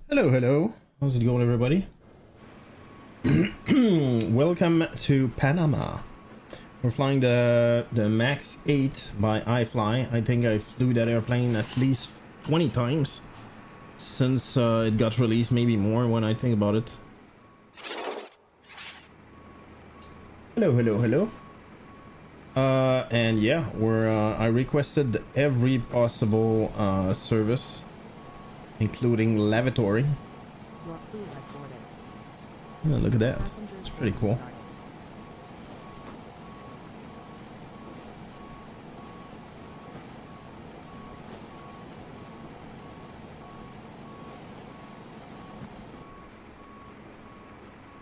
Hello, hello. How's it going, everybody? Welcome to Panama. We're flying the Max 8 by iFly. I think I flew that airplane at least 20 times since it got released, maybe more when I think about it. Hello, hello, hello. And yeah, I requested every possible service, including lavatory. Your crew has boarded. Yeah, look at that. Passengers It's pretty boarding cool. started.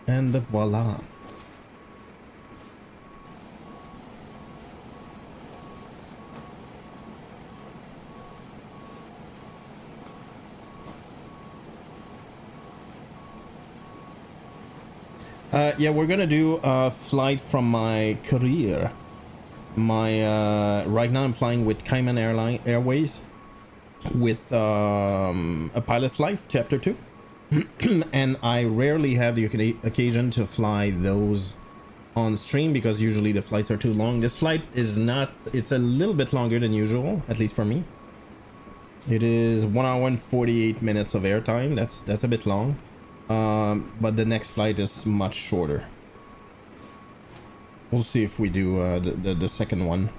And voila. Yeah, we're gonna do a flight from my Carreer. Right now I'm flying with Cayman Airways with a pilot's life, chapter 2. And I rarely have the occasion to fly those on stream because usually the flights are too long. This flight is not, it's a little bit longer than usual, at least for me. It is 1 hour and 48 minutes of airtime. That's a bit long. But the next flight is much shorter. We'll see if we do the second one.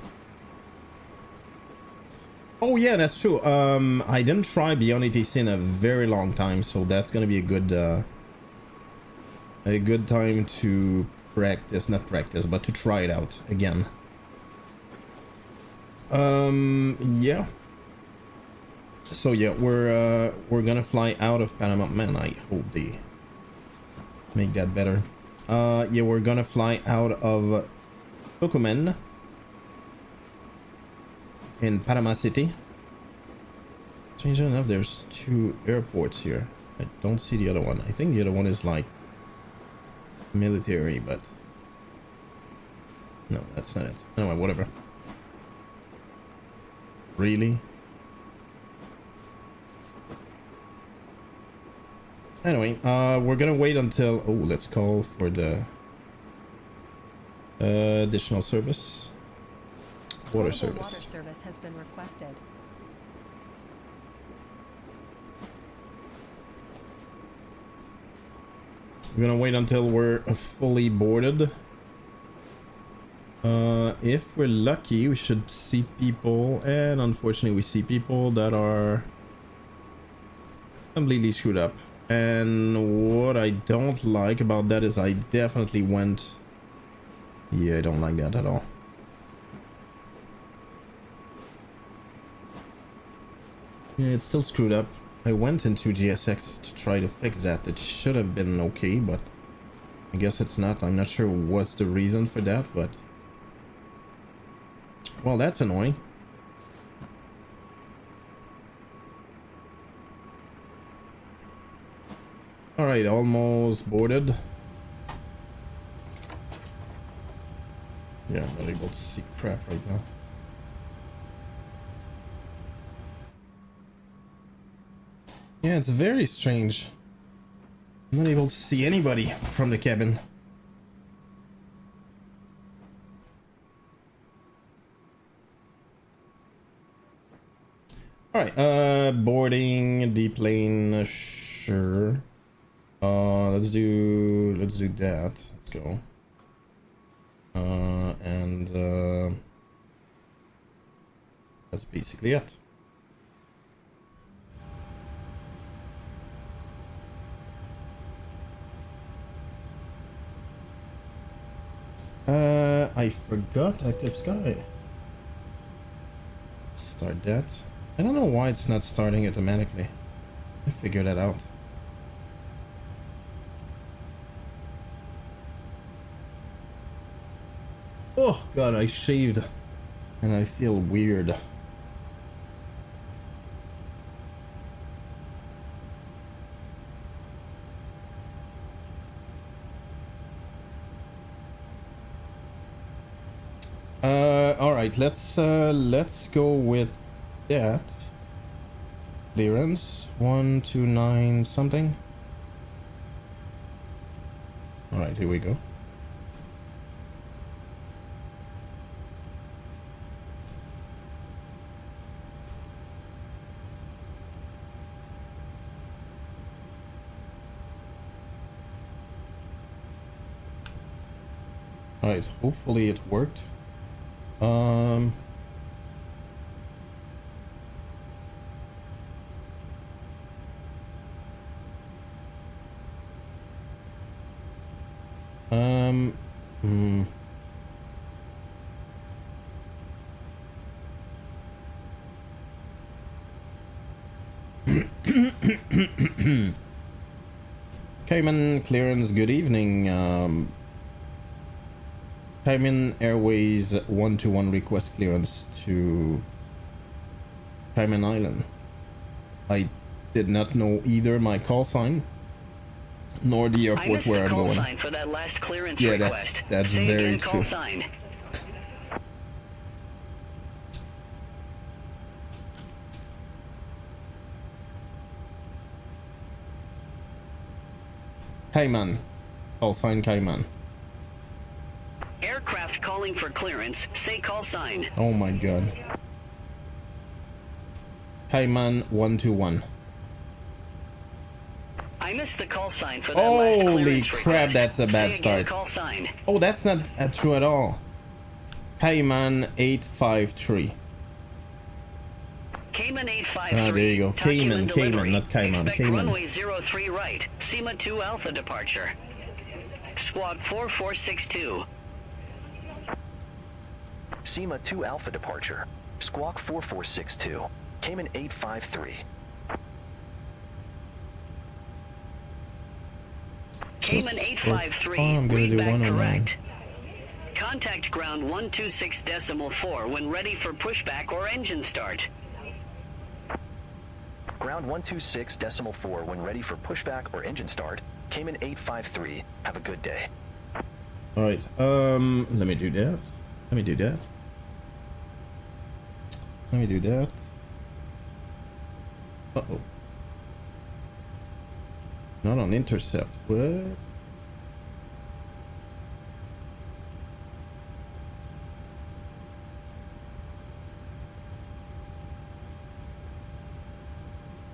Oh yeah, that's true. I didn't try Beyond ATC in a very long time, so that's gonna be a good time to practice, not practice, but to try it out again. Yeah. So yeah, we're gonna fly out of Panama. Man, I hope they make that better. Yeah, we're gonna fly out of Cayman in Panama City. Strangely enough, there's two airports here. I don't see the other one. I think the other one is like military, but no, that's not it. Anyway, whatever. Really? Anyway, we're gonna wait until... Oh, let's call for the additional service. Water service. Water service has been requested. We're gonna wait until we're fully boarded. If we're lucky, we should see people, and unfortunately we see people that are completely screwed up. And what I don't like about that is I definitely went... Yeah, I don't like that at all. Yeah, it's still screwed up. I went into GSX to try to fix that. It should have been okay, but I guess it's not. I'm not sure what's the reason for that, but... Well, that's annoying. Alright, almost boarded. Yeah, I'm not able to see crap right now. Yeah, it's very strange. I'm not able to see anybody from the cabin. Alright, boarding, deplane, sure. Let's do that. Let's go. And that's basically it. I forgot active sky. Start that. I don't know why it's not starting automatically. I figure that out. Oh god, I shaved and I feel weird. All right, let's go with that. Clearance 129 something. All right, here we go. All right, hopefully it worked. Hmm. Cayman clearance, good evening. Cayman Airways 121 request clearance to Cayman Island. I did not know either my call sign nor the airport where I'm going. Sign for that last clearance Yeah, request. that's Say very again, true. call sign. Cayman. Call sign Cayman. Aircraft calling for clearance. Say call sign. Oh my god. Cayman 121. I missed the call sign for that last Holy clearance crap, request. that's a bad Say start. again, call sign. Oh, that's not true at all. Cayman 853. Cayman 853. Ah, there you go. Cayman, Document Cayman, delivery. not Cayman, Expect Cayman. runway 03 right. SEMA 2 Alpha departure. Squawk 4462. SEMA 2 Alpha departure. Squawk 4462. Cayman 853. Cayman Yes, 853. I'm gonna Read do back 109. correct. Contact ground 126.4 when ready for pushback or engine start. Ground 126.4 when ready for pushback or engine start. Cayman 853. Have a good day. All right. Let me do that. Let me do that. Let me do that. Uh-oh. Not on intercept. What?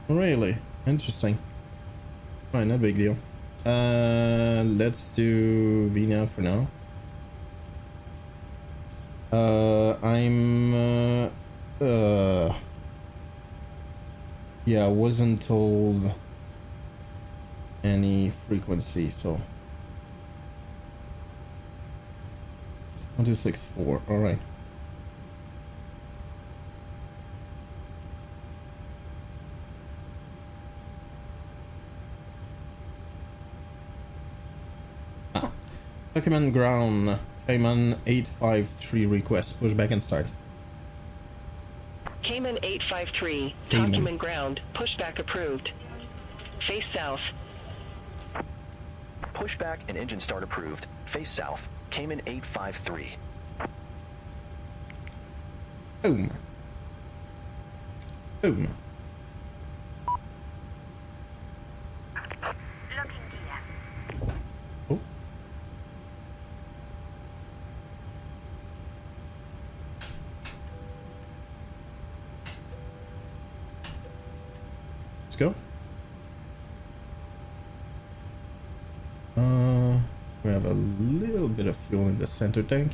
Really? Interesting. Alright, no big deal. Let's do VNAV for now. Yeah, I wasn't told any frequency, so 1264. All right. Document ground Cayman 853 request. Push back and start. Cayman 853, Cayman. document ground, pushback approved. Face south. Pushback and engine start approved. Face south. Cayman 853. Boom. Boom. Oh. Let's go. We have a little bit of fuel in the center tank.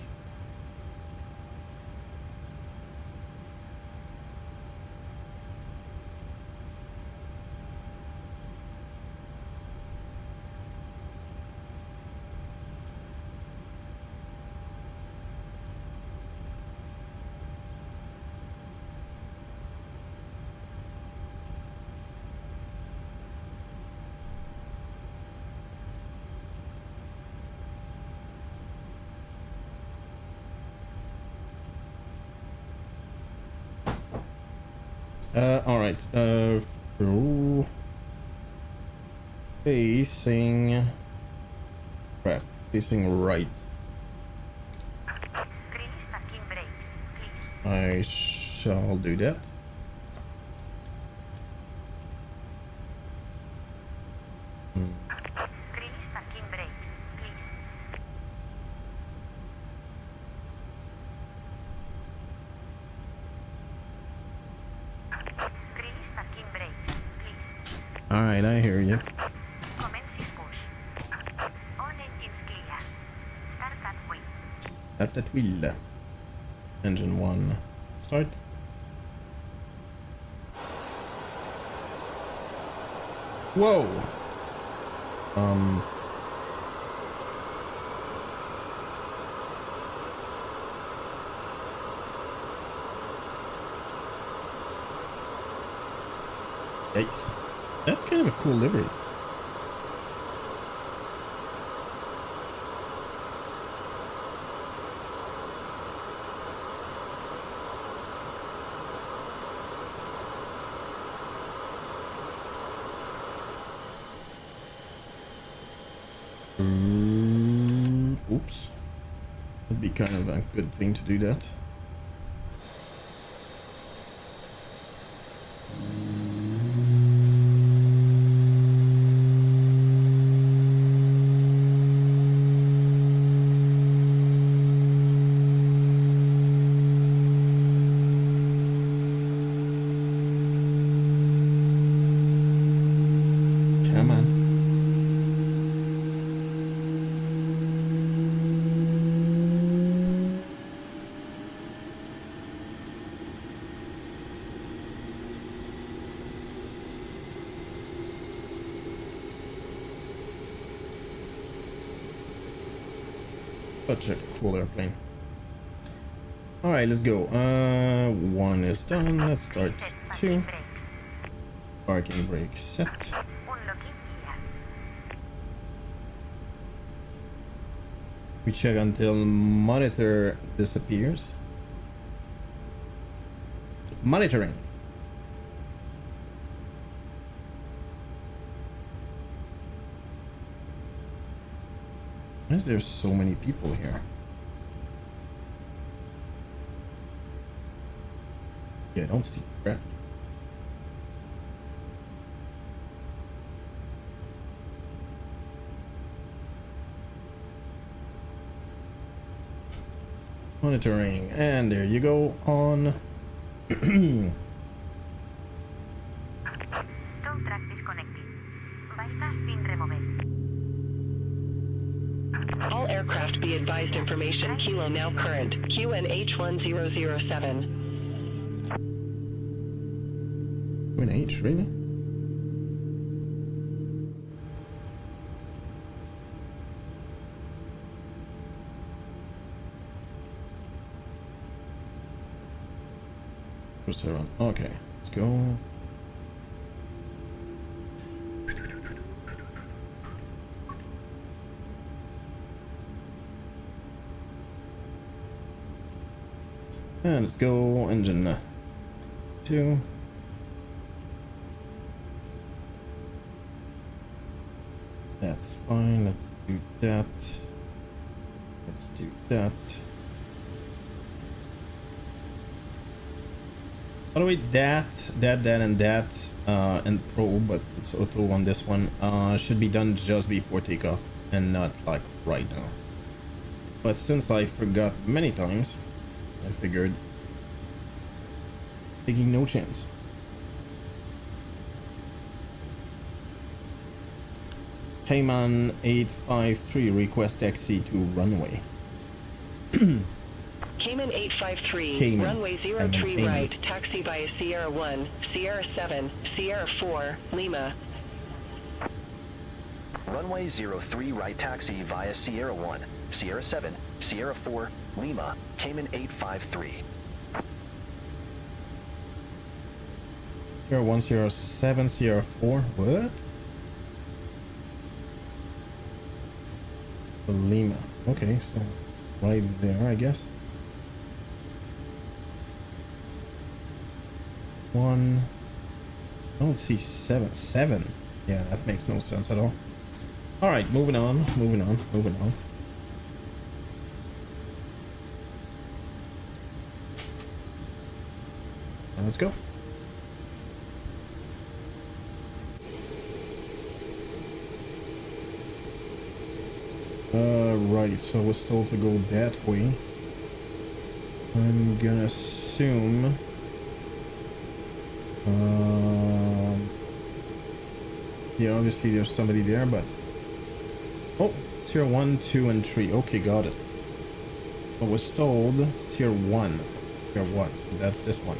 All right. Facing. Crap. Facing right. I shall do that. Alright, I hear you. Commencing push. All engines clear. Start that wheel. Start that wheel. Engine 1. Start. Whoa! Yikes. That's kind of a cool livery. Oops. Would be kind of a good thing to do that. Come on. Such a cool airplane. Alright, let's go. 1 is done. Let's start 2. Parking brake set. Unlocking gear. We check until monitor disappears. Monitoring. Why is there so many people here? Yeah, I don't see crap. Monitoring, and there you go on. Tow track disconnected. Bypass pin removed. All aircraft be advised information. Kilo now current. QNH1007. An H, really? Okay, let's go. And let's go engine 2. That's fine. Let's do that. Let's do that. By the way, that, and that, and Pro, but it's auto on this one, should be done just before takeoff and not like right now. But since I forgot many times, I figured taking no chance. Cayman 853 request taxi to runway. Cayman 853, Cayman. runway Cayman. 03 right, taxi via Sierra 1, Sierra 7, Sierra 4, Lima. Runway 03 right taxi via Sierra 1, Sierra 7, Sierra 4, Lima, Cayman 853. Sierra 1, Sierra 7, Sierra 4. What? Lima. Okay, so right there, I guess. 1. I don't see 7. 7. Yeah, that makes no sense at all. All right, moving on. Let's go. Right, so I was told to go that way. I'm gonna assume Yeah, obviously there's somebody there, but... Oh, tier 1, 2, and 3. Okay, got it. I was told tier 1. Tier 1. So that's this one.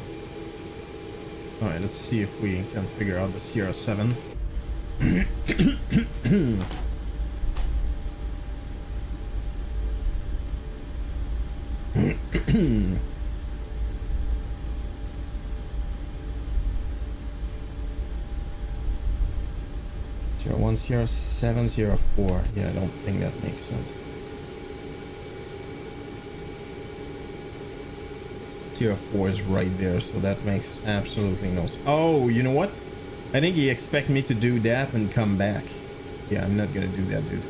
Alright, let's see if we can figure out the Sierra 7. Tier 1, Sierra 7, Sierra 4. Yeah, I don't think that makes sense. Tier 4 is right there, so that makes absolutely no sense. Oh, you know what? I think he expect me to do that and come back. Yeah, I'm not gonna do that, dude.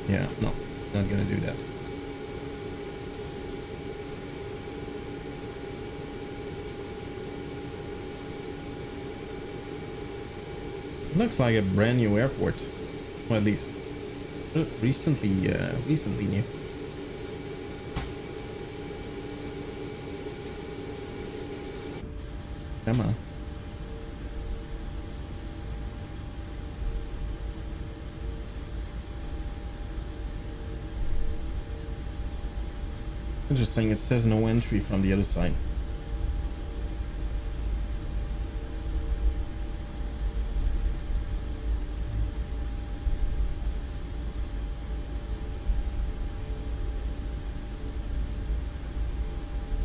Yeah, no, not gonna do that. Looks like a brand new airport. Well, at least recently new. Come on. Interesting, it says no entry from the other side.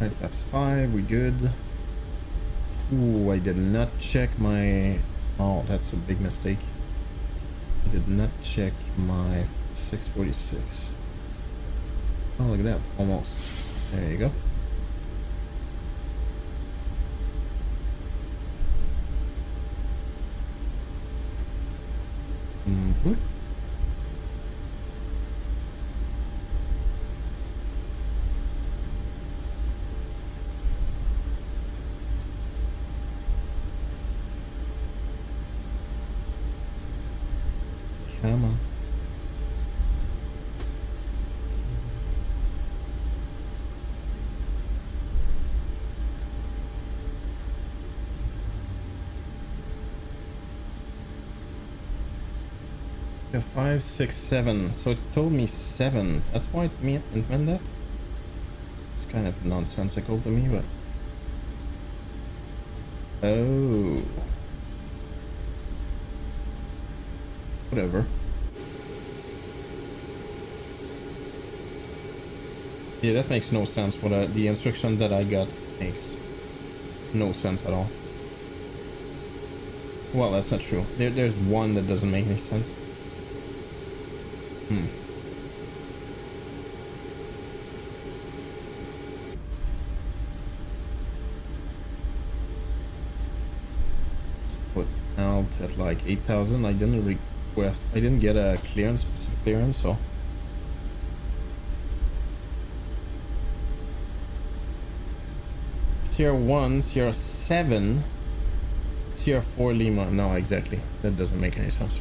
Right, flaps 5, we good. Ooh, I did not check my... Oh, that's a big mistake. I did not check my 646. Oh, look at that. Almost. There you go. Mm-hmm. Come on. Yeah, 5, 6, 7. So it told me 7. That's why it meant that. It's kind of nonsensical to me, but... Oh. Whatever. Yeah, that makes no sense. What the instruction that I got makes no sense at all. Well, that's not true. There's one that doesn't make any sense. Let's put out at like 8,000. I didn't request. I didn't get a clearance, specific clearance, so. Tier 1, Tier 7, Tier 4 Lima. No, exactly. That doesn't make any sense.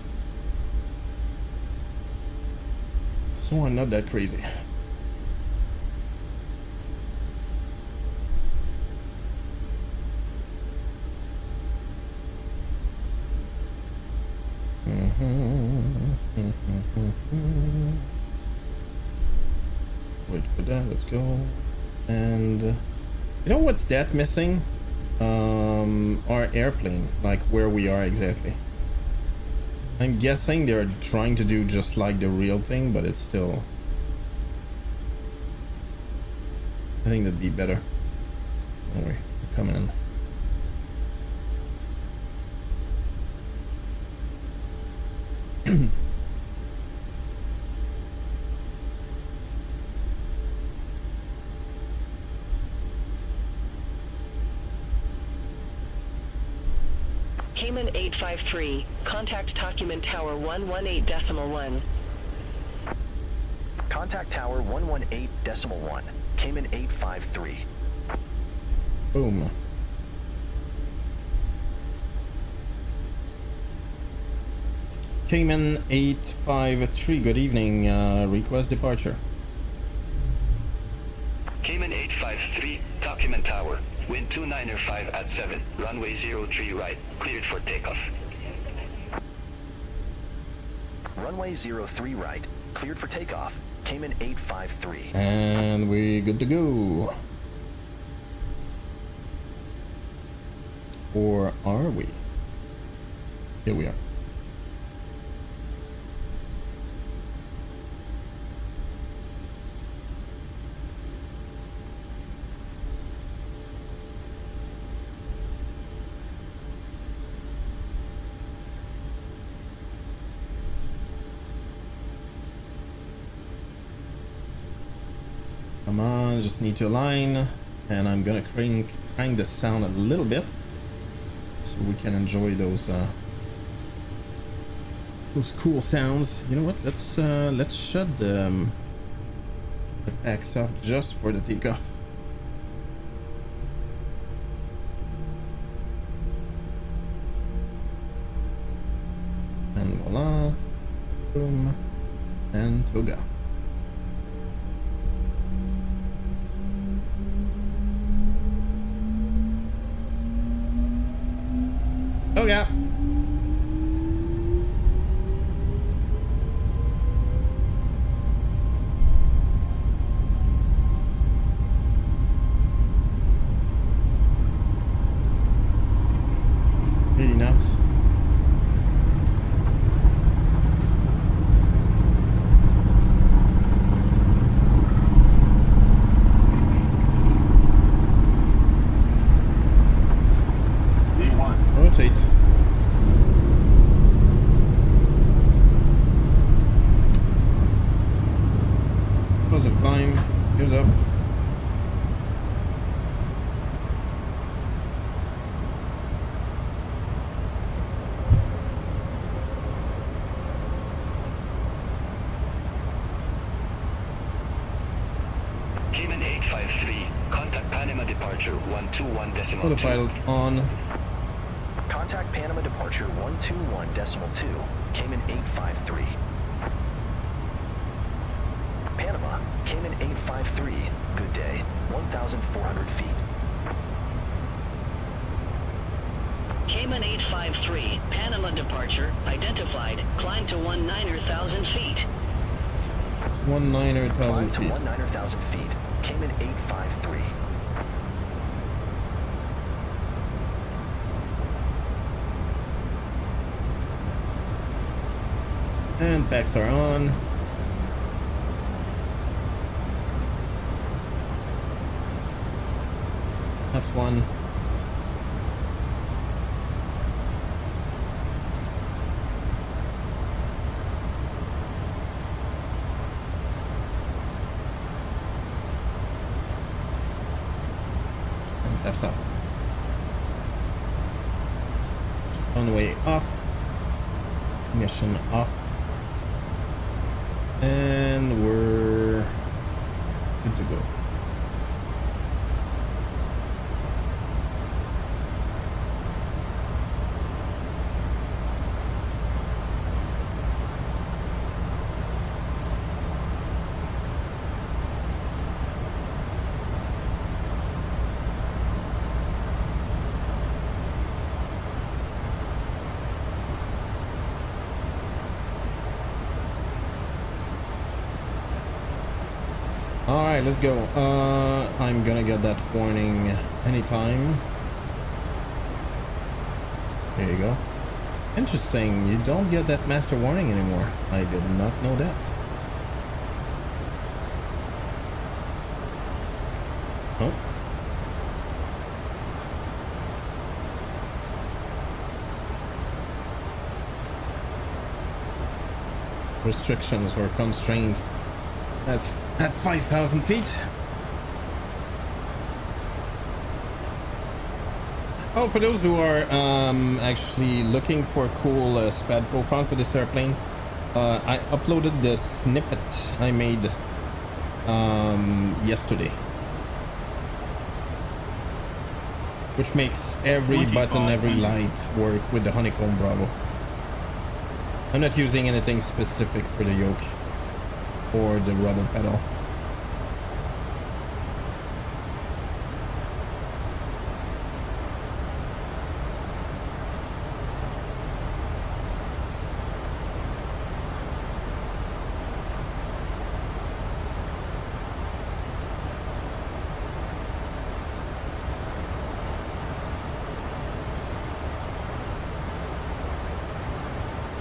So I'm not that crazy. Wait for that. Let's go. And you know what's that missing? Our airplane, like where we are exactly. I'm guessing they're trying to do just like the real thing, but it's still... I think that'd be better. Anyway, we're coming in. Cayman 853, contact Document Tower 118.1. Contact Tower 118.1, Cayman 853. Boom. Cayman 853, good evening. Request departure. Cayman 853, Document Tower. Wind 2905 at 7. Runway 03 right. Cleared for takeoff. Runway 03 right, cleared for takeoff, Cayman 853. And we good to go. Or are we? Here we are. Come on, just need to align, and I'm gonna crank the sound a little bit so we can enjoy those cool sounds. You know what? Let's shut the packs off just for the takeoff. And voila, boom, and toga. Oh yeah. Really nuts. Rotate. Positive climb. Here's up. Cayman 853, contact Panama departure 121.2. Autopilot on. Contact Panama departure 121.2, Cayman 853. Panama, Cayman 853, good day, 1,400 feet. Cayman 853, Panama departure, identified, climb to 19,000 feet. 19,000 Climb to feet. 19,000 feet, Cayman 853. And backs are on. F1. And F's up. Runway off. Mission off. And we're good to go. Alright, let's go. I'm gonna get that warning anytime. There you go. Interesting, you don't get that master warning anymore. I did not know that. Oh. Restrictions or constraints. That's at 5,000 feet. Oh, for those who are actually looking for a cool SPAD profile for this airplane, I uploaded the snippet I made yesterday, which makes every button, every light work with the honeycomb Bravo. I'm not using anything specific for the yoke or the rudder pedal.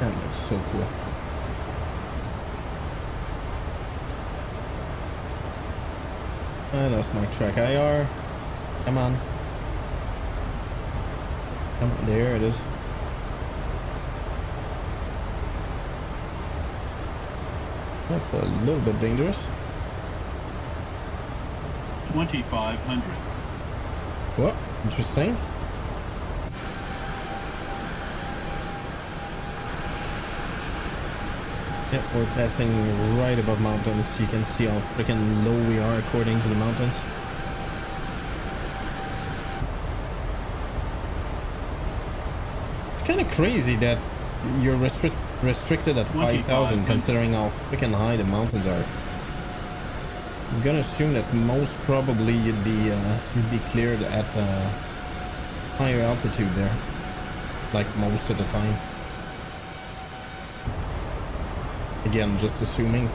That looks so cool. I lost my track IR. Come on. Come on, there it is. That's a little bit dangerous. 2,500. What? Interesting. Yep, we're passing right above mountains. You can see how freaking low we are according to the mountains. It's kind of crazy that you're restricted at 5,000 considering how freaking high the mountains are. I'm gonna assume that most probably you'd be cleared at higher altitude there, like most of the time. Again, just assuming.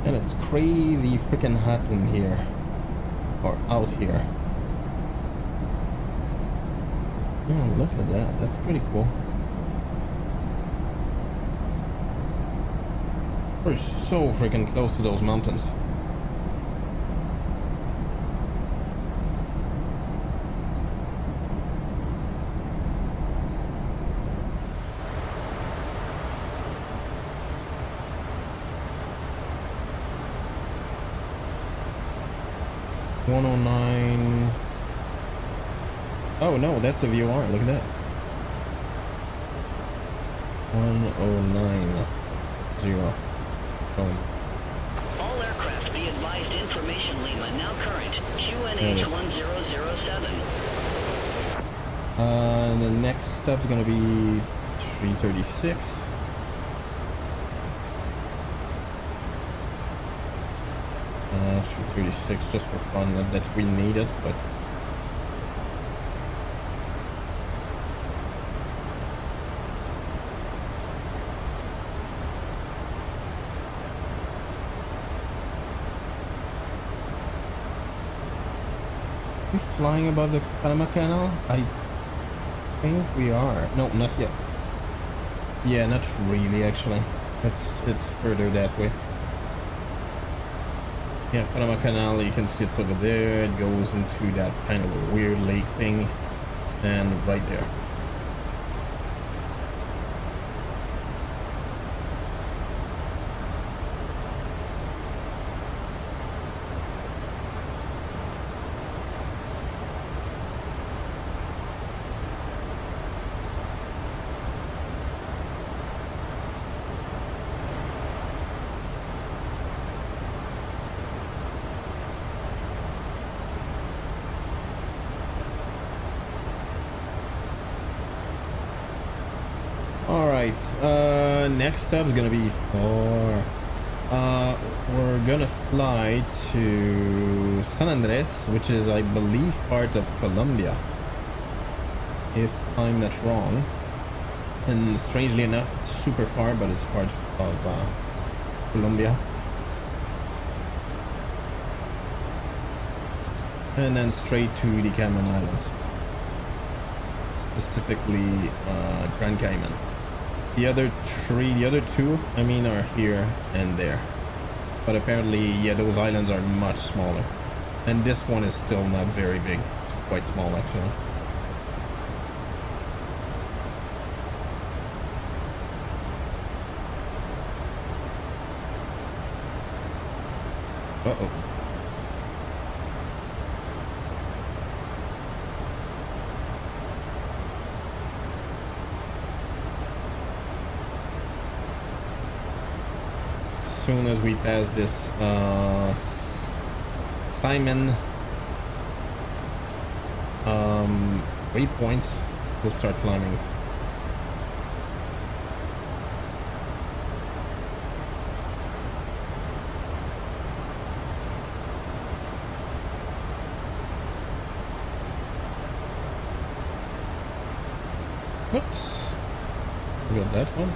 And it's crazy freaking hot in here, or out here. Oh, look at that. That's pretty cool. We're so freaking close to those mountains. $109. Oh no, that's a VOR. Look at that. 109.0. Going. All aircraft be advised information Lima now current QNH 1007. The next step's gonna be 336. Uh, 336 just for fun, not that we need it, but we flying above the Panama Canal? I think we are. No, not yet. Yeah, not really actually. It's further that way. Yeah, Panama Canal, you can see it's over there. It goes into that kind of a weird lake thing, and right there. Alright, next up is gonna be we're gonna fly to San Andres, which is, I believe, part of Colombia, if I'm not wrong. And strangely enough, it's super far, but it's part of Colombia. And then straight to the Cayman Islands, specifically Grand Cayman. The other two, I mean, are here and there. But apparently, yeah, those islands are much smaller. And this one is still not very big. It's quite small, actually. Uh-oh. As soon as we pass this Cayman waypoints, we'll start climbing. Oops. We got that one.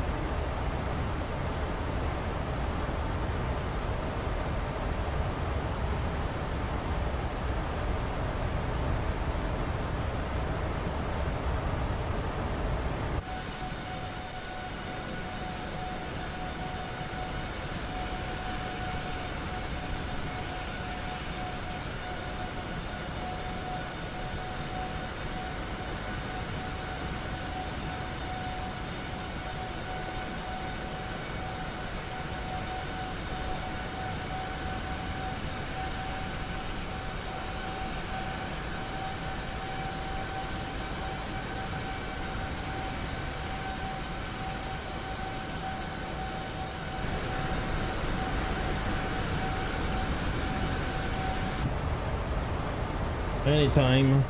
Anytime.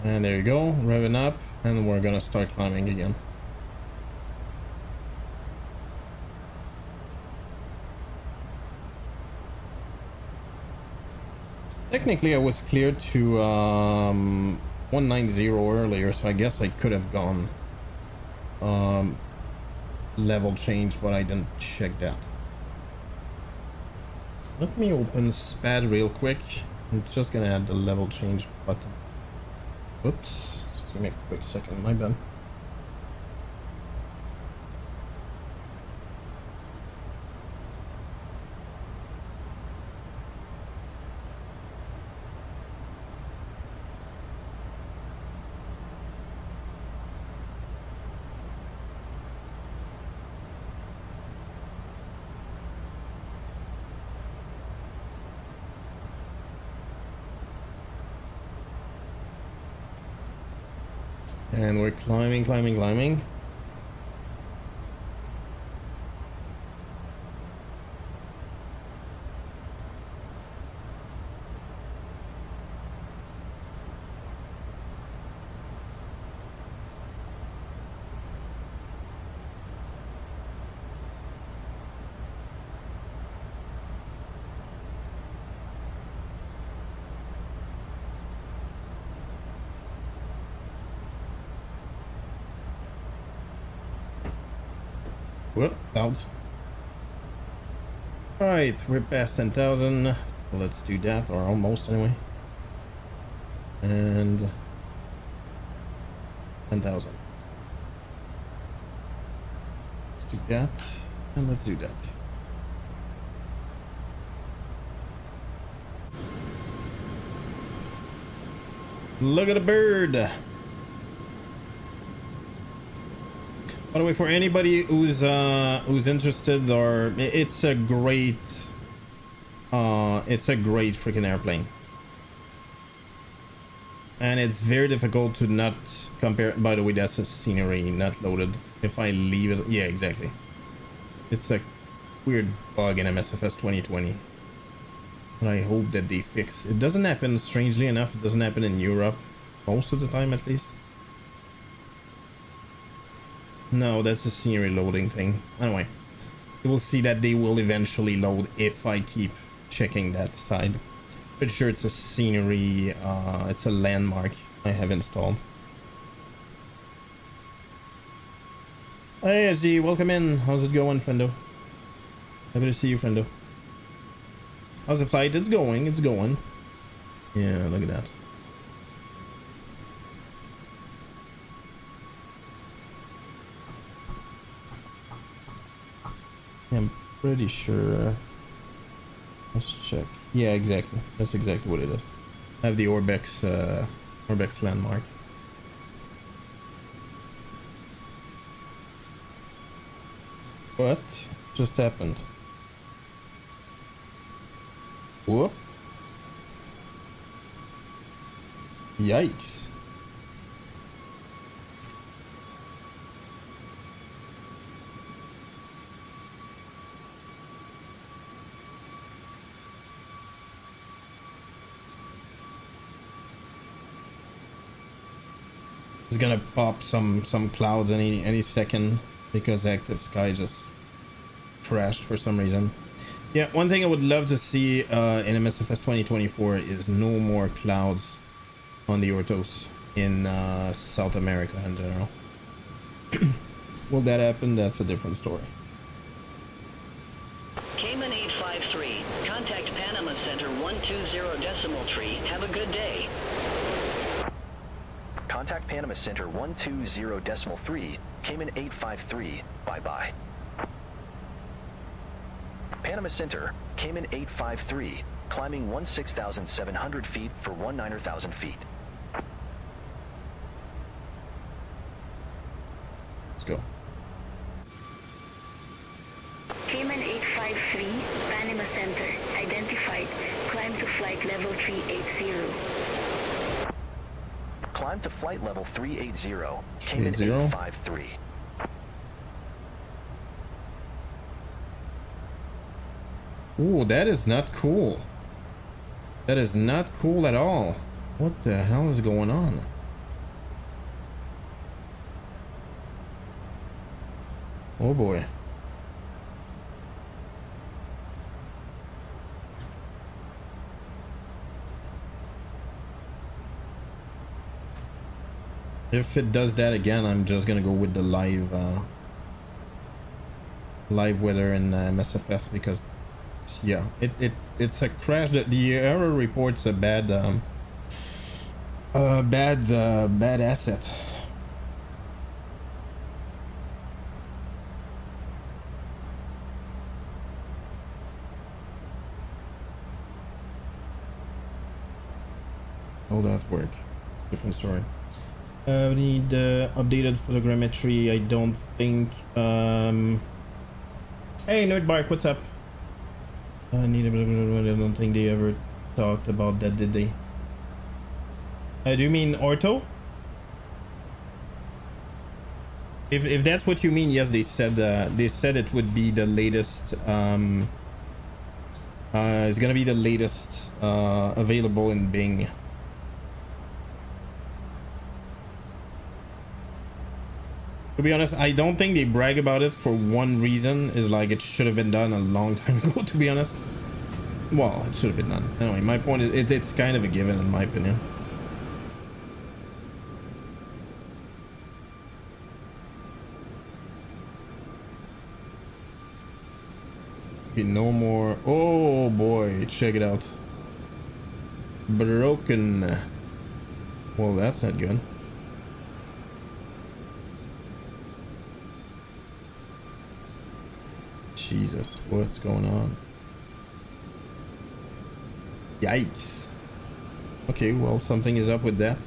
And there you go, revving up, and we're gonna start climbing again. Technically, I was cleared to 190 earlier, so I guess I could have gone level change, but I didn't check that. Let me open SPAD real quick. I'm just gonna add the level change button. Oops, just give me a quick second, my bad. And we're climbing, climbing, climbing. Whoop, clouds. Alright, we're past 10,000. Let's do that, or almost anyway. And 10,000. Let's do that, and let's do that. Look at the bird. By the way, for anybody who's interested, or it's a great freaking airplane, and it's very difficult to not compare. By the way, that's a scenery, not loaded. If I leave it, yeah, exactly. It's a weird bug in MSFS 2020, but I hope that they fix. It doesn't happen, strangely enough. It doesn't happen in Europe most of the time, at least. No, that's a scenery loading thing. Anyway, you will see that they will eventually load if I keep checking that side. Pretty sure it's a scenery, it's a landmark I have installed. Hey SG, welcome in. How's it going, friendo? Happy to see you, friendo. How's the flight? It's going, it's going. Yeah, look at that. I'm pretty sure. Let's check. Yeah, exactly. That's exactly what it is. I have the Orbex landmark. What just happened? Whoop. Yikes. It's gonna pop some clouds any second because active sky just crashed for some reason. Yeah, one thing I would love to see in MSFS 2024 is no more clouds on the orthos in South America in general. Will that happen? That's a different story. Cayman 853, contact Panama Center 120.3. Have a good day. Contact Panama Center 120.3, Cayman 853, bye-bye. Panama Center, Cayman 853, climbing 16,700 feet for 19,000 feet. Let's go. Cayman 853, Panama Center, identified. Climb to flight level 380. Climb to flight level 380, Cayman 30. 853. Ooh, that is not cool. That is not cool at all. What the hell is going on? Oh boy. If it does that again, I'm just gonna go with the live weather in MSFS because yeah, it's a crash. That the error reports a bad bad asset. How that work? Different story. We need updated photogrammetry. I don't think. Hey, Nerdbark, what's up? I need a bit of. I don't think they ever talked about that, did they? Do you mean ortho? If that's what you mean, yes, they said it would be the latest. It's gonna be the latest available in Bing. To be honest, I don't think they brag about it for one reason, is like it should have been done a long time ago, to be honest. Well, it should have been done. Anyway, my point is it's kind of a given in my opinion. Okay, no more. Oh boy, check it out. Broken. Well, that's not good. Jesus, what's going on? Yikes. Okay, well, something is up with that.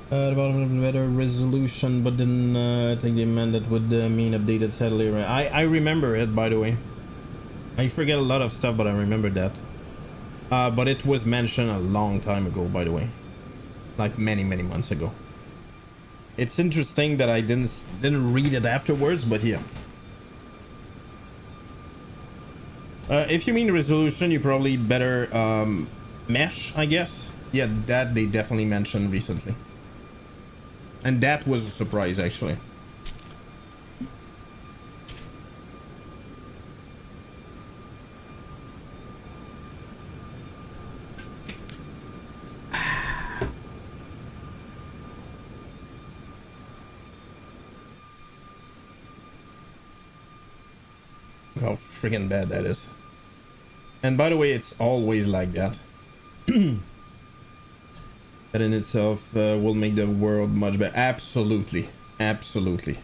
The bottom of the better resolution, but then I think they meant that would mean updated satellite. I remember it, by the way. I forget a lot of stuff, but I remember that. But it was mentioned a long time ago, by the way, like many months ago. It's interesting that I didn't read it afterwards, but yeah. If you mean resolution, you probably better mesh, I guess. Yeah, that they definitely mentioned recently, and that was a surprise actually. How freaking bad that is. And by the way, it's always like that. That in itself will make the world much better. Absolutely, absolutely.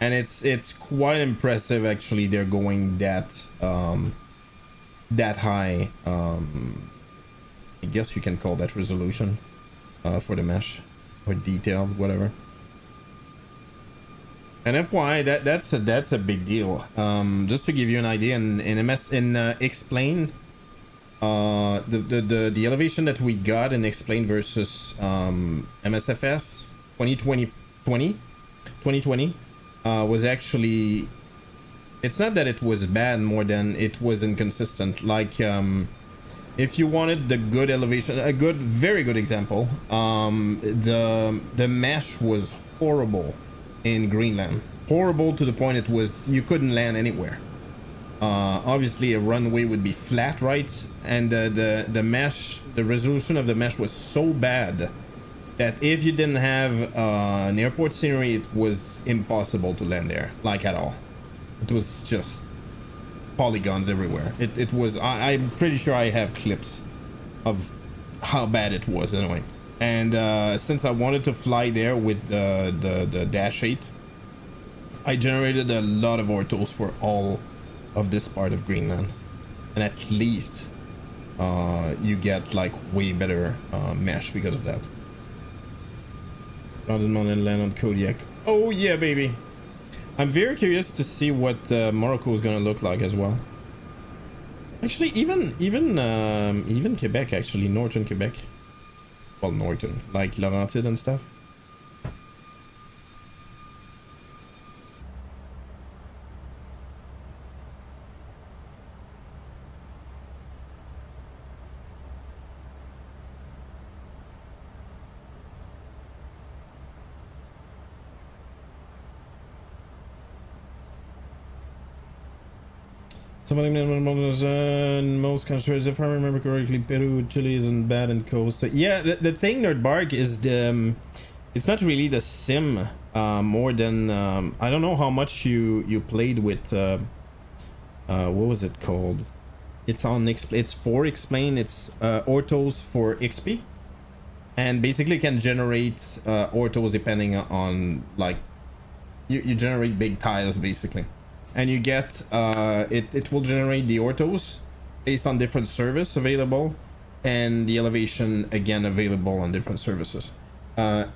And it's quite impressive actually. They're going that that high. I guess you can call that resolution for the mesh. or detailed, whatever. And FYI, that's a big deal. Just to give you an idea, in Explain, the elevation that we got in Explain versus MSFS 2020 was actually, it's not that it was bad, more than it was inconsistent. Like if you wanted the good elevation, a good, very good example, the mesh was horrible in Greenland. Horrible to the point it was, you couldn't land anywhere. Obviously a runway would be flat, right? And the mesh, the resolution of the mesh was so bad that if you didn't have an airport scenery, it was impossible to land there, like at all. It was just polygons everywhere. It was, I'm pretty sure I have clips of how bad it was anyway. And since I wanted to fly there with the Dash 8, I generated a lot of ortos for all of this part of Greenland, and at least you get like way better mesh because of that. Grounded Mountain land on Kodiak. Oh yeah, baby. I'm very curious to see what Morocco is gonna look like as well. Actually, even Quebec, actually, northern Quebec. Well, northern, like Laurentide and stuff. Some of them in most countries, if I remember correctly, Peru, Chile isn't bad in coast. Yeah, the thing, Nerdbark, is the it's not really the sim more than I don't know how much you played with what was it called? It's on it's for Explain. It's ortos for XP, and basically can generate ortos depending on, like, you generate big tiles basically. And you get it will generate the ortos based on different service available, and the elevation again available on different services. I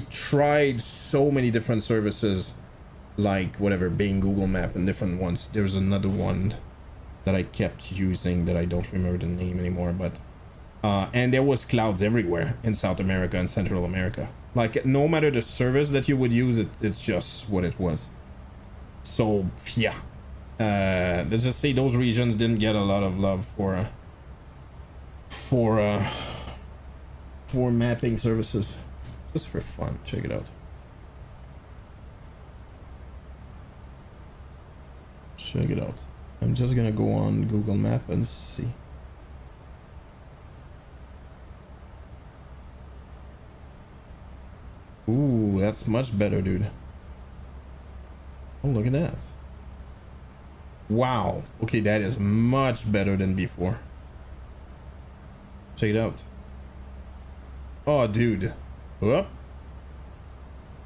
tried so many different services, like whatever, Bing, Google Map, and different ones. There's another one that I kept using that I don't remember the name anymore, but and there was clouds everywhere in South America and Central America. Like, no matter the service that you would use, it's just what it was. So yeah, let's just say those regions didn't get a lot of love for mapping services. Just for fun, check it out. Check it out. I'm just gonna go on Google Map and see. Ooh, that's much better, dude. Oh, look at that. Wow. Okay, that is much better than before. Check it out. Oh, dude. Whoop.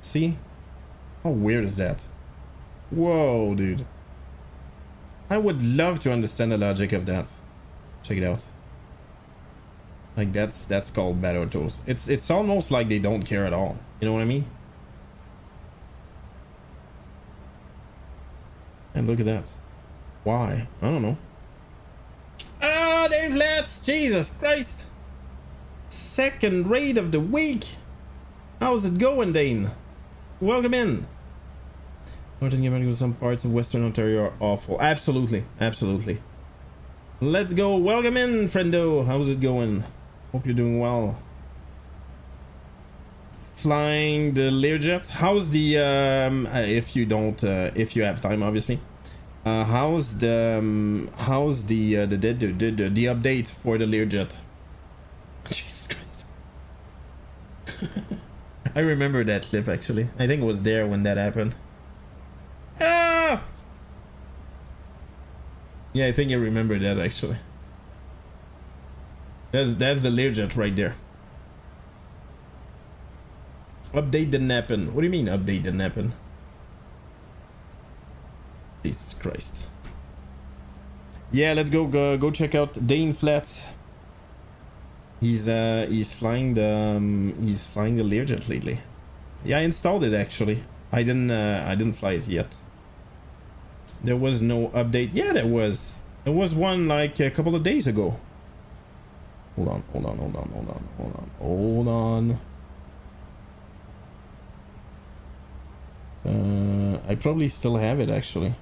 See? How weird is that? Whoa, dude. I would love to understand the logic of that. Check it out. Like, that's called bad ortos. It's almost like they don't care at all. You know what I mean? And look at that. Why? I don't know. Ah, Dave Flats! Jesus Christ! Second raid of the week! How's it going, Dane? Welcome in! Northern Cayman, some parts of Western Ontario are awful. Absolutely. Absolutely. Let's go. Welcome in, friendo. How's it going? Hope you're doing well. Flying the Learjet. How's the if you don't if you have time, obviously, how's the update for the Learjet? Jesus Christ. I remember that clip, actually. I think it was there when that happened. Ah! Yeah, I think I remember that, actually. That's the Learjet right there. Update the nappin. What do you mean update the nappin? Jesus Christ. Yeah, let's go check out Dane Flats. He's flying the Learjet lately. Yeah, I installed it actually. I didn't fly it yet. There was no update. Yeah, there was. There was one like a couple of days ago. Hold on. I probably still have it actually.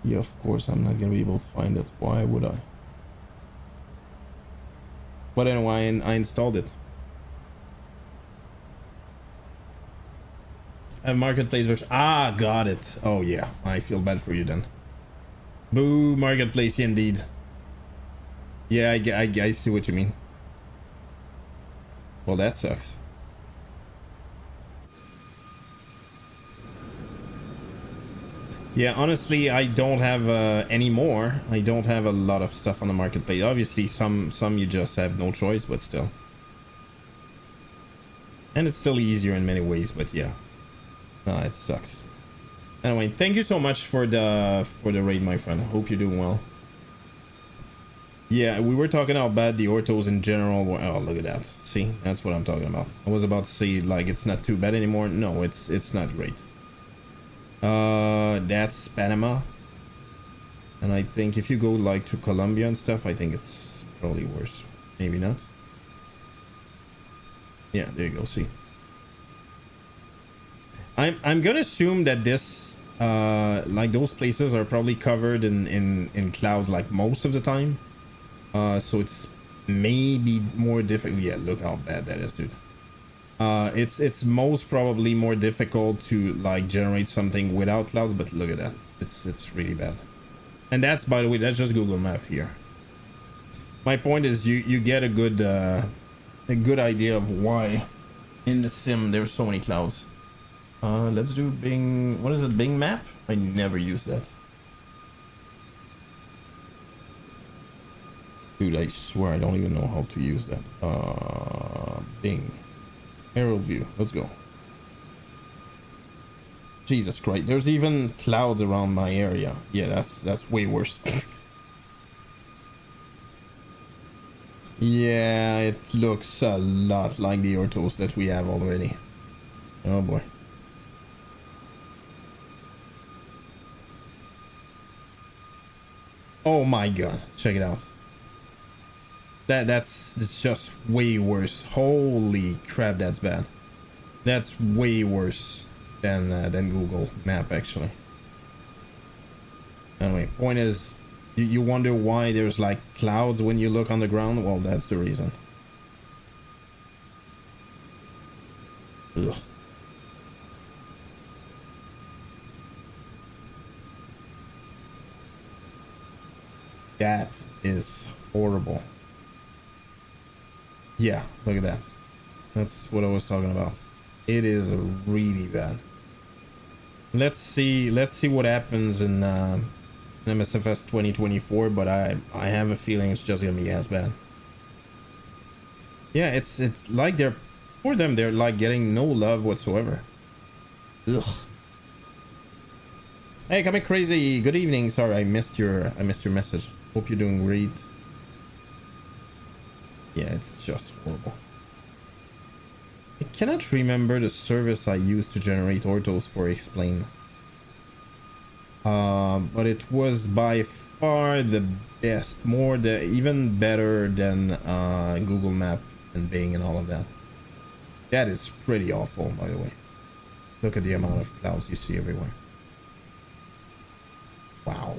Yeah, of course I'm not gonna be able to find it. Why would I? But anyway, I installed it. A marketplace version. Ah, got it. Oh yeah, I feel bad for you then. Boo, marketplace indeed. Yeah, I see what you mean. Well, that sucks. Yeah, honestly, I don't have any more. I don't have a lot of stuff on the marketplace. Obviously, some you just have no choice, but still. And it's still easier in many ways, but yeah. No, it sucks. Anyway, thank you so much for the raid, my friend. Hope you're doing well. Yeah, we were talking about bad the orthos in general were. Oh, look at that. See, that's what I'm talking about. I was about to say like it's not too bad anymore. No, it's not great. That's Panama. And I think if you go like to Colombia and stuff, I think it's probably worse. Maybe not. Yeah, there you go. See. I'm gonna assume that this like those places are probably covered in clouds like most of the time. So it's maybe more difficult. Yeah, look how bad that is, dude. It's most probably more difficult to like generate something without clouds, but look at that. It's really bad. And that's, by the way, that's just Google Map here. My point is you get a good idea of why in the sim there's so many clouds. Let's do Bing. What is it? Bing Map? I never use that. Dude, I swear I don't even know how to use that. Bing. Aerial view. Let's go. Jesus Christ. There's even clouds around my area. Yeah, that's way worse. Yeah, it looks a lot like the orthos that we have already. Oh boy. Oh my god. Check it out. That's just way worse. Holy crap, that's bad. That's way worse than Google Map actually. Anyway, point is, you wonder why there's like clouds when you look on the ground. Well, that's the reason. Ugh. That is horrible. Yeah, look at that. That's what I was talking about. It is really bad. Let's see what happens in MSFS 2024, but I have a feeling it's just gonna be as bad. Yeah, it's like they're like getting no love whatsoever. Ugh. Hey, coming crazy. Good evening. Sorry, I missed your message. Hope you're doing great. Yeah, it's just horrible. I cannot remember the service I used to generate orthos for Explain. But it was by far the best, even better than Google Map and Bing and all of that. That is pretty awful, by the way. Look at the amount of clouds you see everywhere. Wow.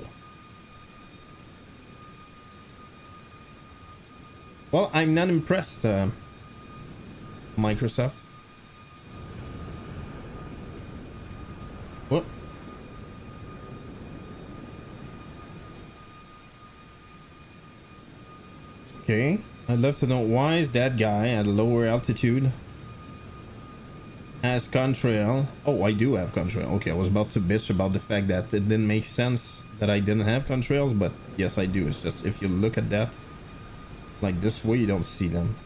Well, I'm not impressed, Microsoft. What? Okay, I'd love to know why is that guy at a lower altitude has contrail. Oh, I do have contrail. Okay, I was about to bitch about the fact that it didn't make sense that I didn't have contrails, but yes, I do. It's just if you look at that like this way, you don't see them.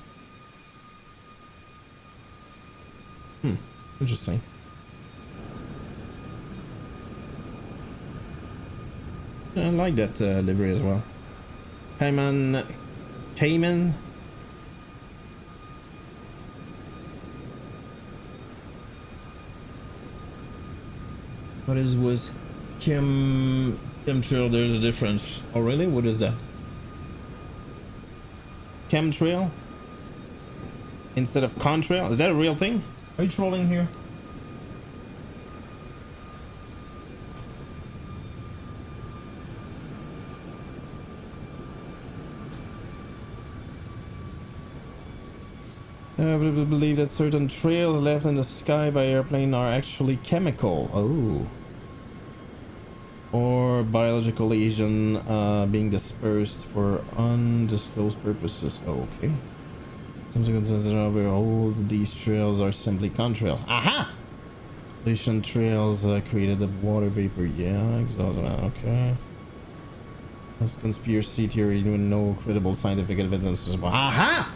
Interesting. I like that livery as well. Cayman. Cayman. What is was chemtrail? There's a difference. Oh really? What is that? Chemtrail instead of contrail? Is that a real thing? Are you trolling here? I believe that certain trails left in the sky by airplane are actually chemical. Oh. Or biological agent being dispersed for undisclosed purposes. Oh, okay. Something considered over all these trails are simply contrails. Aha! Pollution trails created the water vapor. Yeah, exhaust. Okay. That's conspiracy theory with no credible scientific evidence. Aha!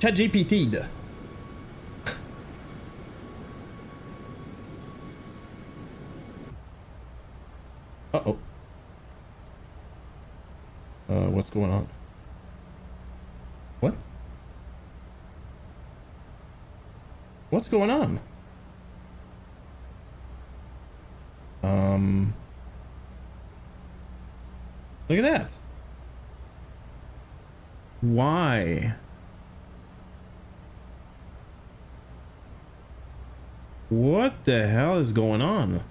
ChatGPT. Uh-oh. What's going on? What? What's going on? Look at that. Why? What the hell is going on?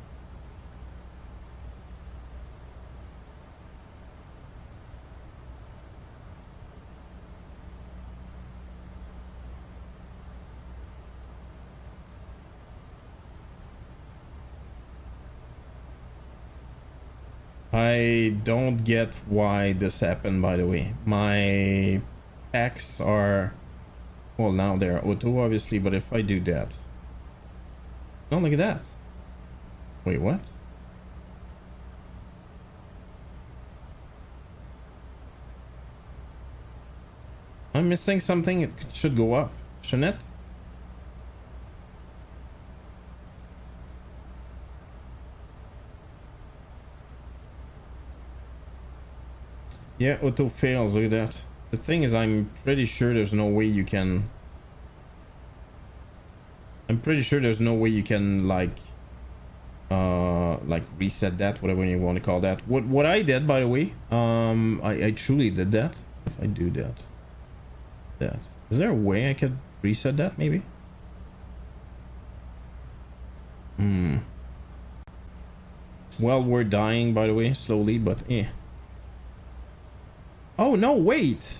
I don't get why this happened, by the way. My packs are, well, now they're auto, obviously, but if I do that, oh, look at that. Wait, what? I'm missing something. It should go up, shouldn't it? Yeah, auto fails. Look at that. The thing is, I'm pretty sure there's no way you can. I'm pretty sure there's no way you can like reset that, whatever you want to call that. What I did, by the way, I truly did that. If I do that, is there a way I could reset that? Maybe. Well, we're dying, by the way, slowly, but eh. Oh no, wait.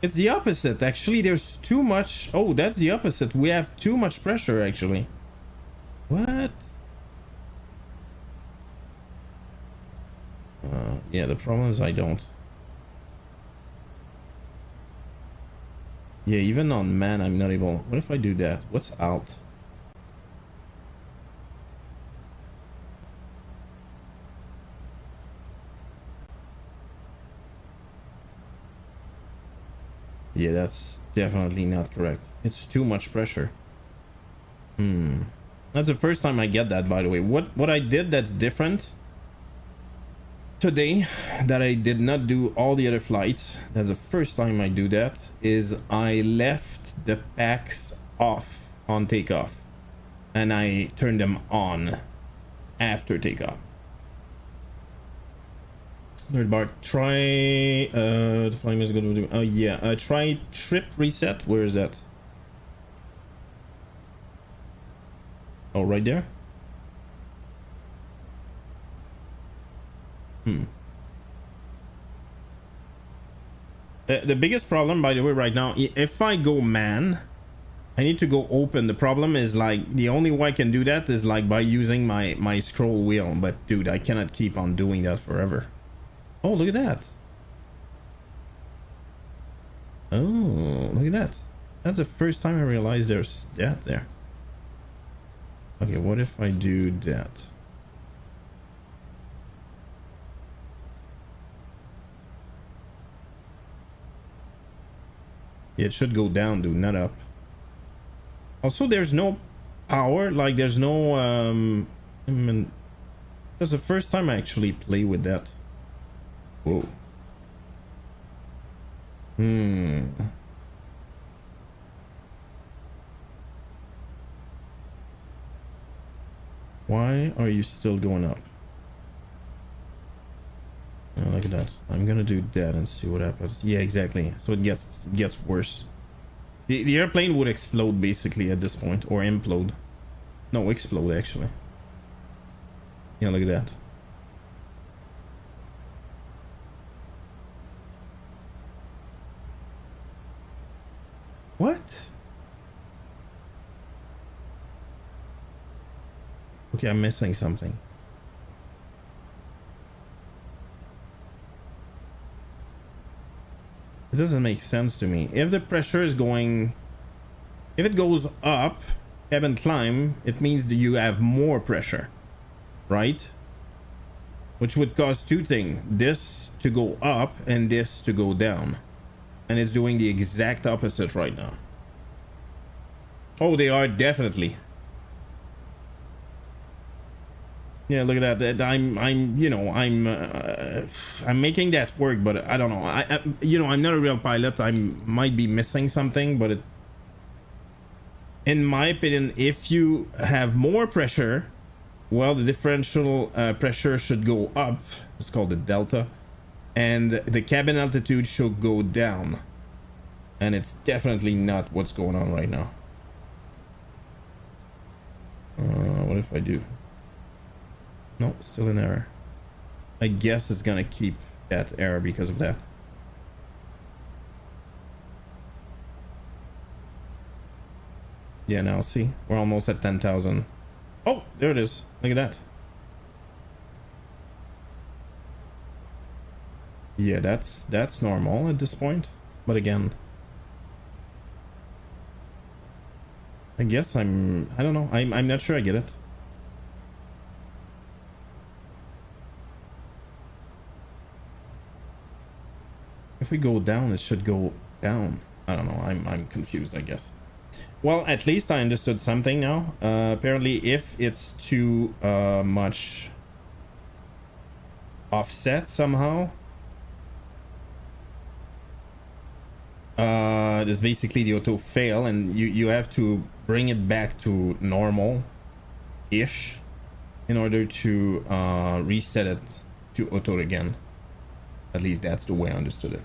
It's the opposite. Actually, there's too much. Oh, that's the opposite. We have too much pressure, actually. What? Yeah, the problem is I don't. Yeah, even on man, I'm not able. What if I do that? What's out? Yeah, that's definitely not correct. It's too much pressure. That's the first time I get that, by the way. What I did that's different today that I did not do all the other flights, that's the first time I do that, is I left the packs off on takeoff and I turned them on after takeoff. Third bar, try the flying is good. Oh yeah, try trip reset. Where is that? Oh, right there. The biggest problem, by the way, right now, if I go man, I need to go open. The problem is, like, the only way I can do that is like by using my scroll wheel. But dude, I cannot keep on doing that forever. Oh, look at that. Oh, look at that. That's the first time I realized there's that there. Okay, what if I do that? Yeah, it should go down, dude, not up. Also, there's no power. Like there's no I mean, that's the first time I actually play with that. Whoa. Why are you still going up? Oh, look at that. I'm gonna do that and see what happens. Yeah, exactly. So it gets worse. The airplane would explode basically at this point, or implode. No, explode actually. Yeah, look at that. What? Okay, I'm missing something. It doesn't make sense to me. If the pressure is going... If it goes up, cabin climb, it means that you have more pressure. Right? Which would cause two things. This to go up and this to go down. And it's doing the exact opposite right now. Oh, they are definitely. Yeah, look at that. I'm, you know, I'm making that work, but I don't know. You know, I'm not a real pilot. I might be missing something, but it, in my opinion, if you have more pressure, well, the differential pressure should go up. It's called the delta, and the cabin altitude should go down. And it's definitely not what's going on right now. What if I do? No, still an error. I guess it's gonna keep that error because of that. Yeah, now see, we're almost at 10,000. Oh, there it is. Look at that. Yeah, that's normal at this point. But again, I guess I don't know. I'm not sure I get it. If we go down, it should go down. I don't know. I'm confused, I guess. Well, at least I understood something now. Apparently, if it's too much offset somehow, there's basically the auto fail, and you have to bring it back to normal-ish in order to reset it to auto again. At least that's the way I understood it.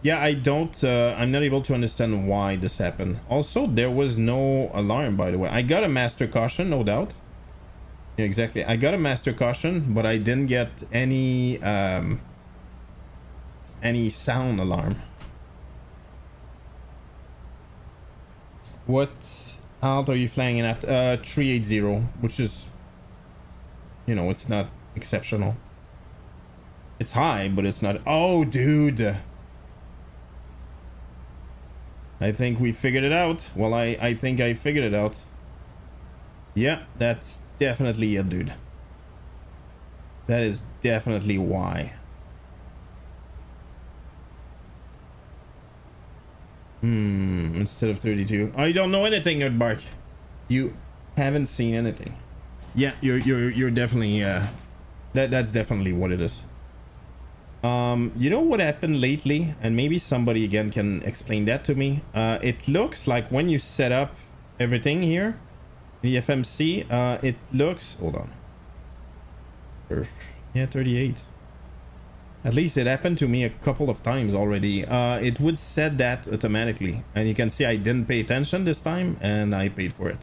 Yeah, I don't, I'm not able to understand why this happened. Also, there was no alarm, by the way. I got a master caution, no doubt. Yeah, exactly. I got a master caution, but I didn't get any sound alarm. What alt are you flying in at? 380, which is, you know, it's not exceptional. It's high, but it's not. Oh, dude. I think we figured it out. Well, I think I figured it out. Yeah, that's definitely it, dude. That is definitely why. Instead of 32. I don't know anything, Nerdbark. You haven't seen anything. Yeah, you're definitely that's definitely what it is. You know what happened lately, and maybe somebody again can explain that to me. It looks like when you set up everything here, the FMC, it looks, hold on. Yeah, 38. At least it happened to me a couple of times already. It would set that automatically, and you can see I didn't pay attention this time, and I paid for it.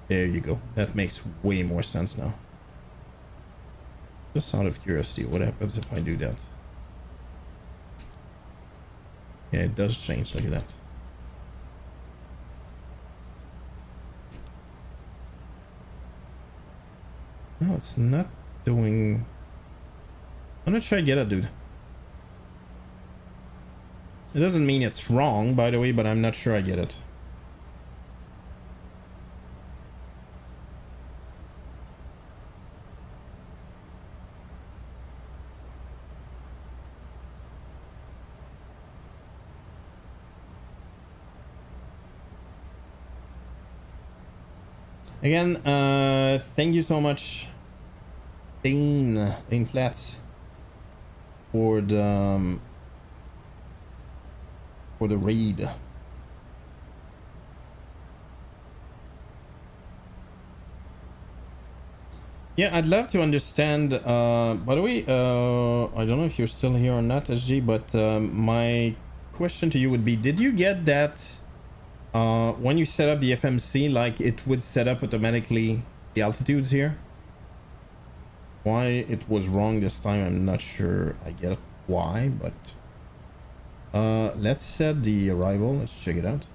There you go. That makes way more sense now. Just out of curiosity, what happens if I do that? Yeah, it does change. Look at that. No, it's not doing... I'm not sure I get it, dude. It doesn't mean it's wrong, by the way, but I'm not sure I get it. Again, thank you so much, Dane Flats, for the raid. Yeah, I'd love to understand. By the way, I don't know if you're still here or not, SG, but my question to you would be: did you get that when you set up the FMC, like it would set up automatically the altitudes here? Why it was wrong this time, I'm not sure. I get why, but let's set the arrival. Let's check it out.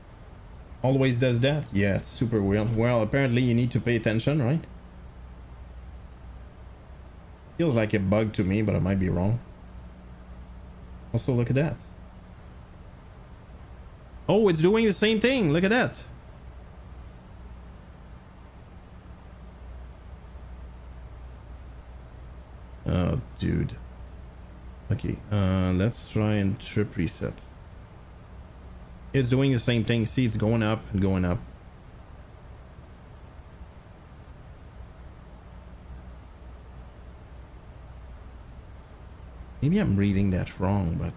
Always does that. Yeah, it's super weird. Well, apparently you need to pay attention, right? Feels like a bug to me, but I might be wrong. Also, look at that. Oh, it's doing the same thing. Look at that. Oh, dude. Okay, let's try and trip reset. It's doing the same thing. See, it's going up and going up. Maybe I'm reading that wrong, but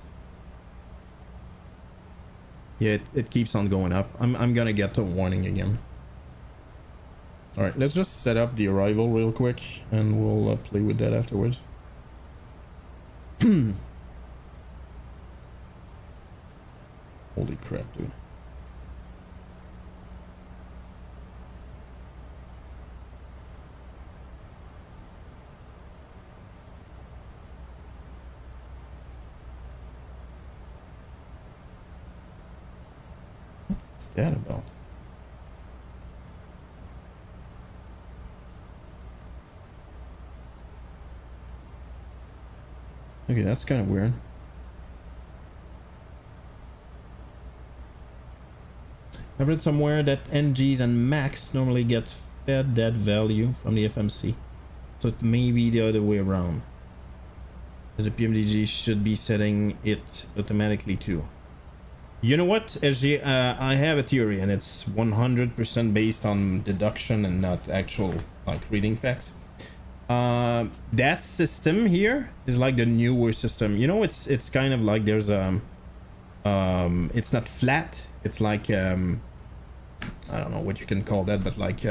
yeah, it keeps on going up. I'm gonna get the warning again. All right, let's just set up the arrival real quick, and we'll play with that afterwards. Holy crap, dude. What's that about? Okay, that's kind of weird. I've read somewhere that NGs and Max normally get fed that value from the FMC. So it may be the other way around. The PMDG should be setting it automatically too. You know what, SG? I have a theory, and it's 100% based on deduction and not actual like reading facts. That system here is like the newer system. You know, it's kind of like there's it's not flat. It's like I don't know what you can call that, but like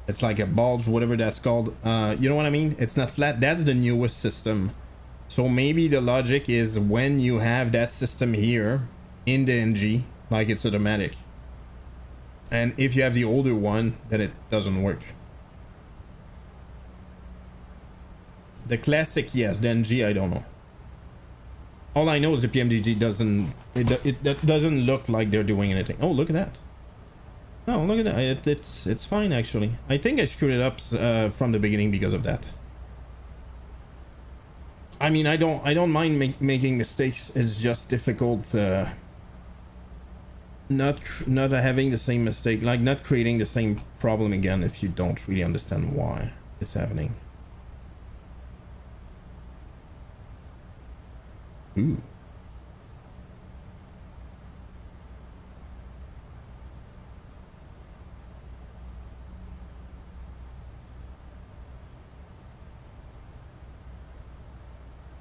it's like a bulge, whatever that's called. You know what I mean? It's not flat. That's the newest system. So maybe the logic is when you have that system here in the NG, like it's automatic. And if you have the older one, then it doesn't work. The classic, yes. The NG, I don't know. All I know is the PMDG doesn't look like they're doing anything. Oh, look at that. Oh, look at that. It's fine actually. I think I screwed it up from the beginning because of that. I mean, I don't mind making mistakes. It's just difficult not having the same mistake, like not creating the same problem again if you don't really understand why it's happening. Ooh.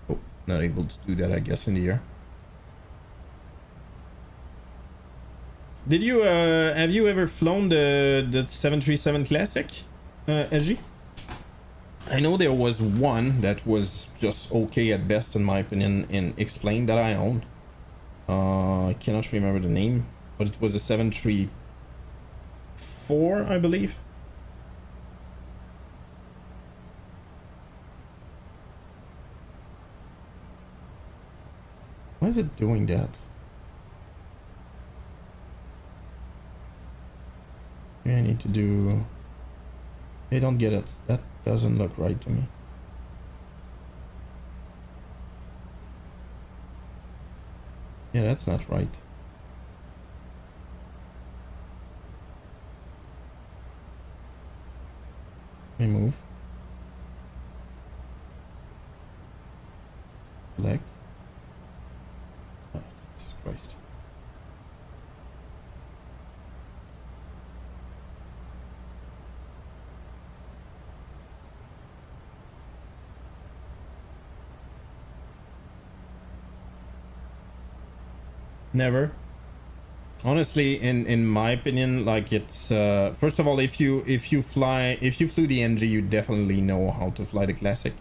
Oh, not able to do that, I guess, in the air. Did you have you ever flown the 737 Classic, SG? I know there was one that was just okay at best in my opinion in Explain that I owned. I cannot remember the name, but it was a 734, I believe. Why is it doing that? Maybe I need to do... I don't get it. That doesn't look right to me. Yeah, that's not right. Let me move. Select. Oh, Jesus Christ. Never. Honestly, in my opinion, like it's first of all, if you flew the NG, you definitely know how to fly the classic.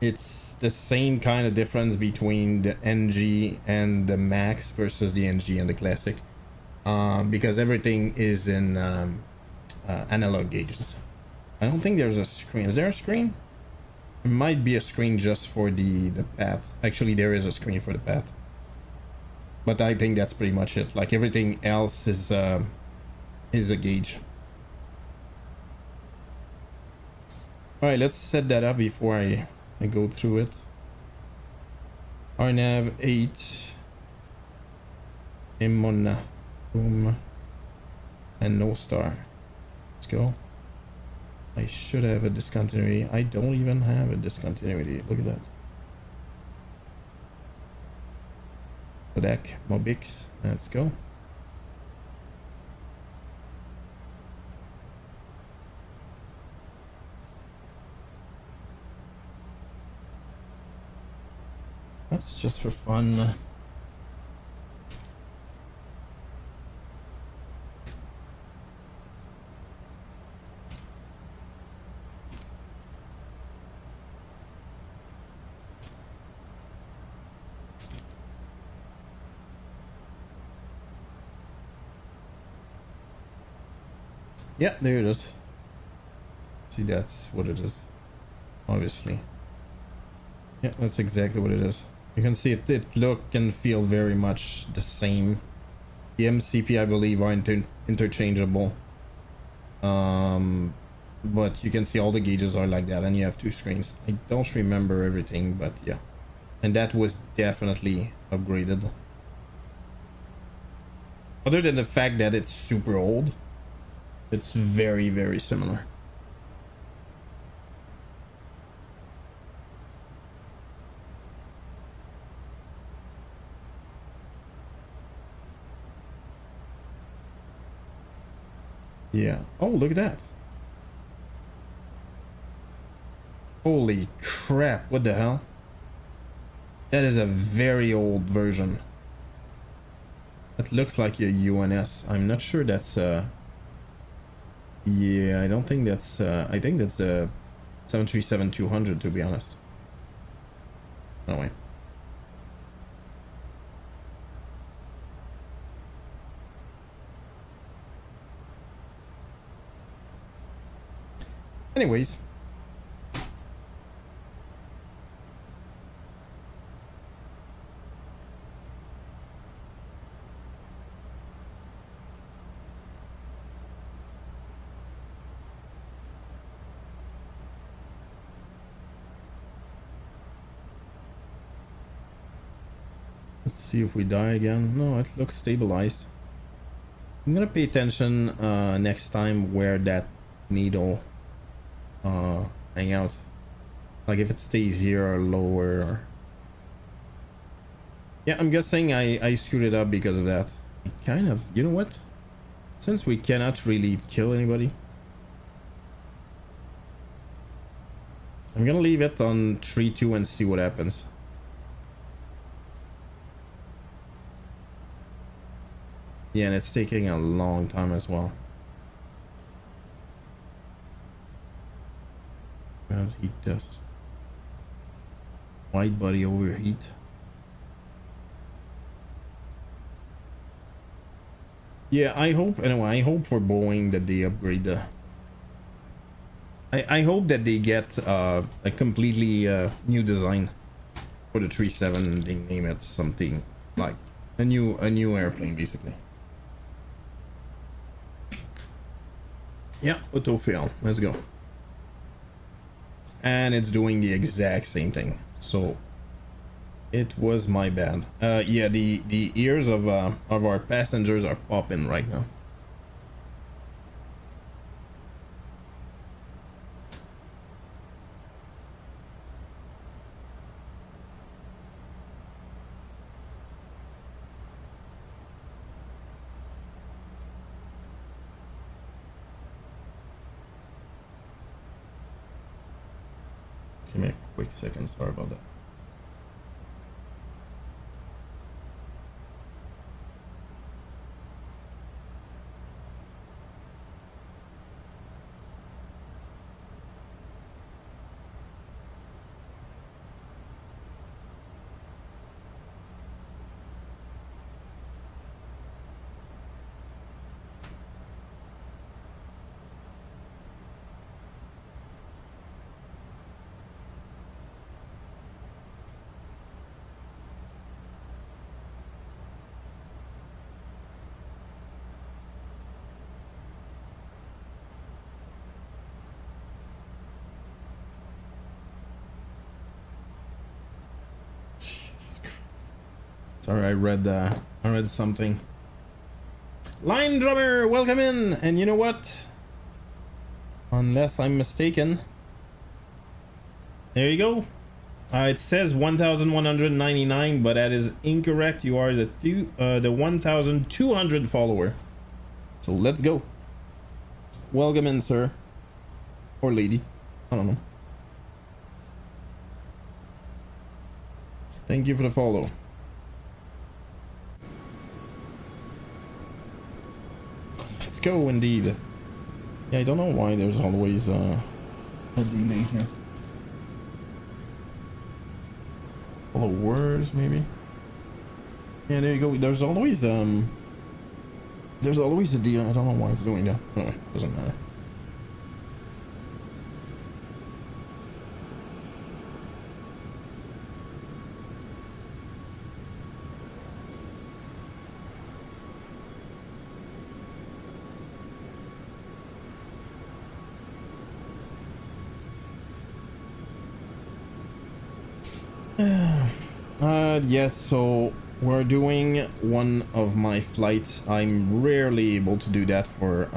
It's the same kind of difference between the NG and the Max versus the NG and the classic, because everything is in analog gauges. I don't think there's a screen. Is there a screen? There might be a screen just for the path. Actually, there is a screen for the path. But I think that's pretty much it. Like everything else is a gauge. All right, let's set that up before I go through it. RNAV 8, Imona, boom, and no star. Let's go. I should have a discontinuity. I don't even have a discontinuity. Look at that. Kodak, Mobix. Let's go. That's just for fun. Yeah, there it is. See, that's what it is. Obviously. Yeah, that's exactly what it is. You can see it look and feel very much the same. The MCP, I believe, are interchangeable. But you can see all the gauges are like that, and you have two screens. I don't remember everything, but yeah. And that was definitely upgraded. Other than the fact that it's super old, it's very, very similar. Yeah. Oh, look at that. Holy crap. What the hell? That is a very old version. That looks like a UNS. I'm not sure that's yeah, I don't think that's I think that's a 737-200, to be honest. No way. Anyways, let's see if we die again. No, it looks stabilized. I'm gonna pay attention next time where that needle hang out, like if it stays here or lower or... Yeah, I'm guessing I screwed it up because of that. It kind of, you know what, since we cannot really kill anybody, I'm gonna leave it on 3-2 and see what happens. Yeah, and it's taking a long time as well. Heat dust. Wide body overheat. Yeah, I hope, anyway, I hope for Boeing that they upgrade the... I hope that they get a completely new design for the 37 and they name it something like a new airplane, basically. Yeah, auto fail. Let's go. And it's doing the exact same thing, so it was my bad. Yeah, the ears of our passengers are popping right now. Give me a quick second, sorry about that. Sorry, I read something. Line drummer, welcome in. And you know what? Unless I'm mistaken. There you go. It says 1,199, but that is incorrect. You are the 1,200 follower. So let's go. Welcome in, sir. Or lady. I don't know. Thank you for the follow. Let's go, indeed. Yeah, I don't know why there's always a delay here. Followers, maybe. Yeah, there you go. There's always a deal. I don't know why it's doing that. Anyway, doesn't matter. Yes, so we're doing one of my flights. I'm rarely able to do that for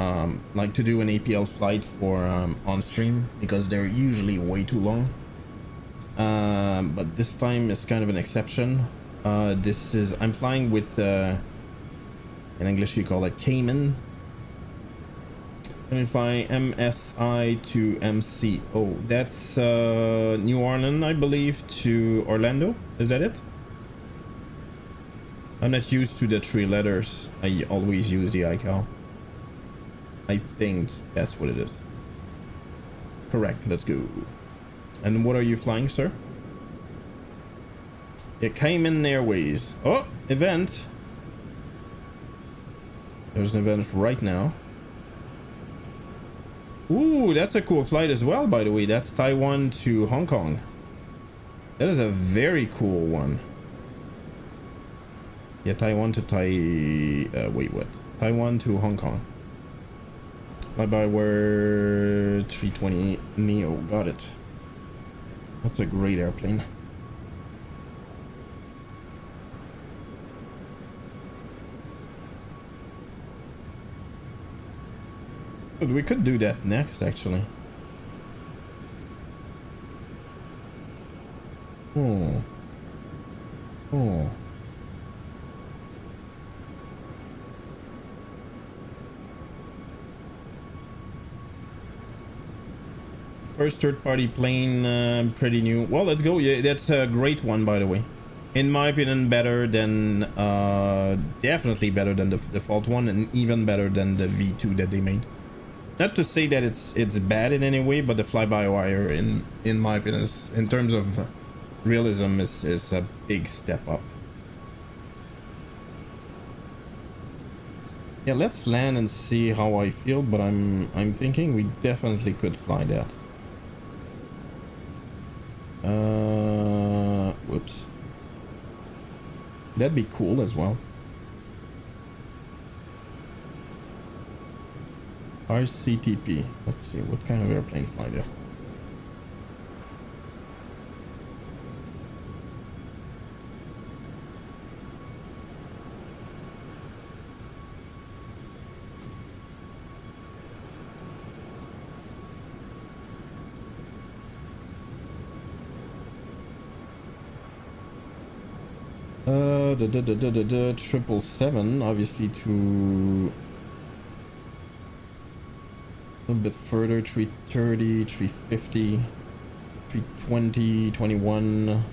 like to do an APL flight for on stream because they're usually way too long. But this time is kind of an exception. I'm flying with in English you call it Cayman. I'm flying MSI to MC. Oh, that's New Orleans, I believe, to Orlando. Is that it? I'm not used to the 3 letters. I always use the iCal. I think that's what it is. Correct. Let's go. And what are you flying, sir? It Cayman Airways. Oh, event. There's an event right now. Ooh, that's a cool flight as well, by the way. That's Taiwan to Hong Kong. That is a very cool one. Yeah, Taiwan to wait, what? Taiwan to Hong Kong. Fly-by-wire 320 Neo. Got it. That's a great airplane. But we could do that next, actually. Oh. Oh. First third-party plane, pretty new. Well, let's go. Yeah, that's a great one, by the way. In my opinion, better than definitely better than the default one, and even better than the V2 that they made. Not to say that it's bad in any way, but the fly-by-wire, in my opinion, in terms of realism, is a big step up. Yeah, let's land and see how I feel, but I'm thinking we definitely could fly that. Whoops. That'd be cool as well. RCTP. Let's see, what kind of airplane fly there? The 777, obviously, to a little bit further, 330, 350, 320, 21.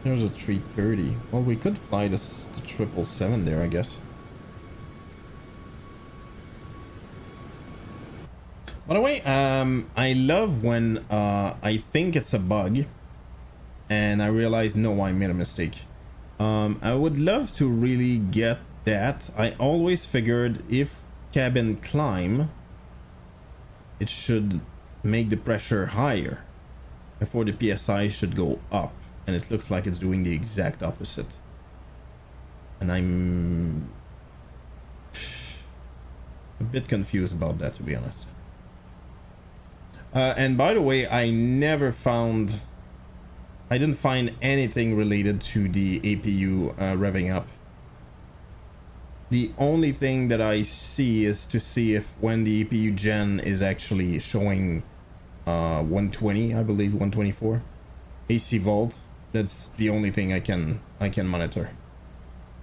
There's a 330. Well, we could fly the 777 there, I guess. By the way, I love when I think it's a bug and I realize, no, I made a mistake. I would love to really get that. I always figured if cabin climb, it should make the pressure higher. Therefore, the PSI should go up. And it looks like it's doing the exact opposite. And I'm a bit confused about that, to be honest. And by the way, I didn't find anything related to the APU revving up. The only thing that I see is to see if when the APU gen is actually showing 120, I believe 124 AC volt. That's the only thing I can monitor.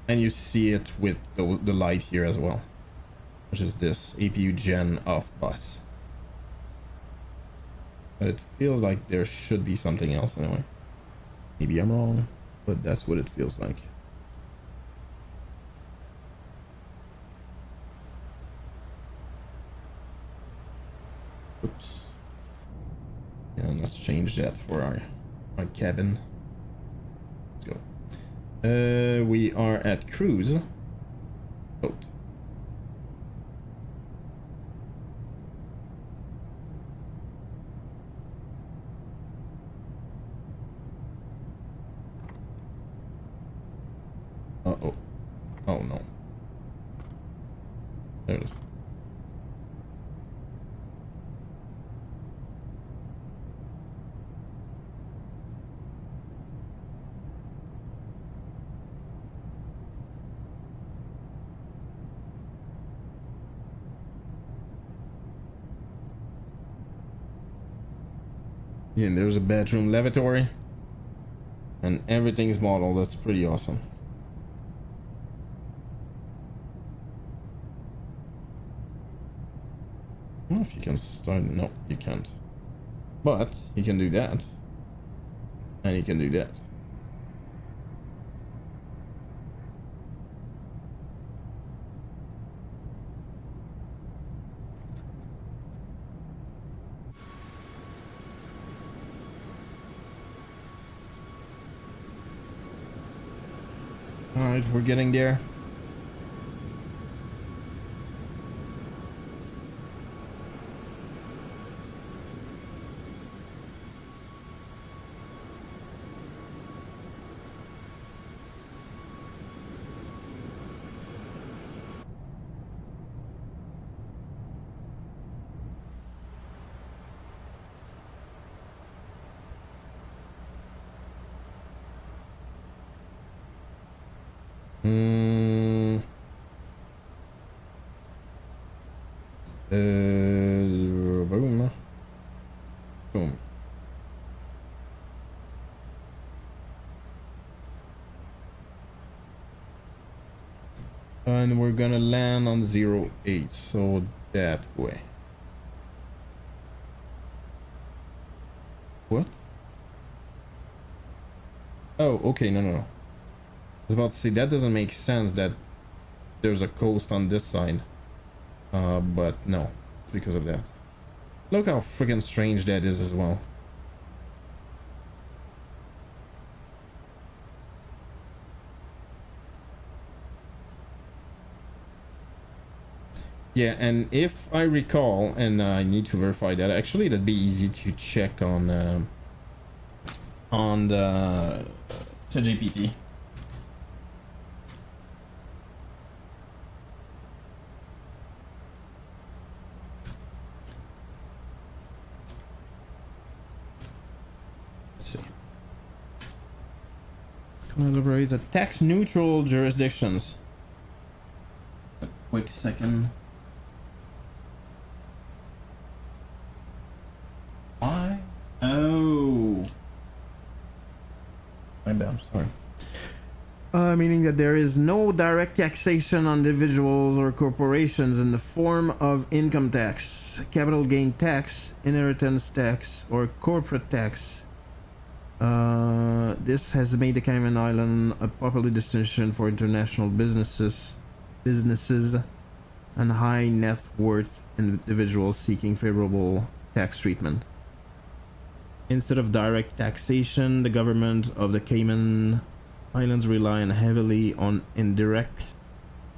And you see it with the light here as well, which is this APU gen off bus. But it feels like there should be something else anyway. Maybe I'm wrong, but that's what it feels like. Oops. Yeah, let's change that for our cabin. Let's go. We are at cruise boat. Uh-oh. Oh no. There it is. Yeah, and there's a bedroom lavatory and everything's modeled. That's pretty awesome. I don't know if you can start. No, you can't. But you can do that. And you can do that. Alright, we're getting there. Boom. Boom. And we're gonna land on 08, so that way. What? Oh, okay, no. I was about to say, that doesn't make sense that there's a coast on this side. But no, it's because of that. Look how freaking strange that is as well. Yeah, and if I recall, and I need to verify that, actually that'd be easy to check on the ChatGPT. Collaborates at tax neutral jurisdictions. A quick second. Why? Oh. I'm down, sorry. Meaning that there is no direct taxation on individuals or corporations in the form of income tax, capital gain tax, inheritance tax, or corporate tax. This has made the Cayman Island a popular destination for international businesses and high net worth individuals seeking favorable tax treatment. Instead of direct taxation, the government of the Cayman Islands rely heavily on indirect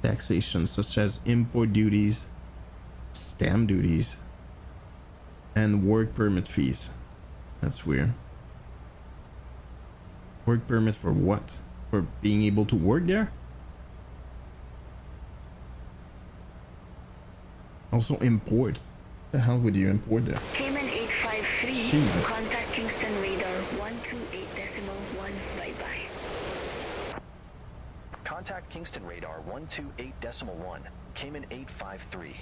taxation, such as import duties, stamp duties, and work permit fees. That's weird. Work permit for what? For being able to work there? Also import. What the hell would you import there? Cayman 853. Jesus. Contact Kingston radar 128.1. Bye-bye. Contact Kingston radar 128.1. Cayman 853.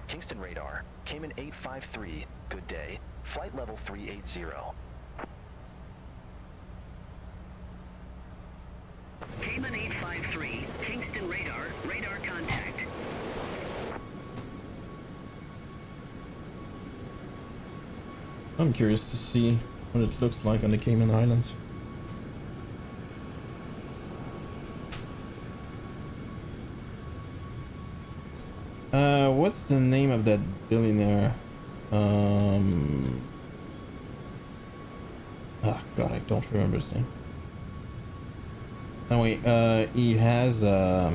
Kingston radar, Cayman 853. Good day. Flight level 380. Cayman 853. Kingston radar. Radar contact. I'm curious to see what it looks like on the Cayman Islands. What's the name of that billionaire? Ah, God, I don't remember his name. Anyway, he has a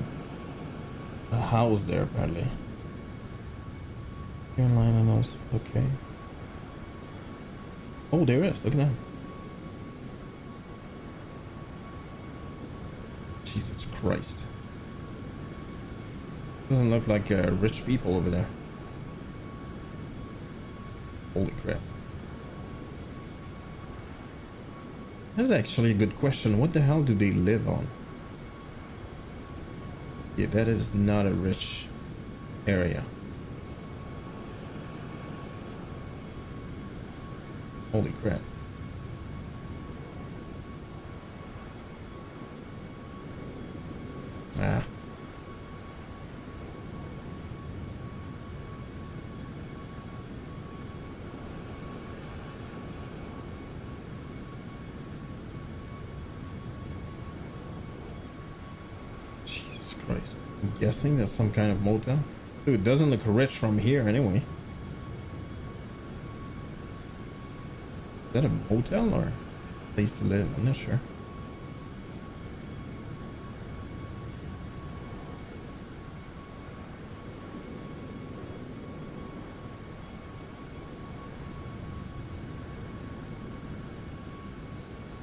house there apparently. Carolina knows. Okay. Oh, there is. Look at that. Jesus Christ. Doesn't look like rich people over there. Holy crap. That's actually a good question. What the hell do they live on? Yeah, that is not a rich area. Holy crap. Ah. Jesus Christ. I'm guessing that's some kind of motel. Dude, it doesn't look rich from here anyway. Is that a motel or a place to live? I'm not sure.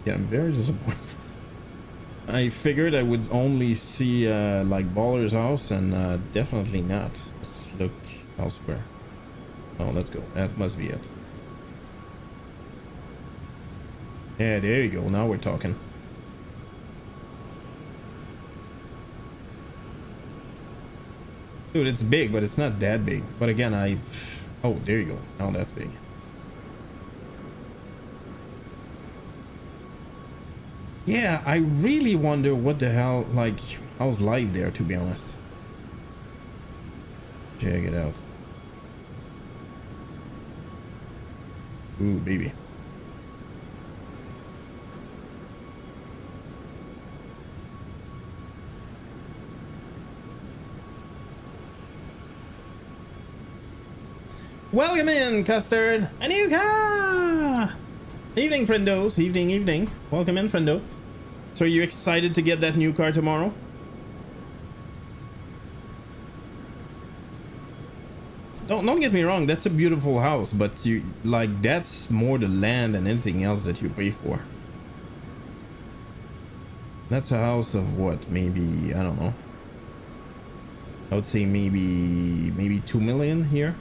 Yeah, I'm very disappointed. I figured I would only see like Baller's house and definitely not. Let's look elsewhere. Oh, let's go. That must be it. Yeah, there you go. Now we're talking. Dude, it's big, but it's not that big. But again, oh, there you go. Now that's big. Yeah, I really wonder what the hell, like, how's life there, to be honest. Check it out. Ooh, baby. Welcome in, Custard. A new car! Evening, friendos. Evening, evening. Welcome in, friendo. So are you excited to get that new car tomorrow? Don't get me wrong, that's a beautiful house, but you like that's more the land than anything else that you pay for. That's a house of what? Maybe, I don't know. I would say maybe 2 million here.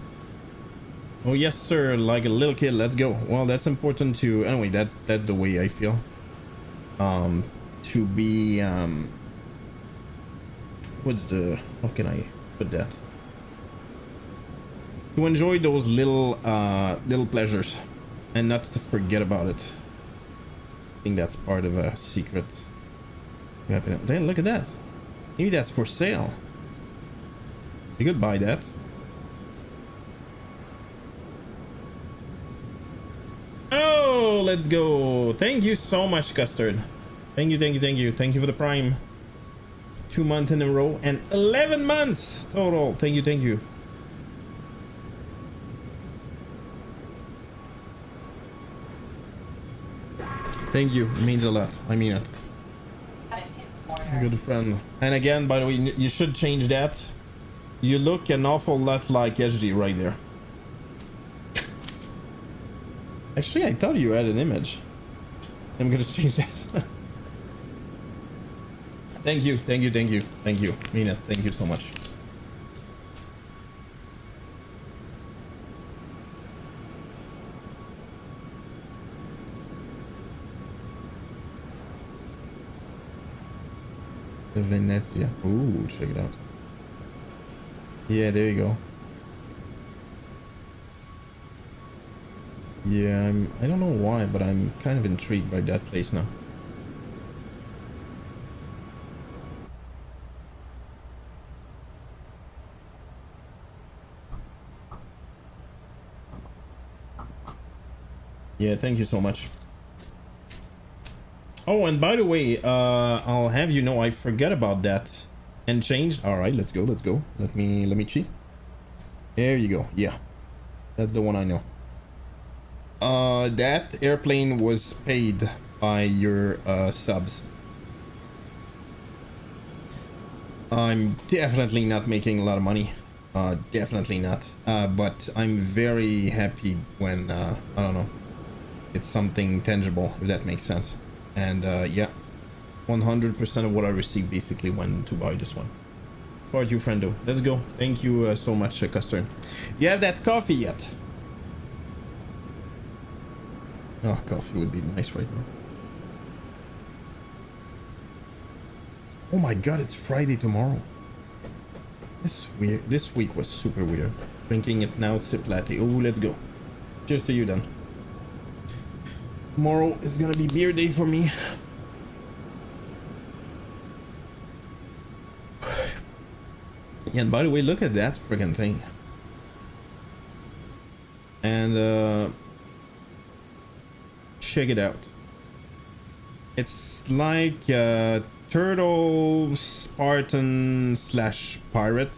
Oh yes sir, like a little kid, let's go. Well, that's important to, anyway, that's the way I feel. To be what's the, how can I put that? To enjoy those little pleasures and not to forget about it. I think that's part of a secret. Then look at that. Maybe that's for sale. You could buy that. Oh, let's go. Thank you so much, Custard. Thank you, thank you, thank you. Thank you for the Prime. 2 months in a row and 11 months total. Thank you, thank you. Thank you. It means a lot. I mean it. Good friend. And again, by the way, you should change that. You look an awful lot like SG right there. Actually, I thought you had an image. I'm gonna change that. Thank you, thank you, thank you, thank you. Mean it. Thank you so much. The Venezia. Ooh, check it out. Yeah, there you go. Yeah, I don't know why, but I'm kind of intrigued by that place now. Yeah, thank you so much. Oh, and by the way, I'll have you know I forgot about that and changed. All right, let's go. Let's go. Let me cheat. There you go. Yeah, that's the one I know. That airplane was paid by your subs. I'm definitely not making a lot of money. Definitely not. But I'm very happy when I don't know. It's something tangible, if that makes sense. And yeah, 100% of what I received basically went to buy this one. For you, friendo. Let's go. Thank you so much, Custer. You have that coffee yet? Oh, coffee would be nice right now. Oh my god, it's Friday tomorrow. This weird. This week was super weird. Drinking it now, sip latte. Oh, let's go. Cheers to you then. Tomorrow is gonna be beer day for me. And by the way, look at that friggin' thing. And check it out. It's like turtle Spartan slash pirate.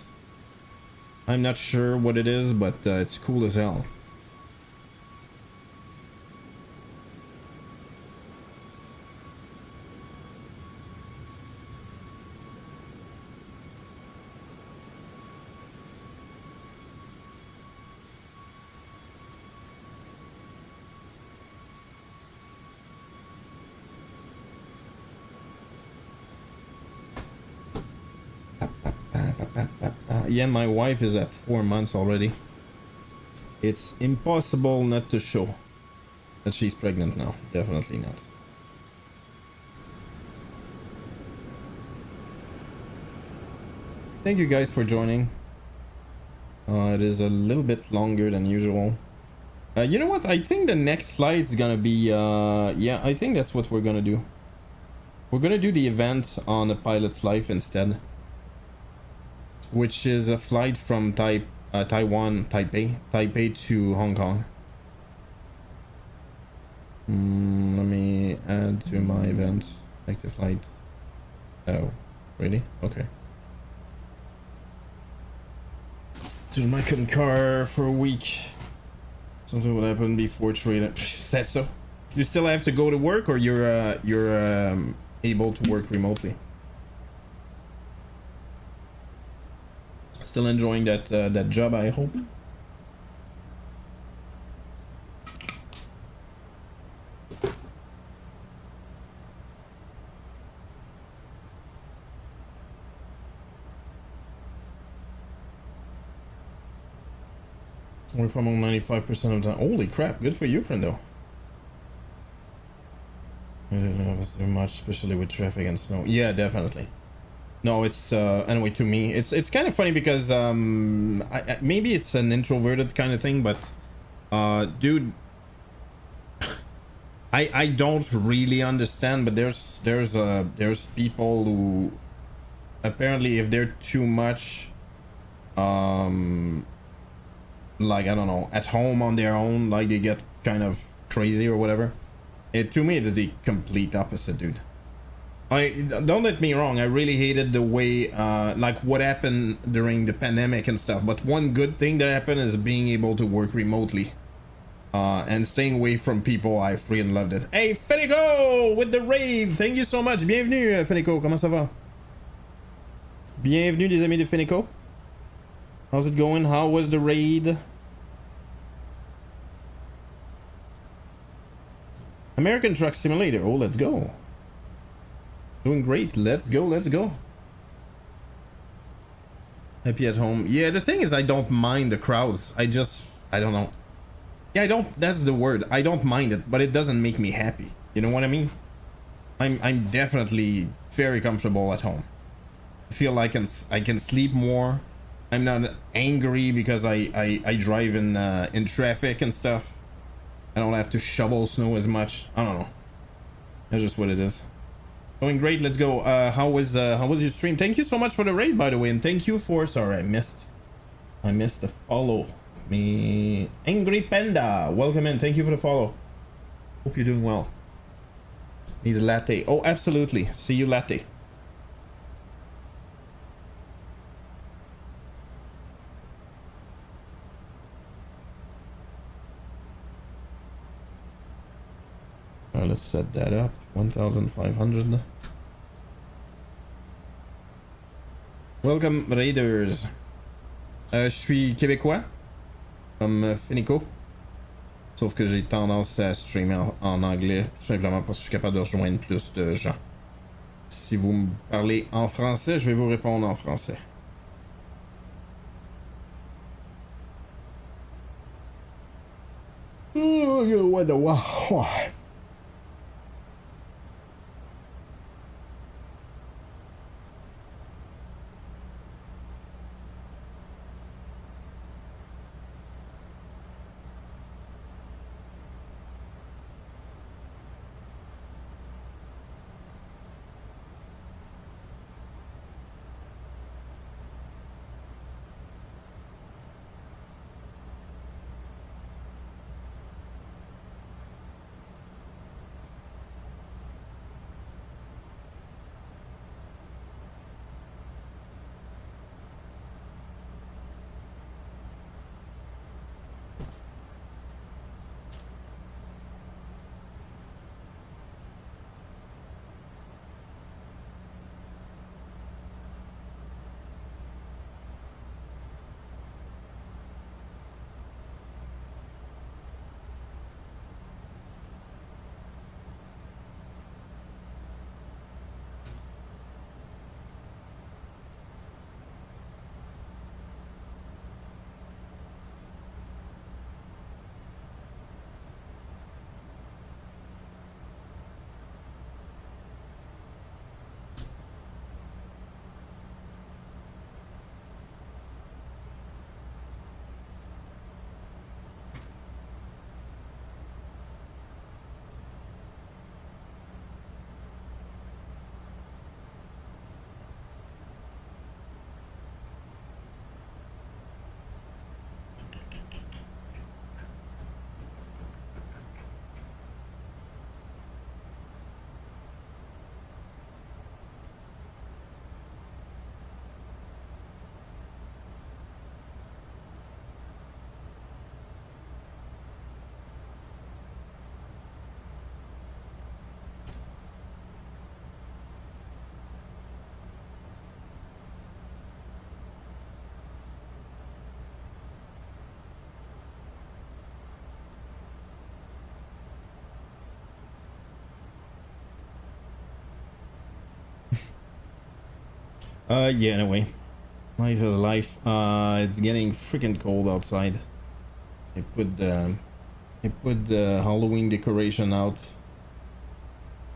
I'm not sure what it is, but it's cool as hell. Yeah, my wife is at 4 months already. It's impossible not to show that she's pregnant now. Definitely not. Thank you guys for joining. It is a little bit longer than usual. You know what? I think the next flight is gonna be yeah, I think that's what we're gonna do. We're gonna do the event on a pilot's life instead, which is a flight from Taiwan, Taipei to Hong Kong. Let me add to my event. Active flight. Oh, really? Okay. To my car for a week. Something would happen before trading. Is that so? You still have to go to work, or you're able to work remotely? Still enjoying that job, I hope. We're from on 95% of the time. Holy crap, good for you, friendo. I don't know if it's too much, especially with traffic and snow. Yeah, definitely. No, it's anyway, to me it's kind of funny because maybe it's an introverted kind of thing, but dude, I don't really understand, but there's people who apparently, if they're too much like, I don't know, at home on their own, like they get kind of crazy or whatever. To me it is the complete opposite, dude. Don't get me wrong, I really hated the way like what happened during the pandemic and stuff, but one good thing that happened is being able to work remotely and staying away from people. I freaking loved it. Hey Fenico with the raid, thank you so much. Bienvenue Fenico, comment ça va? Bienvenue les amis de Fenico. How's it going? How was the raid? American Truck Simulator, oh, let's go. Doing great. Let's go, let's go. Happy at home. Yeah, the thing is, I don't mind the crowds. I don't know. Yeah, I don't, that's the word. I don't mind it, but it doesn't make me happy. You know what I mean? I'm definitely very comfortable at home. I feel like I can sleep more. I'm not angry because I drive in traffic and stuff. I don't have to shovel snow as much. I don't know. That's just what it is. Going great. Let's go. How was your stream? Thank you so much for the raid, by the way, and thank you for. Sorry, I missed the follow. Me Angry Panda, welcome in. Thank you for the follow. Hope you're doing well. Needs a latte. Oh, absolutely. See you, latte. Let's set that up. 1,500. Welcome, Raiders. Je suis québécois, comme Finico. Sauf que j'ai tendance à streamer en anglais, tout simplement parce que je suis capable de rejoindre plus de gens. Si vous me parlez en français, je vais vous répondre en français. Oh, what the wow. Yeah, anyway. Life is life. It's getting freaking cold outside. I put the Halloween decoration up.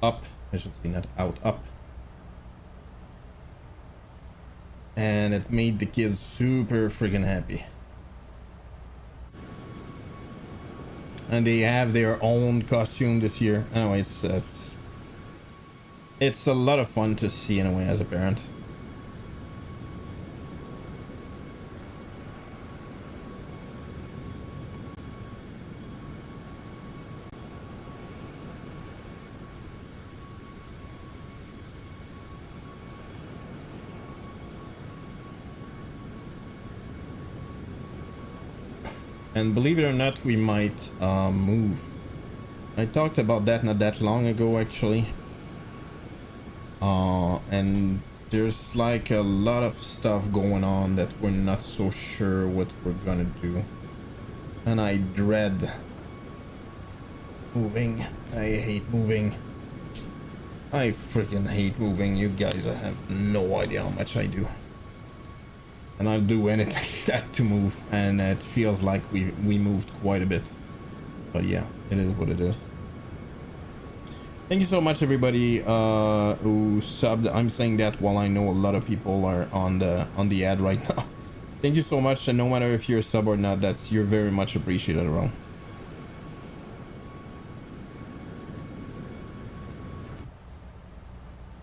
I should say not out, up. And it made the kids super freaking happy. And they have their own costume this year. Anyway, it's a lot of fun to see anyway as a parent. And believe it or not, we might move. I talked about that not that long ago, actually. And there's like a lot of stuff going on that we're not so sure what we're gonna do. And I dread moving. I hate moving. I freaking hate moving. You guys have no idea how much I do. And I'll do anything to move, and it feels like we moved quite a bit. But yeah, it is what it is. Thank you so much, everybody who subbed. I'm saying that while I know a lot of people are on the ad right now. Thank you so much, and no matter if you're a sub or not, you're very much appreciated around.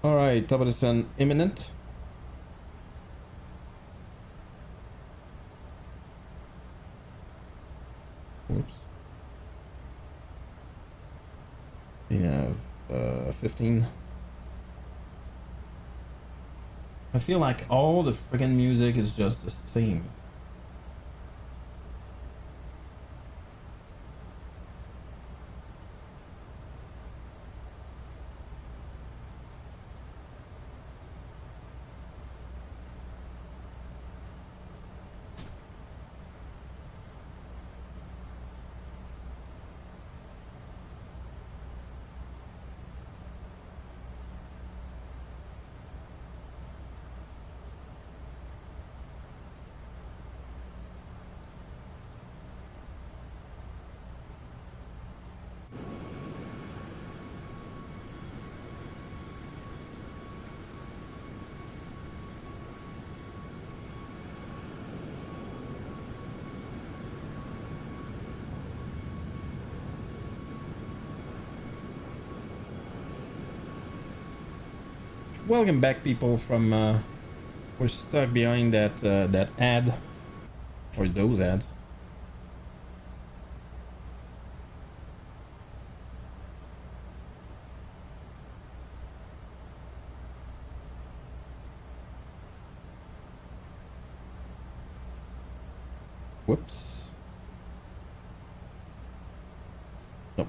All right, top of the sun imminent. Whoops. We have 15. I feel like all the freaking music is just the same. Welcome back, people. From we're stuck behind that ad, or those ads. Whoops. Nope.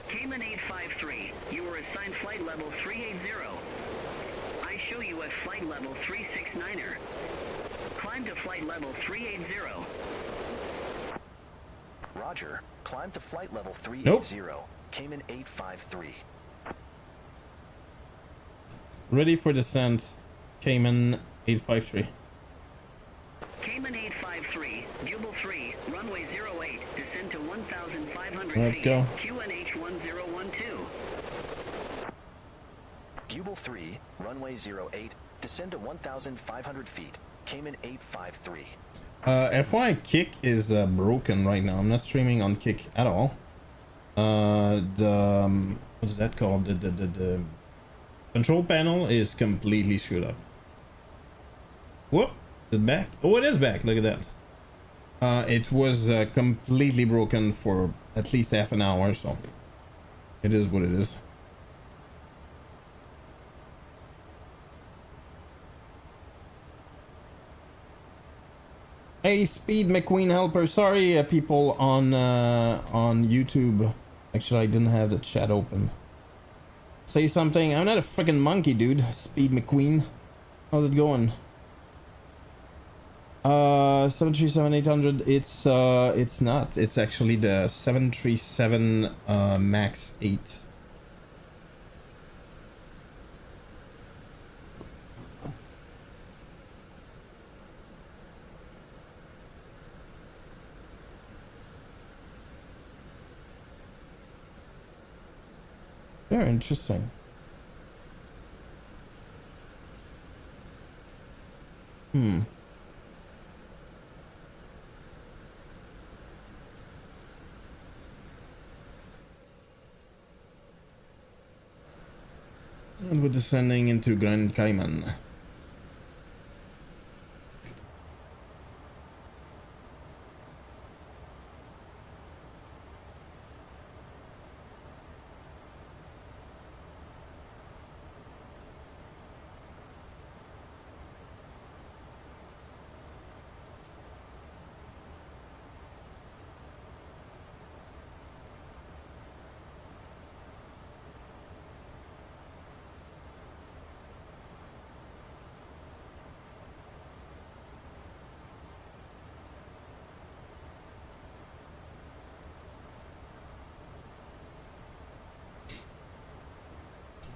Cayman 853, you were assigned flight level 380. I show you at flight level 369er. Climb to flight level 380. Roger. Climb to flight level 380. Nope. Cayman 853. Ready for descent. Cayman 853. Cayman 853, Bugle 3, runway 08, descend to 1,500 Let's feet. go. QNH 1012. Bugle 3, runway 08, descend to 1,500 feet. Cayman 853. FYI, Kick is broken right now. I'm not streaming on Kick at all. What's that called? The control panel is completely screwed up. Whoop! Is it back? Oh, it is back. Look at that. It was completely broken for at least half an hour, so it is what it is. Hey, Speed McQueen helper. Sorry, people on YouTube. Actually, I didn't have the chat open. Say something. I'm not a freaking monkey, dude. Speed McQueen. How's it going? 737-800. It's not. It's actually the 737 Max 8. Very interesting. And we're descending into Grand Cayman.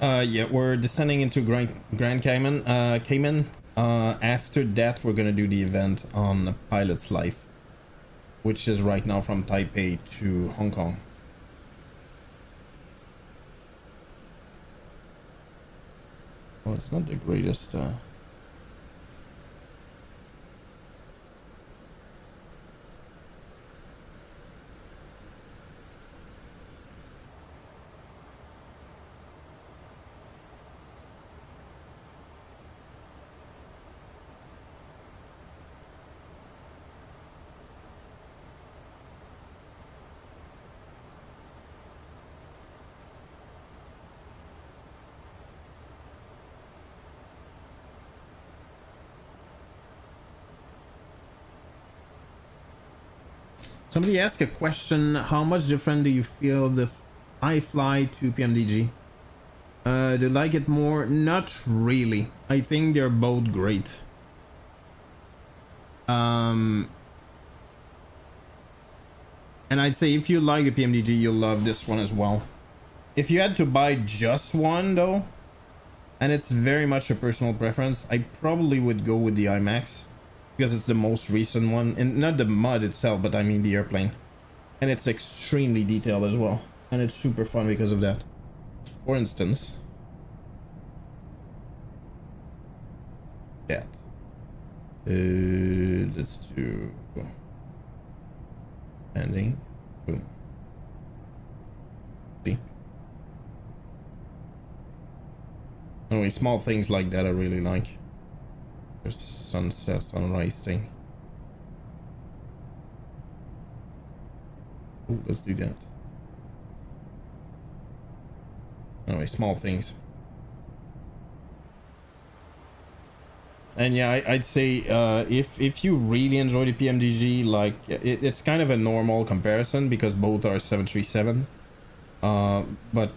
Yeah, we're descending into Grand Cayman. Cayman. After that, we're gonna do the event on Pilot's Life, which is right now from Taipei to Hong Kong. Well, it's not the greatest. Somebody asked a question, how much different do you feel the iFly to PMDG? Do you like it more? Not really. I think they're both great. And I'd say if you like the PMDG, you'll love this one as well. If you had to buy just one though, and it's very much a personal preference, I probably would go with the IMAX. Because it's the most recent one, and not the mod itself, but I mean the airplane. And it's extremely detailed as well, and it's super fun because of that. For instance, that. Let's do landing. Boom. See. Anyway, small things like that I really like. There's sunset, sunrise thing. Ooh, let's do that. Anyway, small things. And yeah, I'd say if you really enjoy the PMDG, like it's kind of a normal comparison because both are 737. But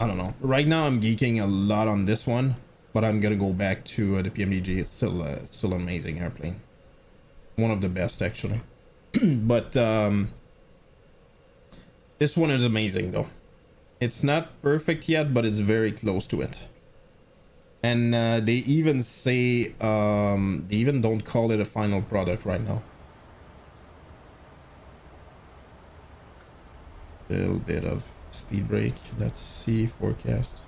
I don't know. Right now I'm geeking a lot on this one. But I'm gonna go back to the PMDG. It's still an amazing airplane. One of the best, actually. But this one is amazing, though. It's not perfect yet, but it's very close to it. And they even say they even don't call it a final product right now. A little bit of speed brake. Let's see forecast.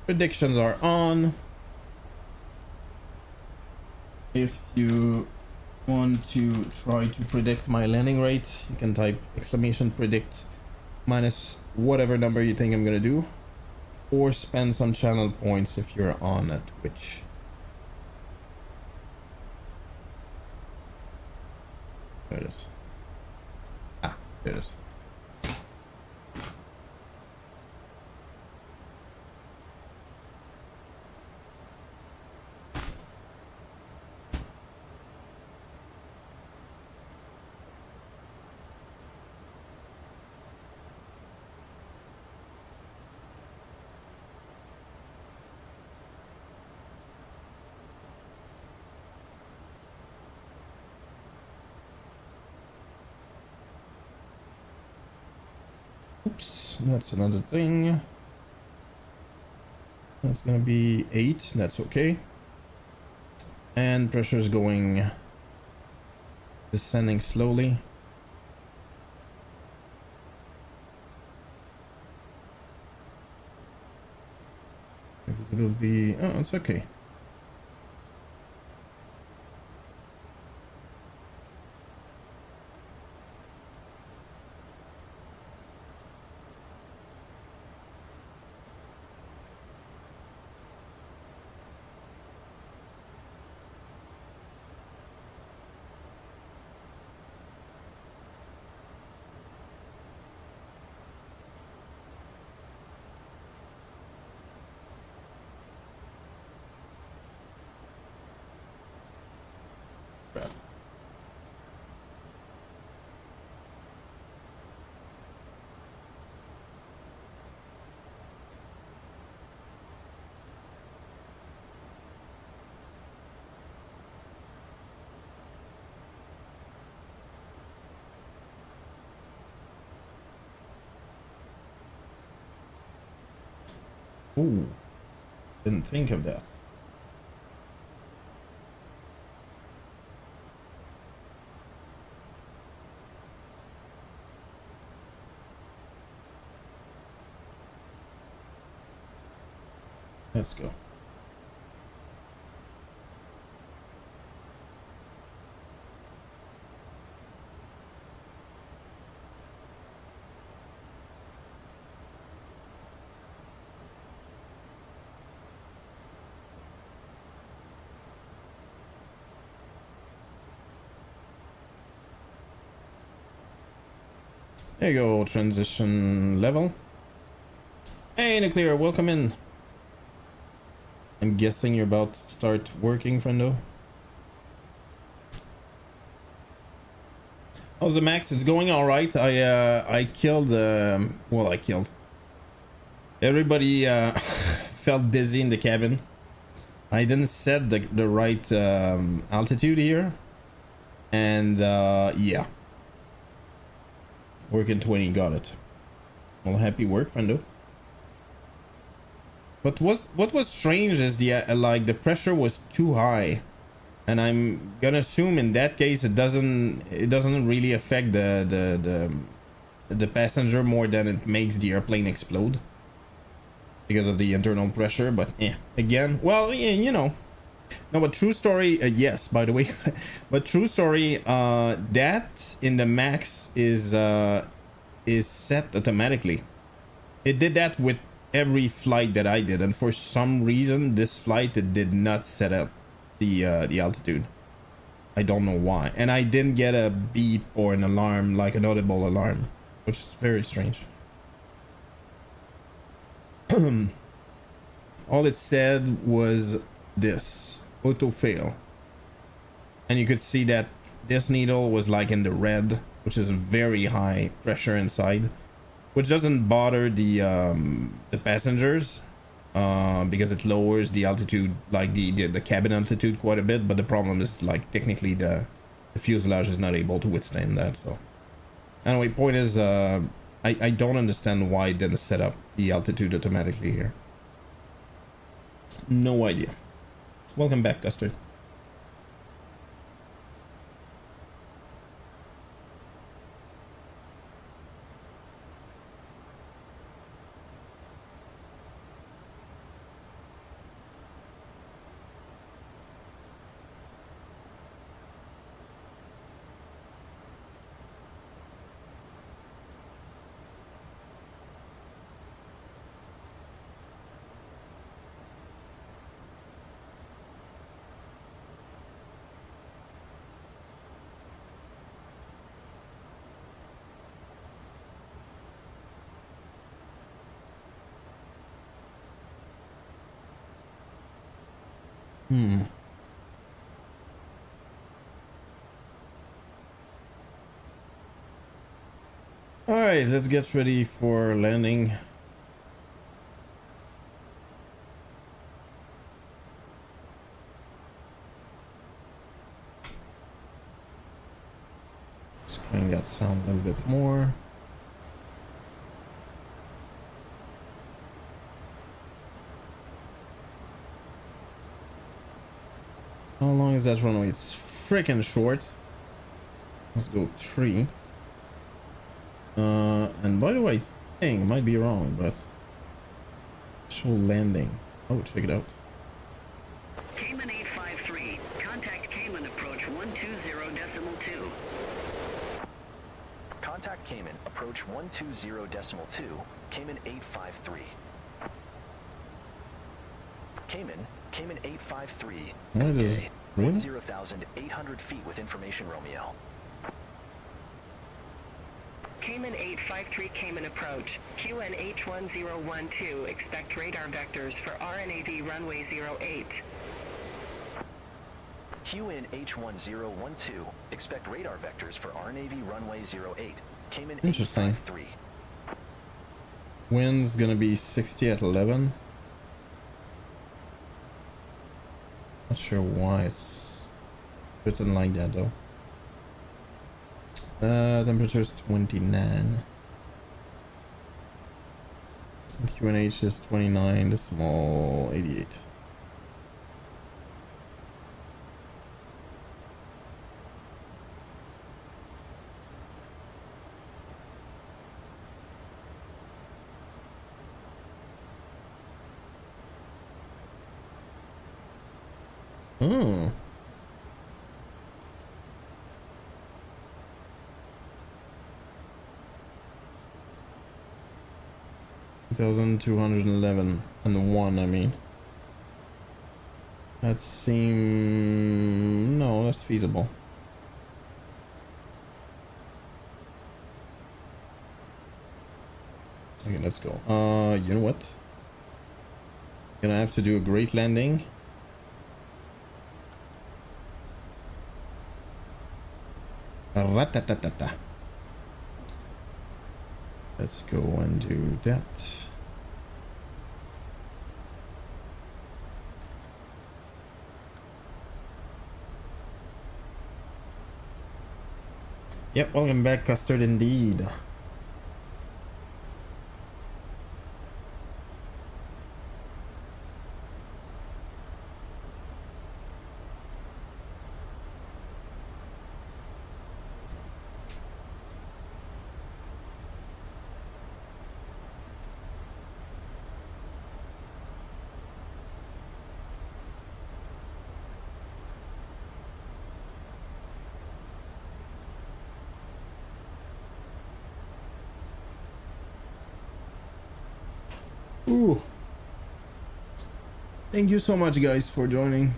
Predictions are on. If you want to try to predict my landing rate, you can type !predict minus whatever number you think I'm gonna do, or spend some channel points if you're on Twitch. There it is. Ah, there it is. Oops, that's another thing. That's gonna be 8, that's okay. And pressure is going descending slowly. Visibility, oh, it's okay. Ooh, didn't think of that. Let's go. There you go, transition level. Hey, Nuclear, welcome in. I'm guessing you're about to start working, friendo. How's the max? It's going all right. I killed. Well, I killed. Everybody felt dizzy in the cabin. I didn't set the right altitude here, and yeah. Working 20, got it. Well, happy work, friendo. But what was strange is the like the pressure was too high, and I'm gonna assume in that case it doesn't really affect the passenger more than it makes the airplane explode because of the internal pressure. But yeah, again, well, yeah, you know. No, but true story, yes, by the way. But true story, that in the max is set automatically. It did that with every flight that I did, and for some reason this flight it did not set up the altitude. I don't know why, and I didn't get a beep or an alarm, like an audible alarm, which is very strange. All it said was this auto fail, and you could see that this needle was like in the red, which is very high pressure inside, which doesn't bother the passengers because it lowers the altitude, like the cabin altitude, quite a bit. But the problem is, like, technically the fuselage is not able to withstand that. So anyway, point is, I don't understand why it didn't set up the altitude automatically here. No idea. Welcome back, Custard. All right, let's get ready for landing. Let's crank that sound a little bit more. How long is that runway? It's freaking short. Let's go 3. And by the way, I think I might be wrong, but actual landing. Oh, check it out. Cayman 853. Contact Cayman approach 120.2. Contact Cayman, approach 120.2, Cayman 853. Cayman 853. What is really? 0,800 feet with information, Romeo. Cayman 853, Cayman approach. QNH1012, expect radar vectors for RNAV runway 08. QNH1012, expect radar vectors for RNAV runway 08, Cayman Interesting. 853. Wind's gonna be 60 at 11. Not sure why it's written like that though. Temperature is 29. QNH is 29, the small 88. Oh. $2,211 and 1, I mean. That seems... no, that's feasible. Okay, let's go. You know what? Gonna have to do a great landing. Ra-ta-ta-ta-ta. Let's go and do that. Yep, welcome back, Custard, indeed. Ooh. Thank you so much, guys, for joining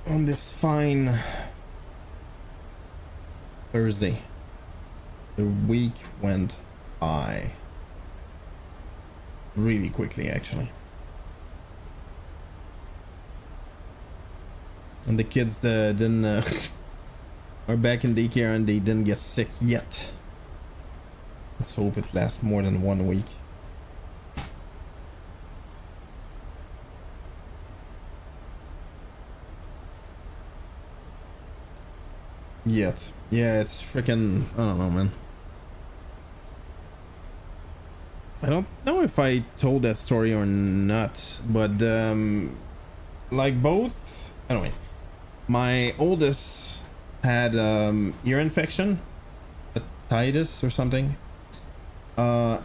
on this fine Thursday. The week went by really quickly, actually. And the kids didn't are back in daycare and they didn't get sick yet. Let's hope it lasts more than 1 week. Yet. Yeah, it's freaking... I don't know, man. I don't know if I told that story or not, but like both... Anyway, my oldest had ear infection, otitis or something. A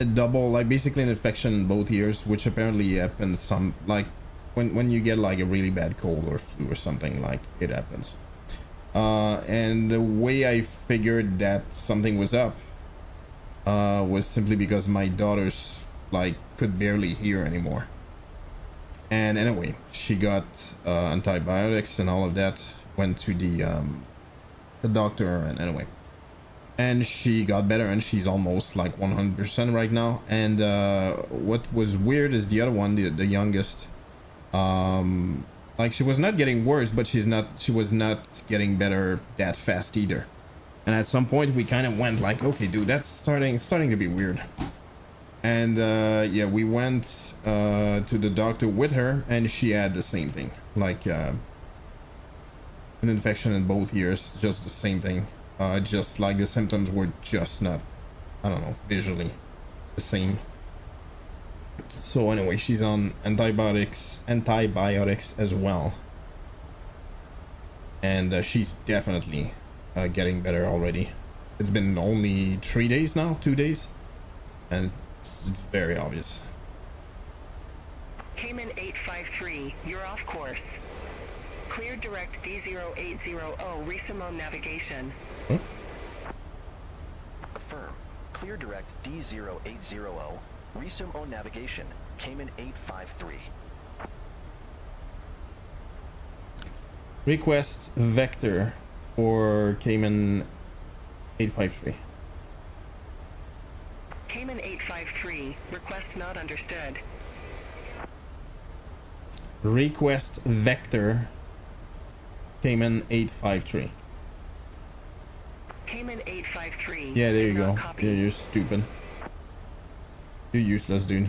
double, like basically an infection in both ears, which apparently happens some, like when you get like a really bad cold or flu or something, like it happens. And the way I figured that something was up was simply because my daughter's like could barely hear anymore. And anyway, she got antibiotics and all of that, went to the doctor, and anyway, and she got better, and she's almost like 100% right now. And what was weird is the other one, the youngest, like she was not getting worse, but she was not getting better that fast either. And at some point we kind of went like, okay, dude, that's starting to be weird. And yeah, we went to the doctor with her, and she had the same thing, like an infection in both ears, just the same thing. Just like the symptoms were just not, I don't know, visually the same. So anyway, she's on antibiotics as well, and she's definitely getting better already. It's been only 3 days now, 2 days, and it's very obvious. Cayman 853, you're off course. Clear direct D0800, Resimo navigation. What? Affirm. Clear direct D0800. Resume on navigation. Cayman 853. Request vector for Cayman 853. Cayman 853, request not understood. Request vector Cayman 853. Cayman 853. Yeah, there you go. Copy. Yeah, you're stupid. You're useless, dude.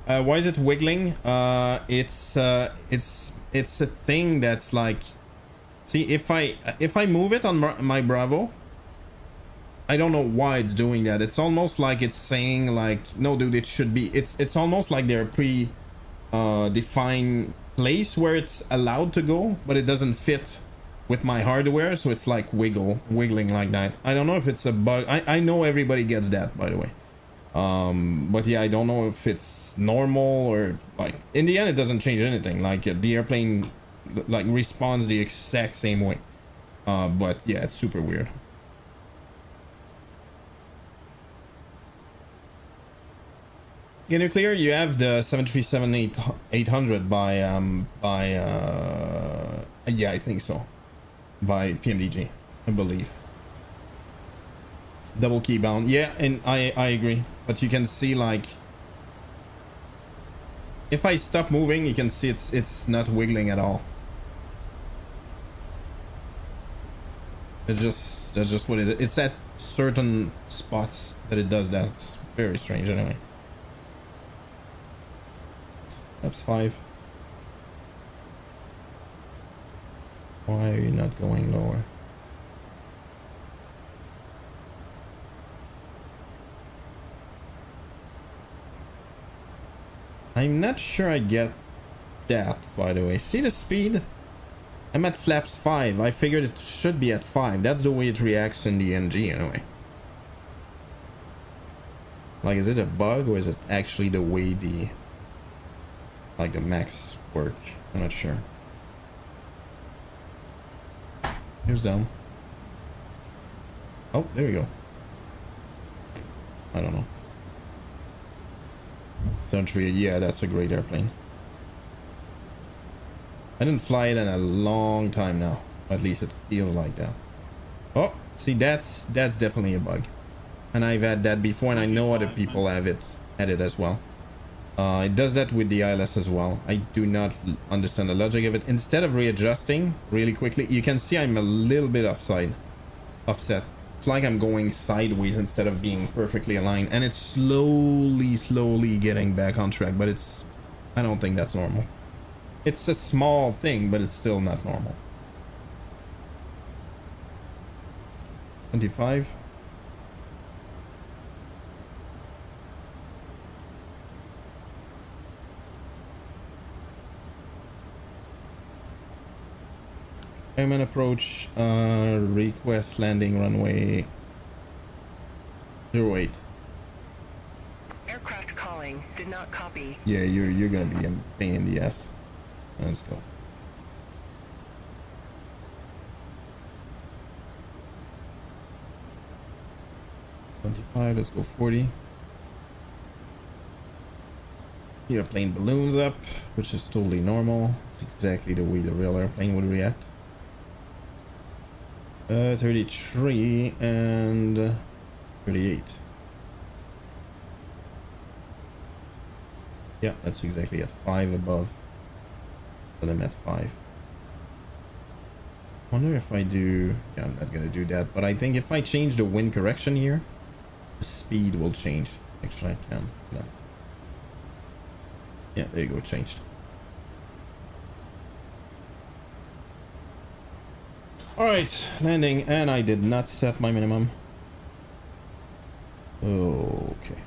Why is it wiggling? It's a thing that's like, see, if I move it on my Bravo, I don't know why it's doing that. It's almost like it's saying like, no dude, it should be, it's almost like they're pre defined place where it's allowed to go, but it doesn't fit with my hardware, so it's like wiggling like that. I don't know if it's a bug. I know everybody gets that, by the way. But yeah, I don't know if it's normal or like, in the end it doesn't change anything. Like the airplane like responds the exact same way. But yeah, it's super weird. In nuclear, you have the 737-800 by yeah, I think so, by PMDG, I believe. Double key bound, yeah, and I agree, but you can see like, if I stop moving, you can see it's not wiggling at all. That's just what it is. It's at certain spots that it does that. It's very strange anyway. That's 5. Why are you not going lower? I'm not sure I get that, by the way. See the speed? I'm at flaps 5. I figured it should be at 5. That's the way it reacts in the NG anyway. Like, is it a bug or is it actually the way the like the max work? I'm not sure. Here's down. Oh, there we go. I don't know. Century, yeah, that's a great airplane. I didn't fly it in a long time now. At least it feels like that. Oh, see, that's definitely a bug. And I've had that before, and I know other people have it as well. It does that with the ILS as well. I do not understand the logic of it. Instead of readjusting really quickly, you can see I'm a little bit offset. It's like I'm going sideways instead of being perfectly aligned, and it's slowly getting back on track, but I don't think that's normal. It's a small thing, but it's still not normal. 25. Cayman approach, request landing runway 08. Aircraft calling. Did not copy. Yeah, you're gonna be a pain in the ass. Let's go. Let's go 40. The airplane balloons up, which is totally normal. Exactly the way the real airplane would react. 33 and 38. Yeah, that's exactly at 5 above. But I'm at 5. Wonder if I do. Yeah, I'm not gonna do that, but I think if I change the wind correction here, the speed will change. Actually, I can. No. Yeah, there you go, changed. Alright, landing, and I did not set my minimum. Okay.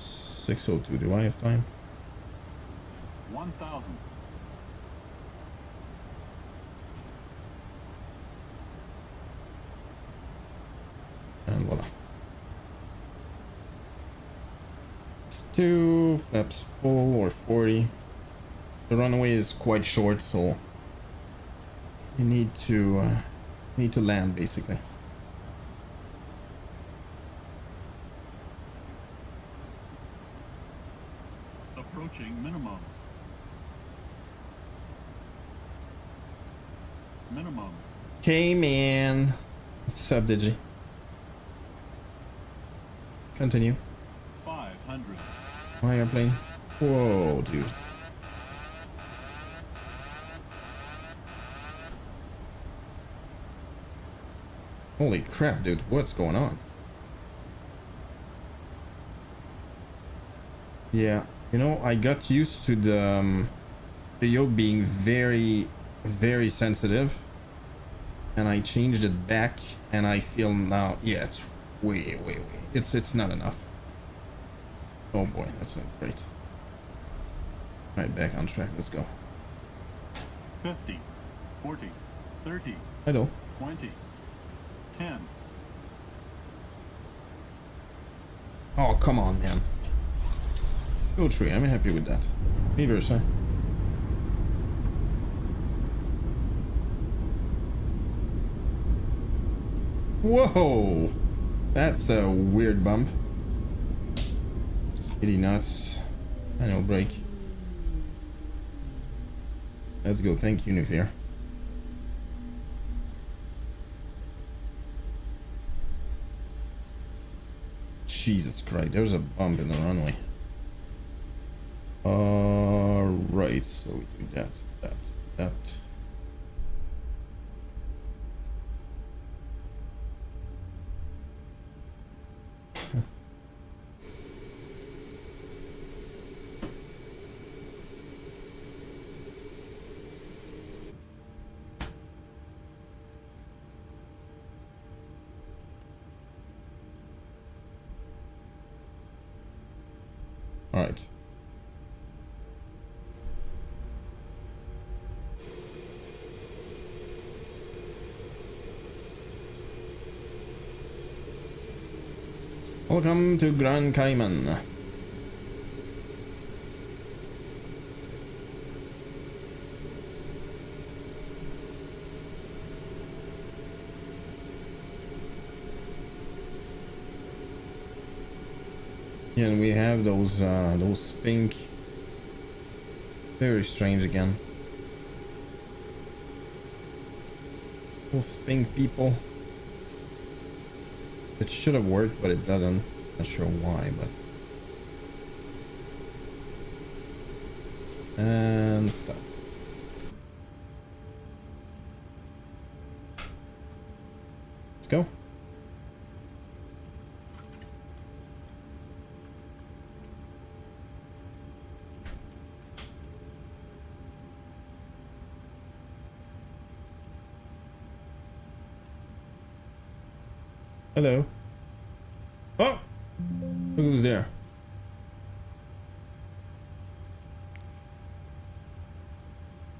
6:02, do I have time? 1,000. And voila. It's 2, flaps full or 40. The runway is quite short, so you need to land basically. Approaching minimums. Minimums. Cayman. What's up, Digi? Continue. 500. My airplane. Whoa, dude. Holy crap, dude. What's going on? Yeah, you know, I got used to the yoke being very, very sensitive. and I changed it back, and I feel now, yeah, it's way. It's not enough. Oh boy, that's not great. Right, back on track. Let's go. 50, 40, 30, I know. 20, 10. Oh, come on, man. Go tree. I'm happy with that. Beavers, huh? Whoa! That's a weird bump. 80 knots. Annual brake. Let's go. Thank you, nuclear. Jesus Christ, there's a bump in the runway. Right, so we do that. All right. Welcome to Grand Cayman. Yeah, and we have those pink, very strange again. Those pink people. It should have worked, but it doesn't. Not sure why, but. And stop. Let's go. Hello. Oh! Look who's there.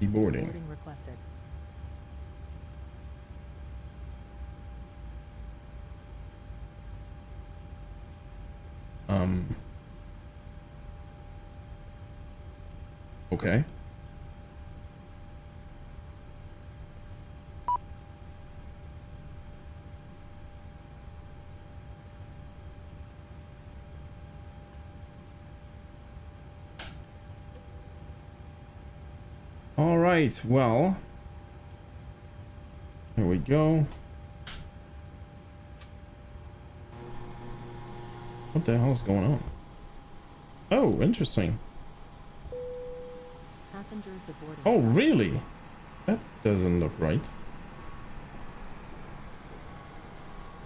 Deboarding. Boarding requested. Okay. All right, well, here we go. What the hell is going on? Oh, interesting. Passengers the boarding Oh, zone. really? That doesn't look right.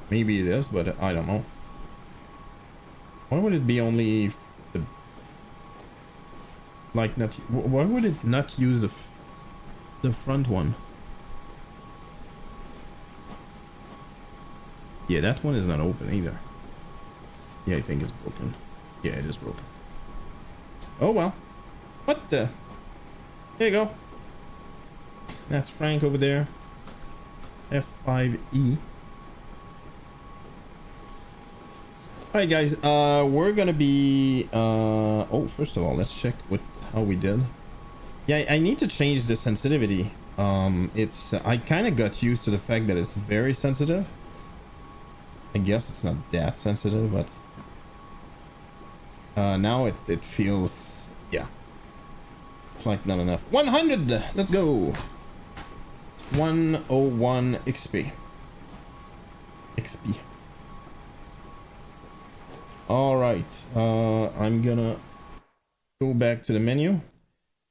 Maybe it is, but I don't know. Why would it be only the... Like, not... Why would it not use the front one? Yeah, that one is not open either. Yeah, I think it's broken. Yeah, it is broken. Oh, well. What the... There you go. That's Frank over there. F5E. Alright guys, we're gonna be oh, first of all, let's check how we did. Yeah, I need to change the sensitivity. It's I kind of got used to the fact that it's very sensitive. I guess it's not that sensitive, but now it feels, yeah, it's like not enough. 100, let's go. 101 XP. All right, I'm gonna go back to the menu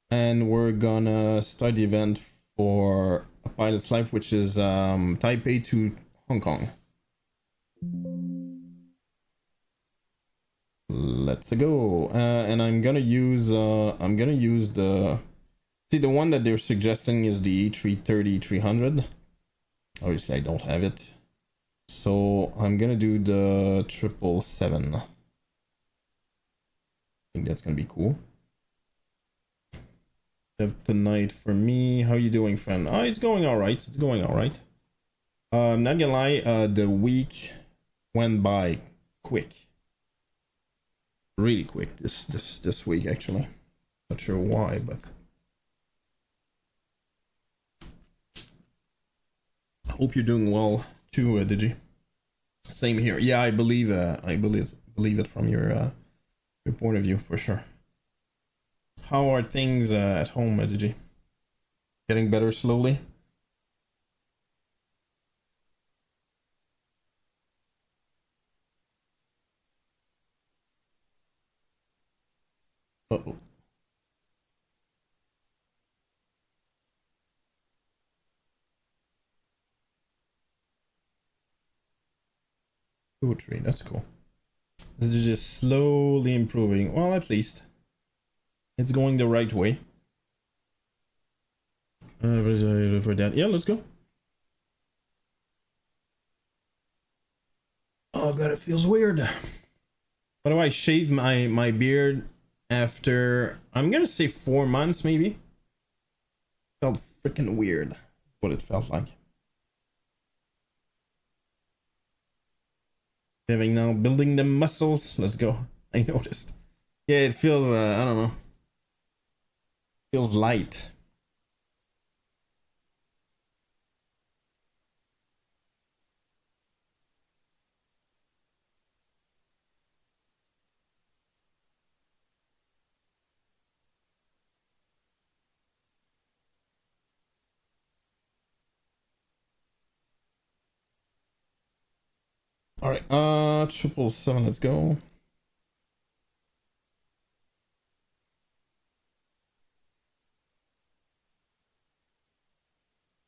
and we're gonna start the event for a pilot's life, which is Taipei to Hong Kong. Let's go. And I'm gonna use the, see, the one that they're suggesting is the A330-300. Obviously I don't have it. So I'm gonna do the 777. I think that's gonna be cool. Have tonight for me. How you doing, friend? Oh, it's going all right. It's going all right. I'm not gonna lie. The week went by quick. Really quick. This week actually. Not sure why, but hope you're doing well too, Digi. Same here. Yeah, I believe it from your point of view for sure. How are things at home, Digi? Getting better slowly? Uh-oh. Poetry, that's cool. This is just slowly improving. Well, at least it's going the right way. For that, yeah, let's go. Oh god, it feels weird. By the way, I shaved my beard after, I'm gonna say 4 months maybe. Felt freaking weird. What it felt like. Having now building the muscles. Let's go. I noticed. Yeah, it feels I don't know. Feels light. All right, 777, let's go.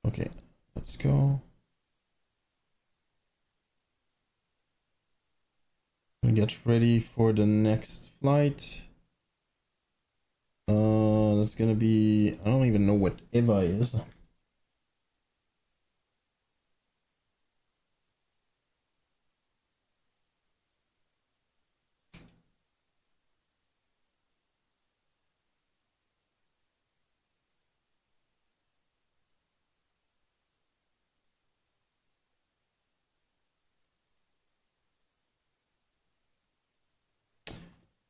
Okay, let's go. And get ready for the next flight. That's gonna be, I don't even know what EVA is.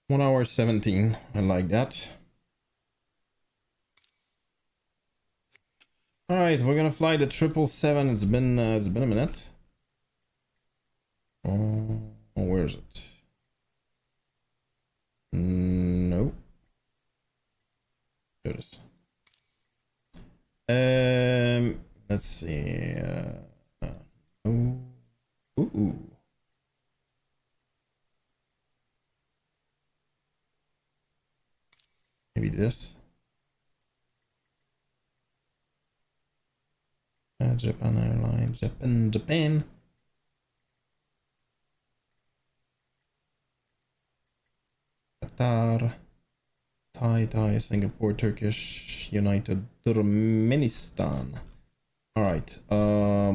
One hour 17. I like that. All right, we're gonna fly the 777. It's been a minute. Oh, where is it? No. There it is. Let's see. Oh. Ooh. Maybe this. Japan Airlines, Japan. Qatar, Thai, Singapore, Turkish, United, Turkmenistan. All right. All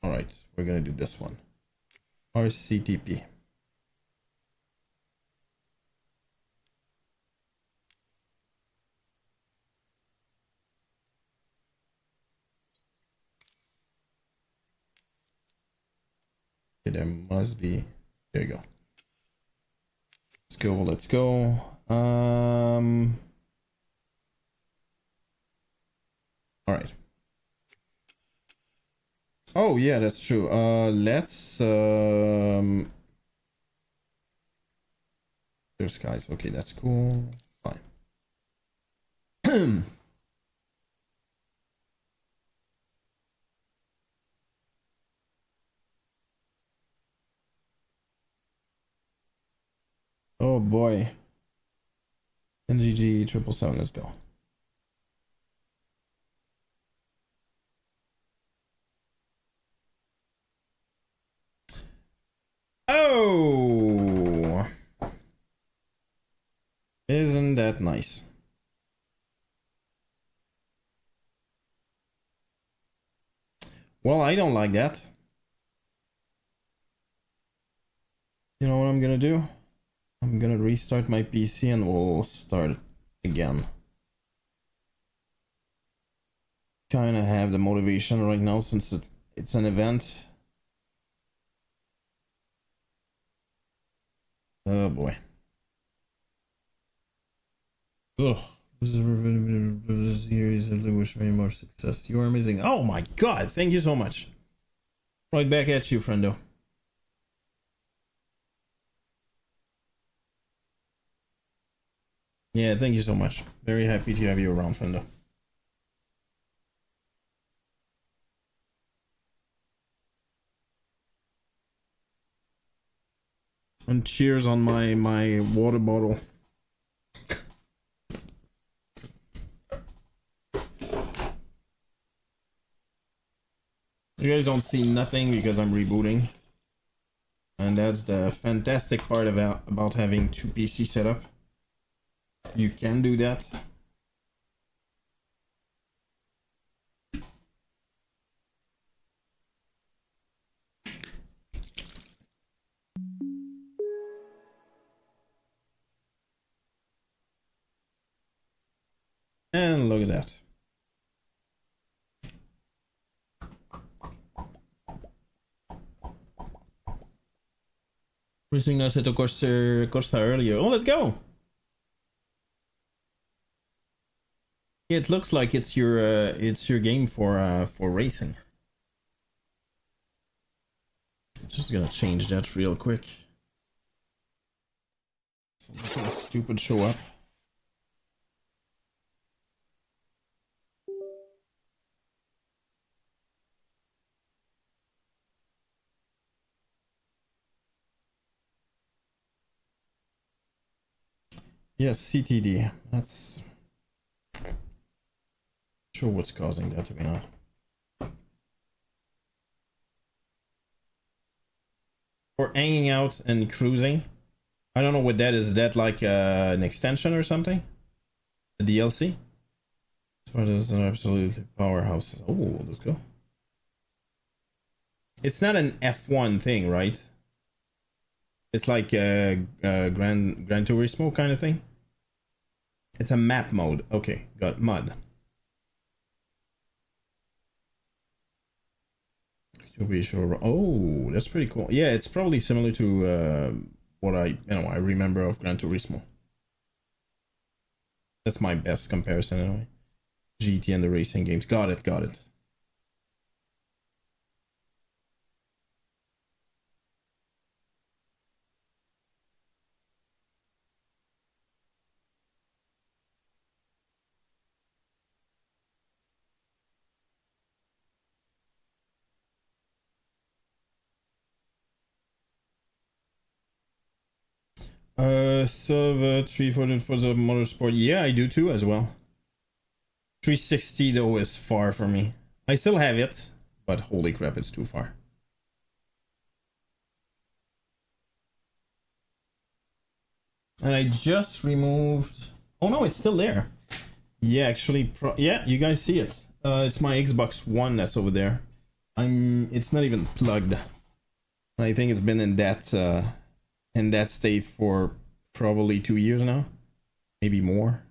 right. We're gonna do this one. RCTP. There must be. There you go. Let's go. All right. Oh yeah, that's true. Let's clear skies. Okay, that's cool. Fine. Oh boy. NGG 777, let's go. Oh! Isn't that nice? Well, I don't like that. You know what I'm gonna do? I'm gonna restart my PC and we'll start again. Kinda have the motivation right now since it's an event. Oh boy. Ugh. This series, I wish me more success. You are amazing. Oh my god, thank you so much. Right back at you, friendo. Yeah, thank you so much. Very happy to have you around, friendo. And cheers on my water bottle. You guys don't see nothing because I'm rebooting. And that's the fantastic part about having two PC set up. You can do that. And look at that. Racing us at Corsa earlier. Oh, let's go. It looks like it's your game for racing. Just gonna change that real quick. Something stupid show up. Yes, CTD. That's sure what's causing that to be honest. Or hanging out and cruising. I don't know what that is. Is that like an extension or something? A DLC? What is an absolutely powerhouse? Oh, let's go. It's not an F1 thing, right? It's like a Gran Turismo kind of thing. It's a map mode. Okay, got mud. To be sure. Oh, that's pretty cool. Yeah, it's probably similar to what I remember of Gran Turismo. That's my best comparison anyway. GT and the racing games. Got it. So 340 for the motorsport. Yeah, I do too as well. 360 though is far for me. I still have it, but holy crap, it's too far. And I just removed. Oh no, it's still there. Yeah, actually, yeah, you guys see it. It's my Xbox One that's over there. It's not even plugged. I think it's been in that state for probably 2 years now, maybe more.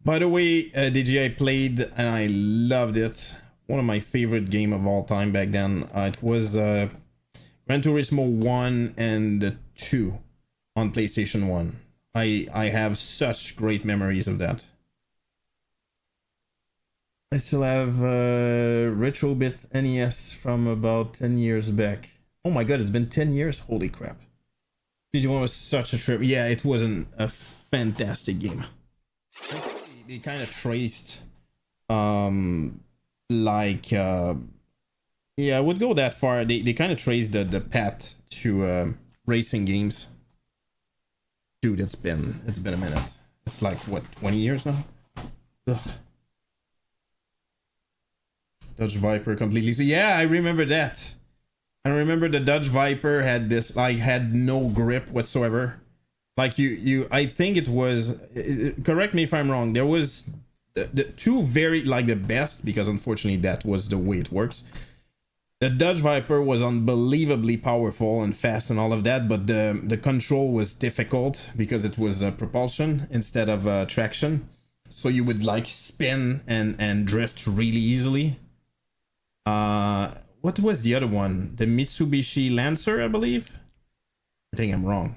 By the way, DJI played and I loved it. One of my favorite game of all time back then. It was Gran Turismo 1 and 2 on PlayStation 1. I have such great memories of that. I still have Retrobit NES from about 10 years back. Oh my god, it's been 10 years? Holy crap. DG1 was such a trip. Yeah, it was a fantastic game. They kind of traced, yeah, I would go that far. They kind of traced the path to racing games. Dude, it's been a minute. It's like, what, 20 years now? Ugh. Dodge Viper completely. So yeah, I remember that. I remember the Dodge Viper had this, like, had no grip whatsoever. Like I think it was, correct me if I'm wrong, there was the two very like the best, because unfortunately that was the way it works. The Dodge Viper was unbelievably powerful and fast and all of that, but the control was difficult because it was propulsion instead of traction. So you would like spin and drift really easily. What was the other one? The Mitsubishi Lancer, I believe. I think I'm wrong.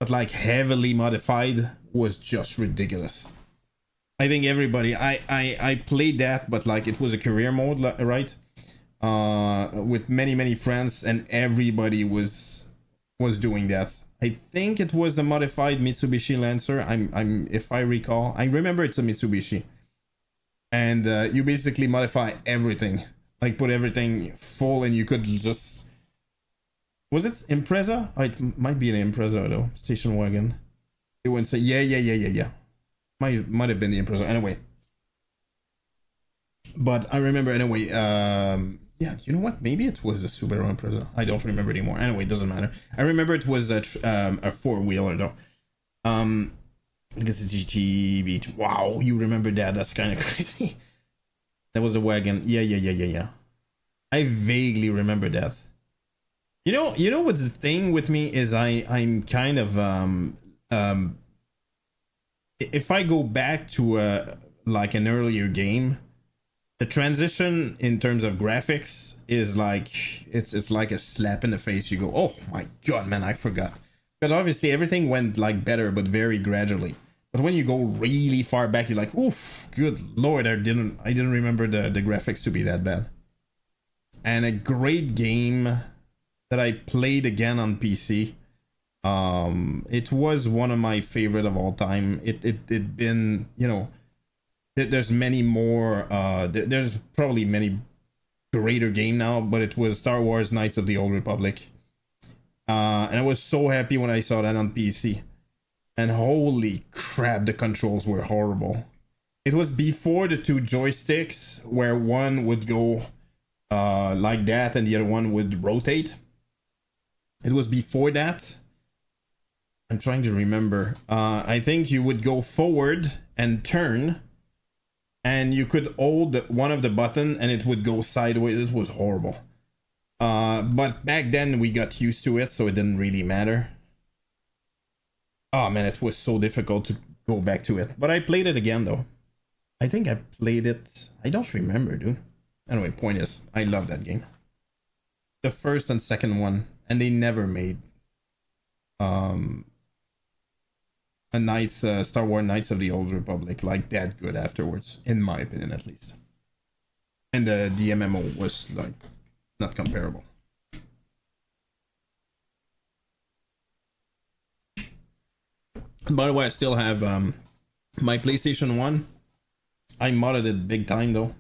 But like heavily modified was just ridiculous. I think everybody, I played that, but like it was a career mode, right? With many friends, and everybody was doing that. I think it was the modified Mitsubishi Lancer. I'm if I recall, I remember it's a Mitsubishi, and you basically modify everything, like put everything full, and you could just. Was it Impreza? Oh, it might be an Impreza though. Station wagon. It wouldn't say yeah. Might have been the Impreza anyway. But I remember anyway. Yeah, you know what? Maybe it was the Subaru Impreza. I don't remember anymore. Anyway, it doesn't matter. I remember it was a 4-wheeler though. I guess it's GT. Wow, you remember that? That's kind of crazy. That was the wagon. Yeah. I vaguely remember that. You know what's the thing with me is I'm kind of if I go back to like an earlier game, the transition in terms of graphics is like it's like a slap in the face. You go, oh my god, man, I forgot, because obviously everything went like better, but very gradually. But when you go really far back, you're like, oof, good lord, I didn't remember the graphics to be that bad. And a great game that I played again on PC. It was one of my favorite of all time. It been, you know, there's many more. There's probably many greater game now, but it was Star Wars Knights of the Old Republic. And I was so happy when I saw that on PC. And holy crap, the controls were horrible. It was before the two joysticks, where one would go like that and the other one would rotate. It was before that. I'm trying to remember. I think you would go forward and turn, and you could hold one of the button and it would go sideways. It was horrible. But back then we got used to it, so it didn't really matter. Oh man, it was so difficult to go back to it. But I played it again though. I think I played it. I don't remember, dude. Anyway, point is, I love that game. The first and second one, and they never made a Knights, Star Wars Knights of the Old Republic like that good afterwards, in my opinion at least. And the MMO was like not comparable. By the way, I still have my PlayStation 1. I modded it big time though.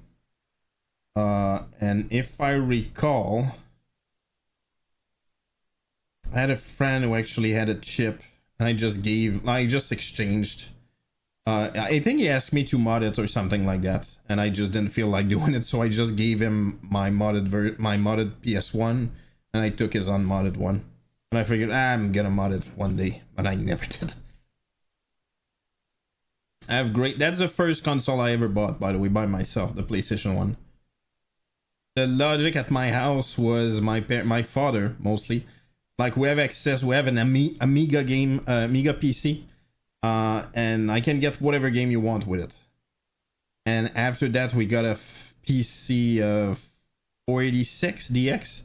And if I recall, I had a friend who actually had a chip, and I just exchanged. I think he asked me to mod it or something like that, and I just didn't feel like doing it, so I just gave him my modded PS1, and I took his unmodded one. And I figured, I'm gonna mod it one day, but I never did. That's the first console I ever bought, by the way, by myself, the PlayStation 1. The logic at my house was my father, mostly. Like, we have access, we have an Amiga game, Amiga PC, and I can get whatever game you want with it. And after that, we got a PC 486 DX,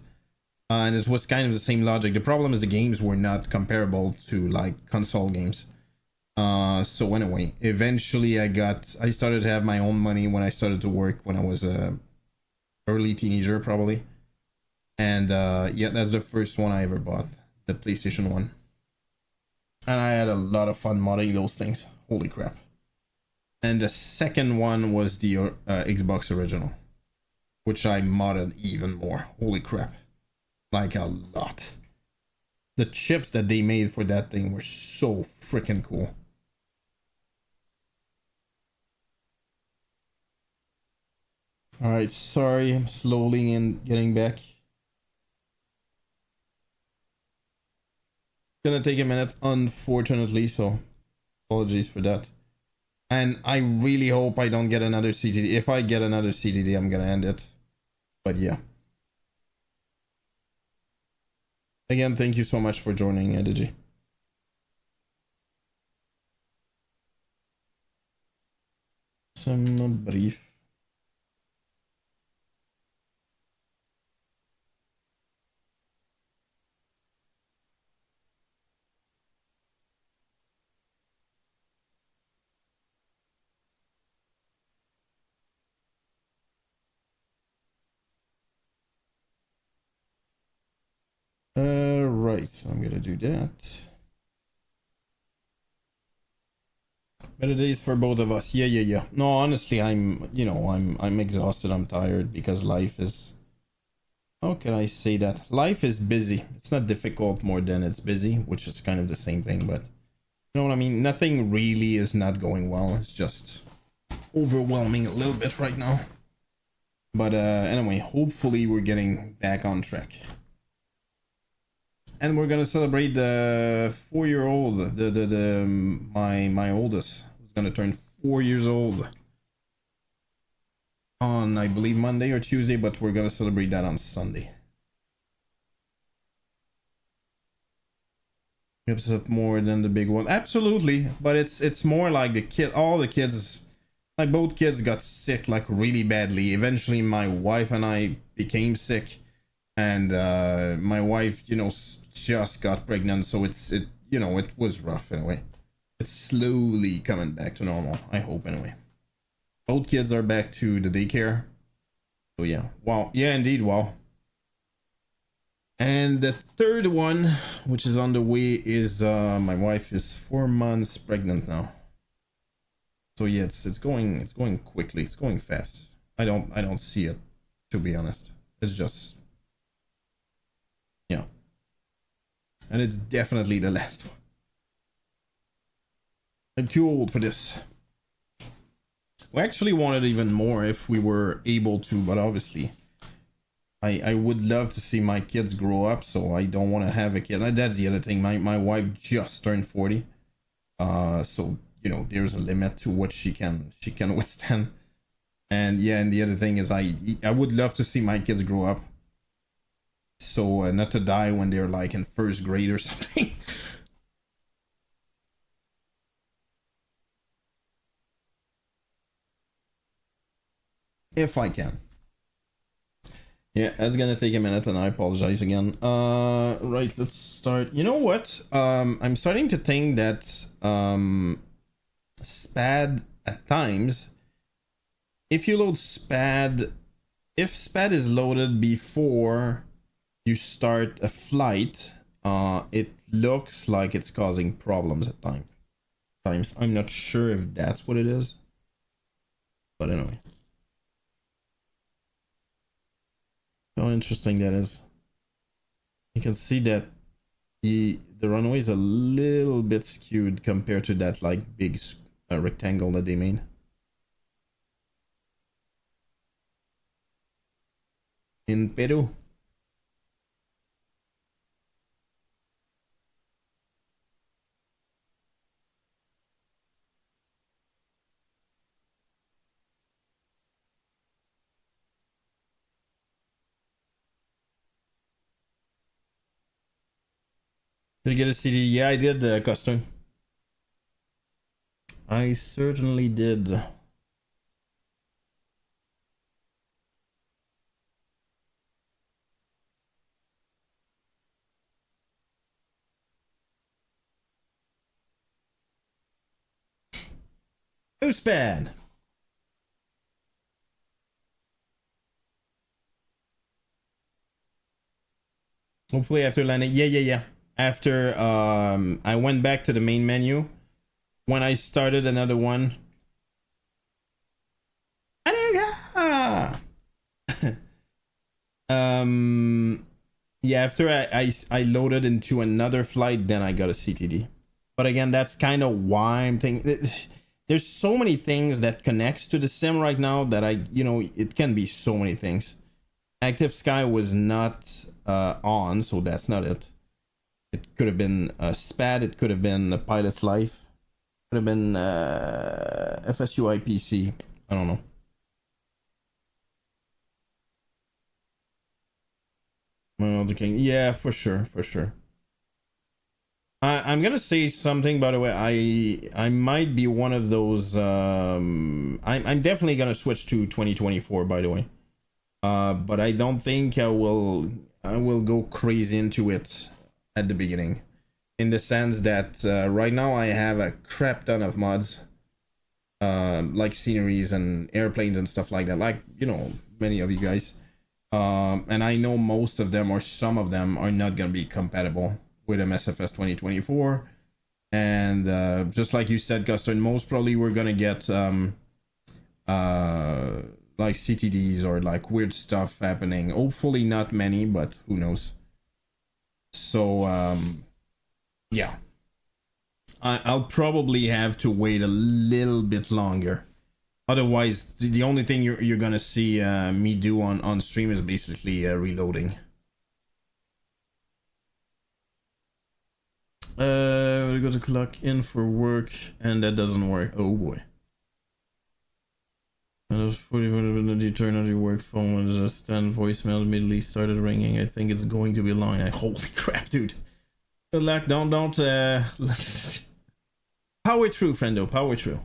and it was kind of the same logic. The problem is the games were not comparable to, like, console games. So anyway, eventually I started to have my own money when I started to work when I was a early teenager, probably. And yeah, that's the first one I ever bought, the PlayStation 1. And I had a lot of fun modding those things. Holy crap. And the second one was the Xbox original, which I modded even more. Holy crap. Like a lot. The chips that they made for that thing were so freaking cool. Alright, sorry, I'm slowly getting back. Gonna take a minute, unfortunately, so apologies for that. And I really hope I don't get another CTD. If I get another CTD, I'm gonna end it. But yeah. Again, thank you so much for joining, Digi. Some brief. Right, so I'm gonna do that. Better days for both of us. Yeah. No, honestly, I'm exhausted. I'm tired because life is. How can I say that? Life is busy. It's not difficult more than it's busy, which is kind of the same thing, but you know what I mean? Nothing really is not going well. It's just overwhelming a little bit right now. But anyway, hopefully we're getting back on track. And we're gonna celebrate the 4-year-old, my oldest, who's gonna turn 4 years old on, I believe, Monday or Tuesday, but we're gonna celebrate that on Sunday. Upset more than the big one, absolutely, but it's more like the kid. All the kids, like both kids, got sick like really badly. Eventually, my wife and I became sick, and my wife, just got pregnant, so it was rough anyway. It's slowly coming back to normal, I hope anyway. Both kids are back to the daycare, so yeah. Wow, yeah, indeed, wow. And the third one, which is on the way, is my wife is 4 months pregnant now. So yeah, it's going quickly, it's going fast. I don't see it, to be honest. It's just, yeah. And it's definitely the last one. I'm too old for this. We actually wanted even more if we were able to, but obviously I would love to see my kids grow up, so I don't want to have a kid. And that's the other thing. My wife just turned 40. So there's a limit to what she can withstand. And yeah, and the other thing is I would love to see my kids grow up. So not to die when they're like in first grade or something. If I can. Yeah, that's gonna take a minute and I apologize again. Right, let's start. You know what? I'm starting to think that SPAD at times, if you load SPAD, if SPAD is loaded before you start a flight, it looks like it's causing problems at times. I'm not sure if that's what it is, but anyway. How interesting that is. You can see that the runway is a little bit skewed compared to that like big rectangle that they made. In Peru. Did you get a CD? Yeah, I did, Custom. I certainly did. Who's bad? Hopefully after landing. Yeah. After I went back to the main menu when I started another one. Yeah, after I loaded into another flight, then I got a CTD. But again, that's kind of why I'm thinking there's so many things that connects to the sim right now that it can be so many things. Active Sky was not on, so that's not it. It could have been a SPAD, it could have been a pilot's life. Could have been FSU IPC. I don't know. The king. Yeah, for sure, for sure. I'm gonna say something, by the way. I might be one of those. I'm definitely gonna switch to 2024, by the way. But I don't think I will go crazy into it at the beginning, in the sense that right now I have a crap ton of mods, like sceneries and airplanes and stuff like that, like, you know, many of you guys. And I know most of them, or some of them, are not gonna be compatible with MSFS 2024. And just like you said, Custard, most probably we're gonna get like CTDs or like weird stuff happening. Hopefully not many, but who knows. So yeah, I'll probably have to wait a little bit longer. Otherwise, the only thing you're gonna see me do on stream is basically reloading. We got to clock in for work, and that doesn't work. Oh boy. And it was 40 minutes you turn on your work phone when the stand voicemail immediately started ringing. I think it's going to be long. Holy crap, dude. Good luck. Don't power through, friendo. Power through.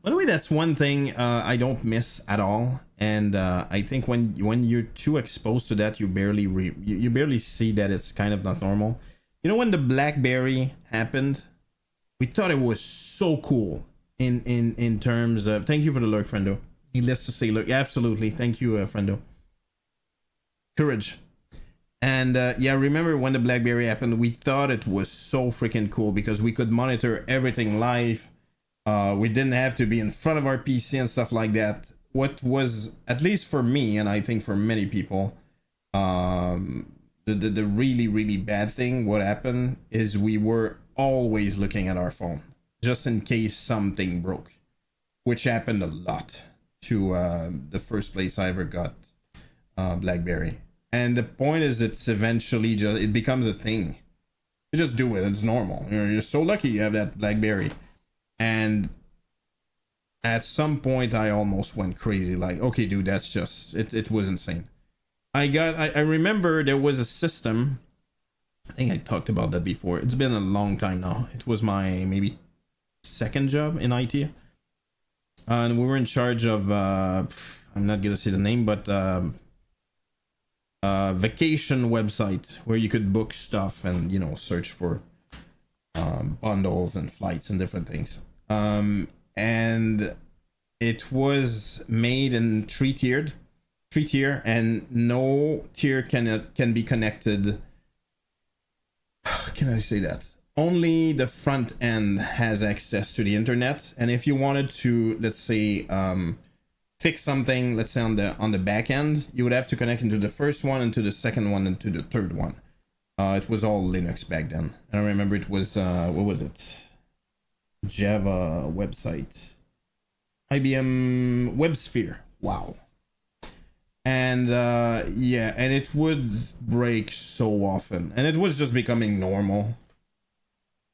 By the way, that's one thing I don't miss at all, and I think when you're too exposed to that, you barely see that it's kind of not normal. You know, when the BlackBerry happened, we thought it was so cool in terms of. Thank you for the lurk, friendo. Needless to say, lurk. Absolutely, thank you, friendo. Courage. And yeah, remember when the BlackBerry happened? We thought it was so freaking cool because we could monitor everything live. We didn't have to be in front of our PC and stuff like that. What was, at least for me, and I think for many people, the really bad thing, what happened is we were always looking at our phone just in case something broke, which happened a lot to the first place I ever got BlackBerry. And the point is, it's eventually it becomes a thing. You just do it. It's normal. You're so lucky you have that BlackBerry. And at some point I almost went crazy, like, okay dude, that's just it was insane. I remember there was a system, I think I talked about that before. It's been a long time now. It was my maybe second job in IT, and we were in charge of I'm not gonna say the name, but vacation website where you could book stuff and, you know, search for bundles and flights and different things. And it was made in three tier, and no tier can be connected. Can I say that? Only the front end has access to the internet, and if you wanted to, let's say, fix something, let's say on the back end, you would have to connect into the first one, into the second one, and to the third one. It was all Linux back then. And I remember it was what was it? Java website, IBM WebSphere. Wow. And yeah, and it would break so often, and it was just becoming normal.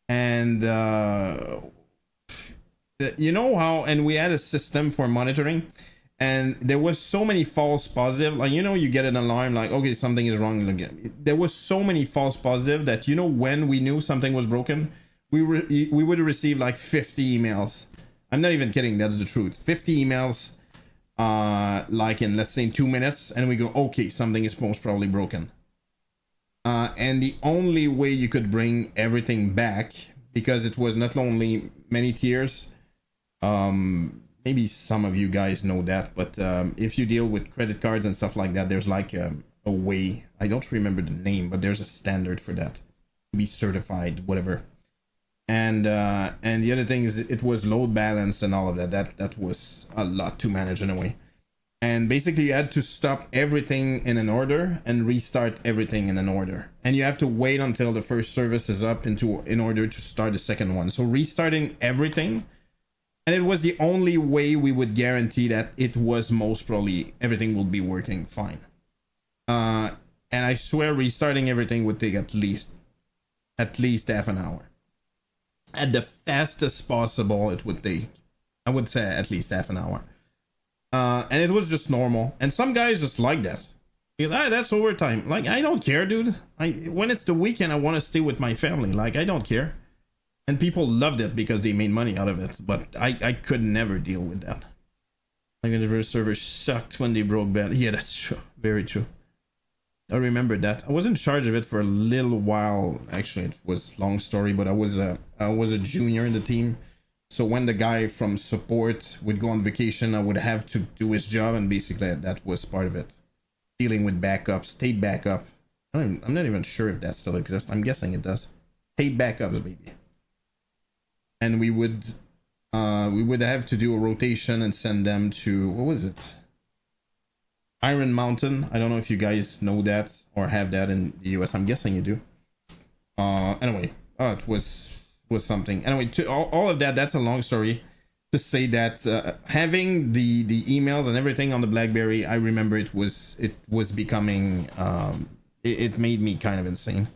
And you know how, and we had a system for monitoring, and there was so many false positive, like, you know, you get an alarm like, okay, something is wrong again. There was so many false positive that, you know, when we knew something was broken, we would receive like 50 emails. I'm not even kidding, that's the truth. 50 emails like in, let's say, 2 minutes, and we go, okay, something is most probably broken. And the only way you could bring everything back, because it was not only many tiers, maybe some of you guys know that, but if you deal with credit cards and stuff like that, there's like a way, I don't remember the name, but there's a standard for that to be certified, whatever. And the other thing is, it was load balanced and all of that was a lot to manage in a way. And basically you had to stop everything in an order and restart everything in an order, and you have to wait until the first service is up in order to start the second one. So restarting everything, and it was the only way we would guarantee that it was most probably everything will be working fine. And I swear restarting everything would take at least At least half an hour. At the fastest possible, it would take, I would say, at least half an hour. And it was just normal. And some guys just like that. Because, that's overtime. Like, I don't care, dude. When it's the weekend, I want to stay with my family. Like, I don't care. And people loved it because they made money out of it. But I could never deal with that. Like, the reverse server sucked when they broke bad. Yeah, that's true. Very true. I remember that. I was in charge of it for a little while. Actually, it was a long story, but I was a junior in the team. So when the guy from support would go on vacation, I would have to do his job, and basically that was part of it. Dealing with backups, tape backup. I'm not even sure if that still exists. I'm guessing it does. Tape backups, baby. And we would have to do a rotation and send them to, what was it? Iron Mountain. I don't know if you guys know that or have that in the US. I'm guessing you do. Anyway, it was something. Anyway, to all of that, that's a long story to say that having the emails and everything on the BlackBerry, I remember it was becoming it made me kind of insane.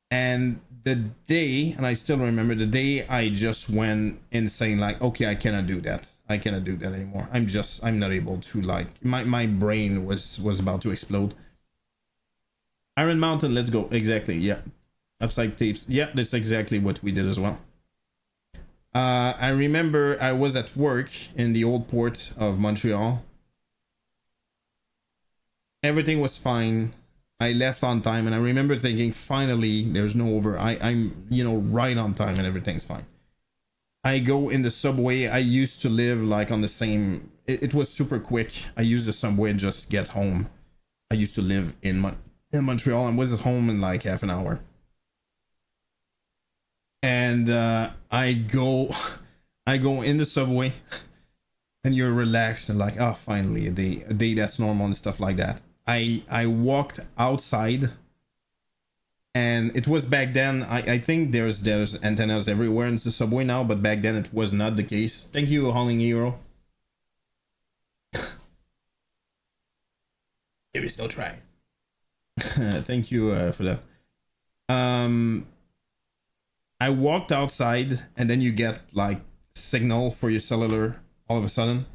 And the day, and I still remember the day I just went insane, like, okay, I cannot do that. I cannot do that anymore. I'm not able to, like, my brain was about to explode. Iron Mountain, let's go. Exactly, yeah. Upside tapes. Yeah, that's exactly what we did as well. I remember I was at work in the old port of Montreal. Everything was fine. I left on time, and I remember thinking, finally, there's no over. I'm right on time, and everything's fine. I go in the subway. I used to live like on the same. It was super quick. I used the subway and just get home. I used to live in Montreal and was at home in like half an hour. And I go in the subway, and you're relaxed and like, oh, finally a day that's normal and stuff like that. I walked outside, and it was back then. I think there's antennas everywhere in the subway now, but back then it was not the case. Thank you, Hauling Hero. There is no try. Thank you for that. I walked outside, and then you get like signal for your cellular all of a sudden,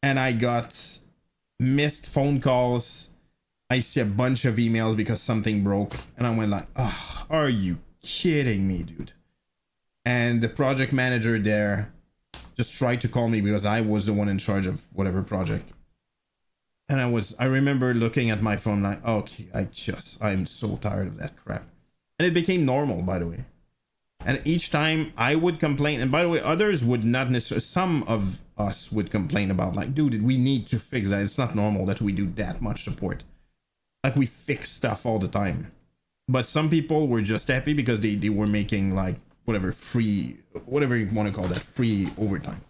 and I got missed phone calls. I see a bunch of emails because something broke, and I went like, oh, are you kidding me, dude? And the project manager there just tried to call me because I was the one in charge of whatever project. And I remember looking at my phone like, okay, I'm so tired of that crap. And it became normal, by the way. And each time I would complain, and by the way, others would not necessarily, some of us would complain about like, dude, we need to fix that. It's not normal that we do that much support. Like, we fix stuff all the time. But some people were just happy because they were making like whatever you want to call that, free overtime.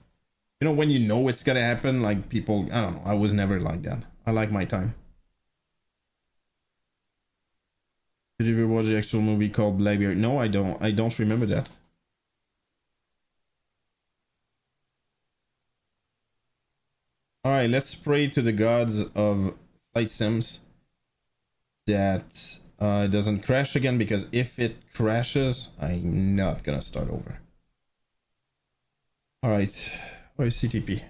You know, when you know it's gonna happen, like people, I don't know, I was never like that. I like my time. Did you ever watch the actual movie called Blackbeard? No, I don't remember that. Alright, let's pray to the gods of flight sims that it doesn't crash again, because if it crashes, I'm not gonna start over. Alright, where's CTP?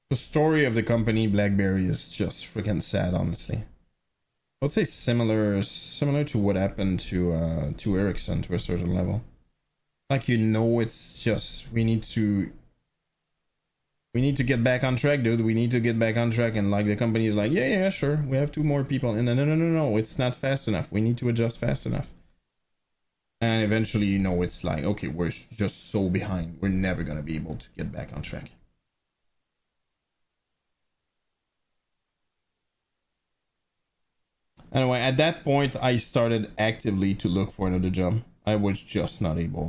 The story of the company BlackBerry is just freaking sad, honestly. I would say similar to what happened to Ericsson to a certain level. Like, you know, it's just we need to get back on track, dude. We need to get back on track, and like the company is like, yeah, sure, we have 2 more people, and no, it's not fast enough. We need to adjust fast enough. And eventually, you know, it's like, okay, we're just so behind. We're never gonna be able to get back on track. Anyway, at that point, I started actively to look for another job. I was just not able.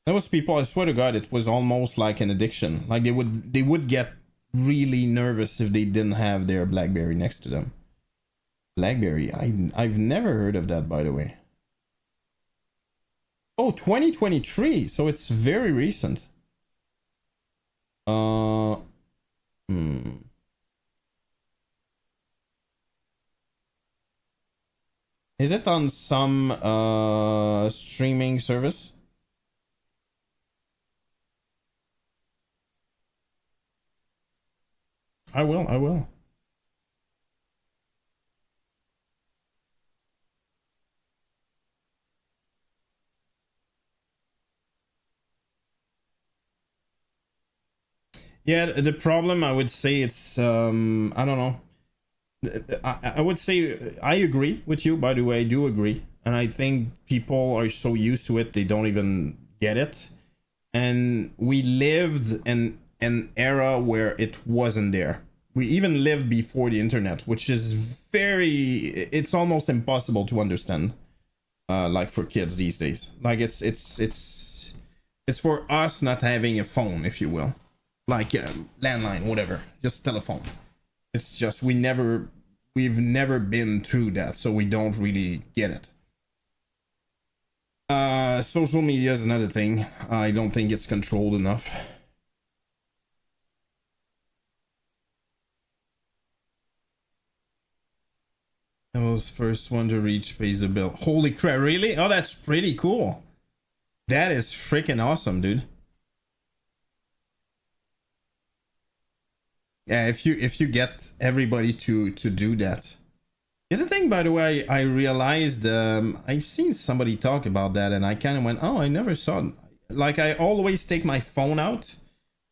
There was people, I swear to God, it was almost like an addiction. Like, they would get really nervous if they didn't have their BlackBerry next to them. BlackBerry, I've never heard of that, by the way. Oh, 2023. So it's very recent. Is it on some streaming service? I will. Yeah, the problem, I would say, it's I don't know. I would say I agree with you. By the way, I do agree, and I think people are so used to it they don't even get it. And we lived in an era where it wasn't there. We even lived before the internet, which is it's almost impossible to understand. Like for kids these days, like it's for us not having a phone, if you will, like landline, whatever, just telephone. It's just we've never been through that, so we don't really get it. Social media is another thing. I don't think it's controlled enough. I was first one to reach pays the bill. Holy crap, really? Oh, that's pretty cool. That is freaking awesome, dude. Yeah, if you get everybody to do that. The other thing, by the way, I realized I've seen somebody talk about that, and I kind of went, oh, I never saw it. Like, I always take my phone out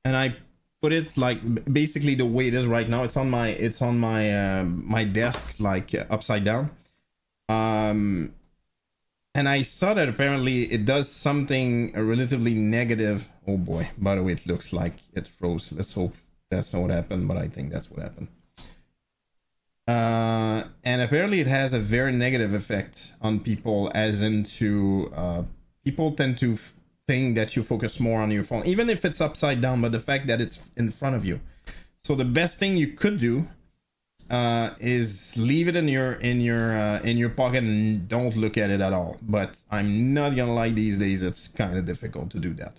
and I put it like basically the way it is right now. It's on my my desk, like upside down. And I saw that apparently it does something relatively negative. Oh boy, by the way, it looks like it froze. Let's hope that's not what happened, but I think that's what happened. And apparently it has a very negative effect on people, as into people tend to think that you focus more on your phone, even if it's upside down, but the fact that it's in front of you. So the best thing you could do is leave it in your pocket and don't look at it at all. But I'm not gonna lie, these days it's kind of difficult to do that.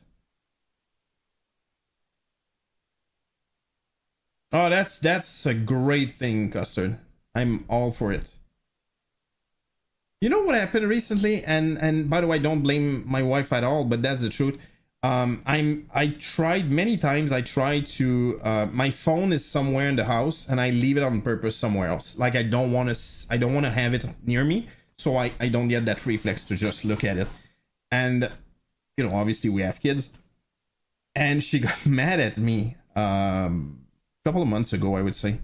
Oh, that's a great thing, Custard. I'm all for it. You know what happened recently, and by the way, don't blame my wife at all, but that's the truth. I tried many times. I tried to my phone is somewhere in the house, and I leave it on purpose somewhere else. Like I don't want to have it near me, so I don't get that reflex to just look at it. And you know, obviously we have kids, and she got mad at me a couple of months ago, I would say.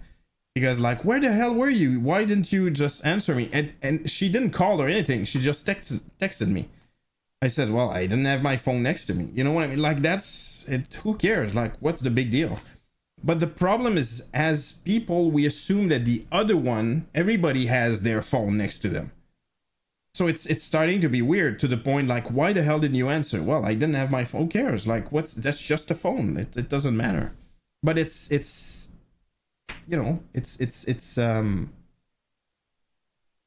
Because like, where the hell were you? Why didn't you just answer me? And she didn't call or anything. She just texted me. I said, well, I didn't have my phone next to me. You know what I mean? Like, that's it. Who cares? Like, what's the big deal? But the problem is, as people, we assume that the other one, everybody has their phone next to them. So it's starting to be weird, to the point like, why the hell didn't you answer? Well, I didn't have my phone. Who cares? Like, that's just a phone. It doesn't matter. But it's you know, it's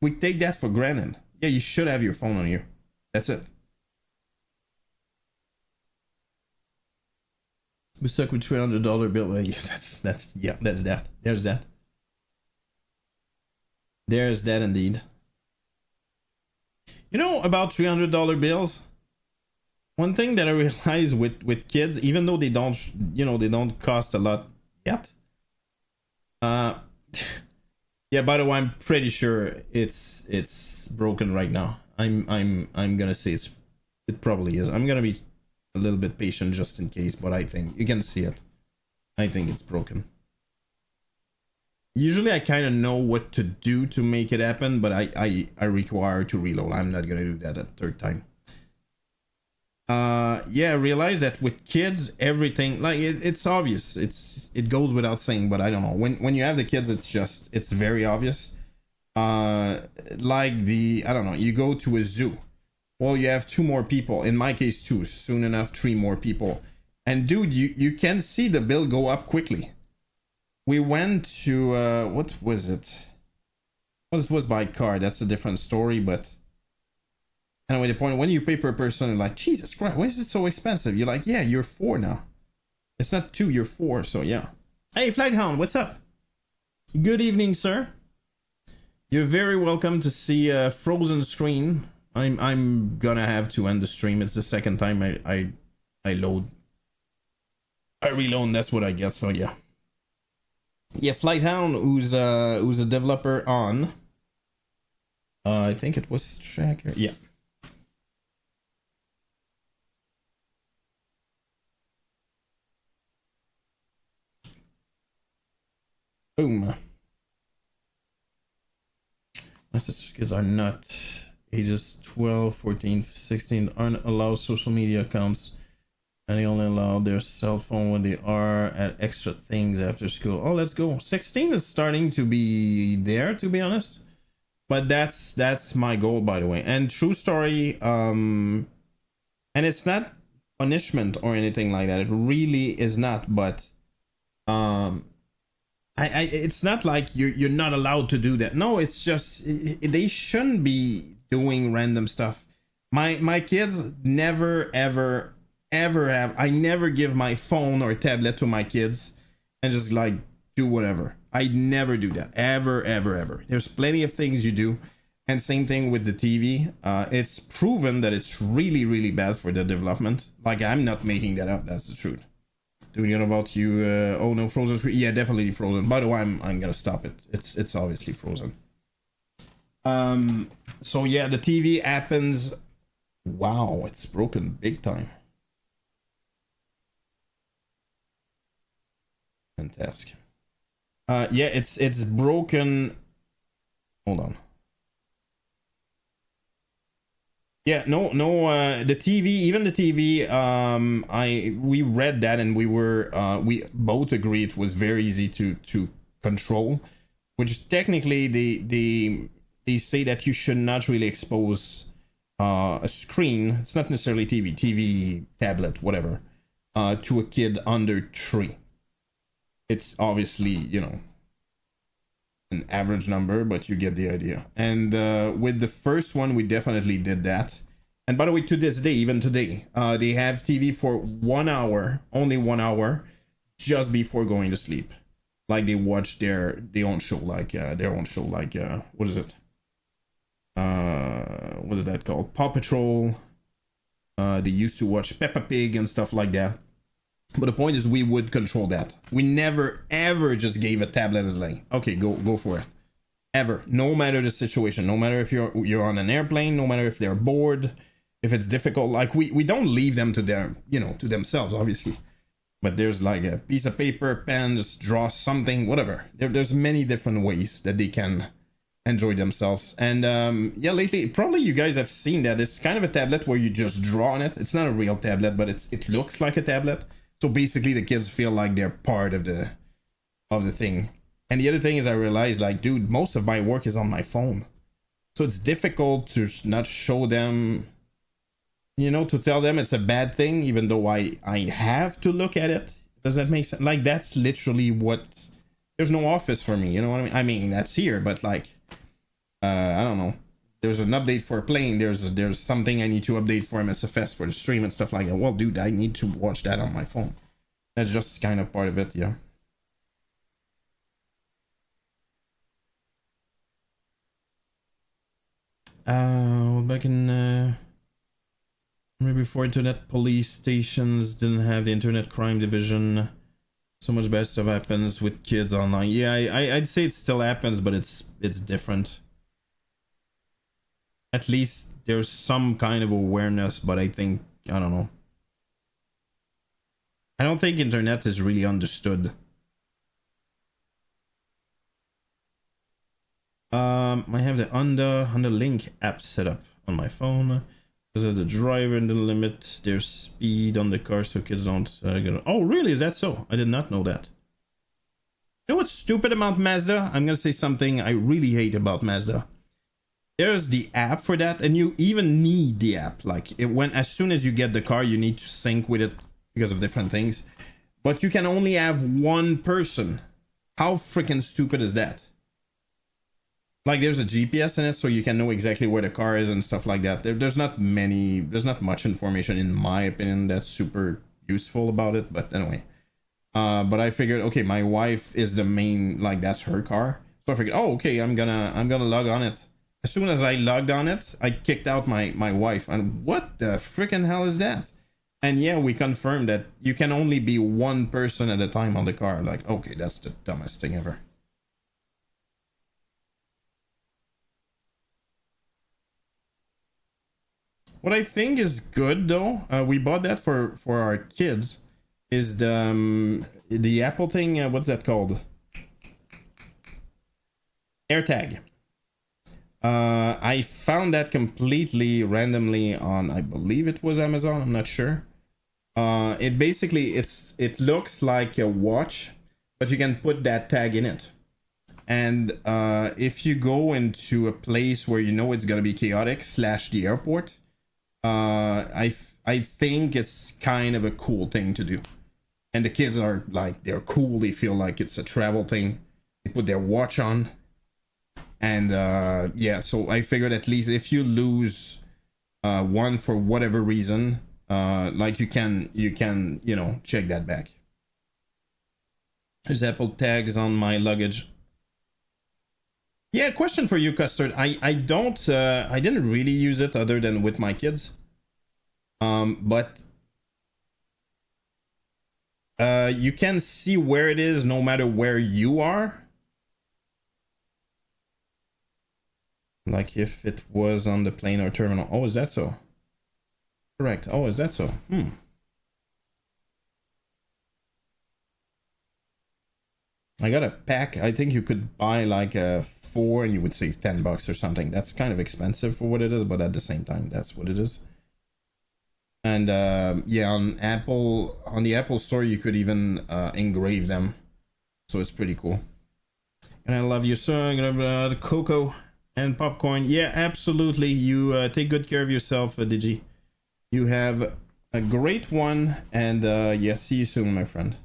we take that for granted. Yeah, you should have your phone on you. That's it. We stuck with $300 bill. That's that. There's that. There's that indeed. You know about $300 bills? One thing that I realize with kids, even though they don't, you know, they don't cost a lot yet. Yeah, by the way, I'm pretty sure it's broken right now. I'm gonna say it probably is. I'm gonna be a little bit patient just in case, but I think you can see it. I think it's broken. Usually I kind of know what to do to make it happen, but I require to reload. I'm not gonna do that a third time. Yeah, I realize that with kids, everything, like it's obvious. It goes without saying, but I don't know, when you have the kids, it's very obvious. Like I don't know, you go to a zoo. Well, you have 2 more people, in my case 2, soon enough 3 more people, and dude, you can see the bill go up quickly. We went to what was it? Well, it was by car. That's a different story, but Anyway, the point when you pay per person, you're like, Jesus Christ, why is it so expensive? You're like, yeah, you're 4 now. It's not 2, you're 4. So yeah. Hey, Flaghound, what's up? Good evening, sir. You're very welcome to see a frozen screen. I'm gonna have to end the stream. It's the second time I load. I reload. That's what I get. So yeah. Yeah, Flighthound, who's a developer on. I think it was Tracker. Yeah. Boom. Message kids are not ages 12, 14, 16 aren't allowed social media accounts, and they only allow their cell phone when they are at extra things after school. Oh, let's go. 16 is starting to be there, to be honest, but that's my goal, by the way. And true story, and it's not punishment or anything like that. It really is not, but it's not like you're not allowed to do that. No, it's just they shouldn't be doing random stuff. My kids never ever have. I never give my phone or tablet to my kids and just like do whatever. I never do that ever. There's plenty of things you do, and same thing with the TV. It's proven that it's really bad for the development. Like, I'm not making that up. That's the truth. Do you know about you? Oh no, frozen screen. Yeah, definitely frozen. By the way, I'm gonna stop it. It's obviously frozen. So yeah, the TV happens. Wow, it's broken big time. Fantastic. Yeah, it's broken. Hold on. Yeah, no, the TV, even the TV, we read that and we both agree it was very easy to control, which technically they say that you should not really expose a screen. It's not necessarily TV, tablet, whatever, to a kid under 3. It's obviously, you know, an average number, but you get the idea. And with the first one, we definitely did that. And by the way, to this day, even today, they have TV for 1 hour, only 1 hour, just before going to sleep. Like, they watch their own show, like what is it? What is that called? Paw Patrol. They used to watch Peppa Pig and stuff like that. But the point is, we would control that. We never ever just gave a tablet as like, okay, go for it. Ever. No matter the situation, no matter if you're on an airplane, no matter if they're bored, if it's difficult. Like, we don't leave them to their, you know, to themselves, obviously. But there's like a piece of paper, pen, just draw something, whatever. There's many different ways that they can enjoy themselves. And yeah, lately, probably you guys have seen that. It's kind of a tablet where you just draw on it. It's not a real tablet, but it looks like a tablet. So basically the kids feel like they're part of the thing. And the other thing is, I realized, like, dude, most of my work is on my phone. So it's difficult to not show them, you know, to tell them it's a bad thing, even though I have to look at it. Does that make sense? Like, that's literally what, there's no office for me, you know what I mean? I mean, that's here, but like, I don't know. There's an update for a plane. There's something I need to update for MSFS for the stream and stuff like that. Well, dude, I need to watch that on my phone. That's just kind of part of it, yeah. Back in maybe before internet, police stations didn't have the internet crime division. So much bad stuff happens with kids online. Yeah, I'd say it still happens, but it's different. At least there's some kind of awareness, but I think, I don't know. I don't think internet is really understood. I have the Honda Link app set up on my phone. Because of the driver and the limit their speed on the car so kids don't oh, really? Is that so? I did not know that. You know what's stupid about Mazda? I'm gonna say something I really hate about Mazda. There's the app for that, and you even need the app. Like, as soon as you get the car, you need to sync with it because of different things. But you can only have one person. How freaking stupid is that? Like there's a GPS in it, so you can know exactly where the car is and stuff like that. There's not much information, in my opinion, that's super useful about it. But anyway, but I figured, okay, my wife is the main, like that's her car, so I figured, oh, okay, I'm gonna log on it. As soon as I logged on it, I kicked out my wife, and what the freaking hell is that? And yeah, we confirmed that you can only be one person at a time on the car. Like, okay, that's the dumbest thing ever. What I think is good though, we bought that for our kids, is the Apple thing. What's that called? AirTag. I found that completely randomly on, I believe it was Amazon. I'm not sure. It basically it looks like a watch, but you can put that tag in it. And if you go into a place where you know it's gonna be chaotic / the airport. I think it's kind of a cool thing to do, and the kids are like, they're cool, they feel like it's a travel thing, they put their watch on, and yeah, so I figured at least if you lose one for whatever reason, like you can you know, check that back. There's Apple tags on my luggage. Yeah, question for you, Custard. I didn't really use it other than with my kids. But you can see where it is no matter where you are. Like if it was on the plane or terminal. Oh, is that so? Correct. Oh, is that so? I got a pack. I think you could buy like a 4 and you would save $10 or something. That's kind of expensive for what it is, but at the same time, that's what it is. And yeah, on the Apple store, you could even engrave them, so it's pretty cool. And I love you, sir. I'm gonna have cocoa and popcorn. Yeah, absolutely. You take good care of yourself, Digi. You have a great one, and yeah, see you soon, my friend.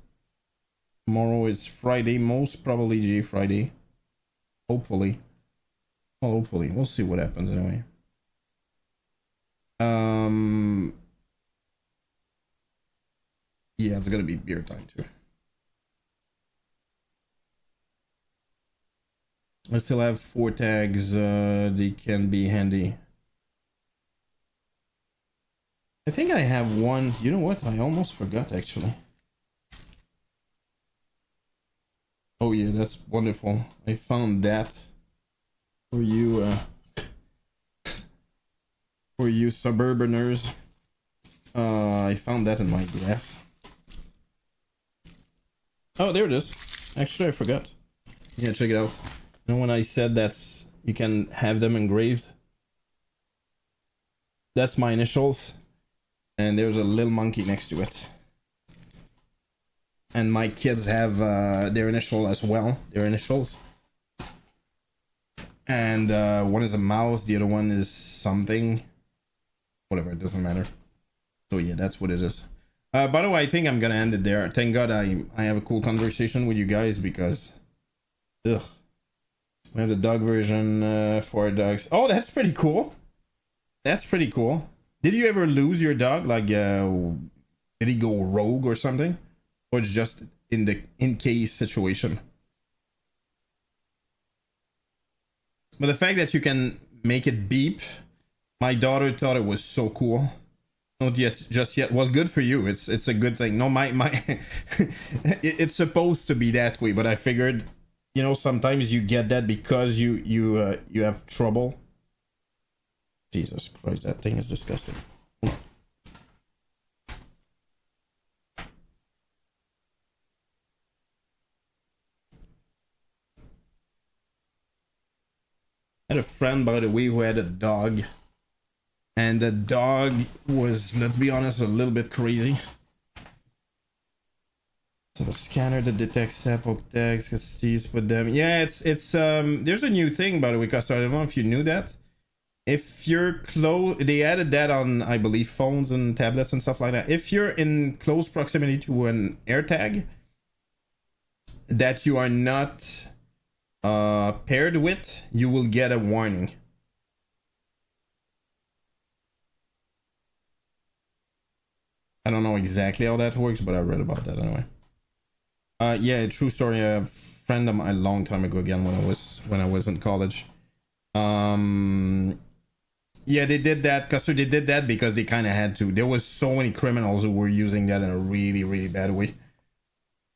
Tomorrow is Friday, most probably G Friday. Hopefully. Well, hopefully. We'll see what happens anyway. Yeah, it's gonna be beer time too. I still have 4 tags. They can be handy. I think I have one. You know what? I almost forgot actually. Oh yeah, that's wonderful. I found that for you suburbaners. I found that in my glass. Oh, there it is. Actually, I forgot. Yeah, check it out. You know when I said that's you can have them engraved? That's my initials. And there's a little monkey next to it. And my kids have their initial as well. Their initials. And one is a mouse, the other one is something. Whatever, it doesn't matter. So yeah, that's what it is. By the way, I think I'm gonna end it there. Thank God I have a cool conversation with you guys because... Ugh. We have the dog version for dogs. Oh, that's pretty cool. That's pretty cool. Did you ever lose your dog? Like, did he go rogue or something? Or it's just in the in-case situation? But the fact that you can make it beep, my daughter thought it was so cool. Not yet, just yet. Well, good for you. It's a good thing. No, my it's supposed to be that way, but I figured, you know, sometimes you get that because you have trouble. Jesus Christ, that thing is disgusting. I had a friend, by the way, who had a dog. And the dog was, let's be honest, a little bit crazy. So the scanner that detects Apple tags, because put them. Yeah, it's there's a new thing, by the way, Custard. I don't know if you knew that. If you're close, they added that on, I believe, phones and tablets and stuff like that. If you're in close proximity to an AirTag, that you are not paired with, you will get a warning. I don't know exactly how that works, but I read about that anyway. Yeah, true story. A friend of mine a long time ago, again, when I was in college. Yeah, they did that because they kind of had to. There was so many criminals who were using that in a really, really bad way.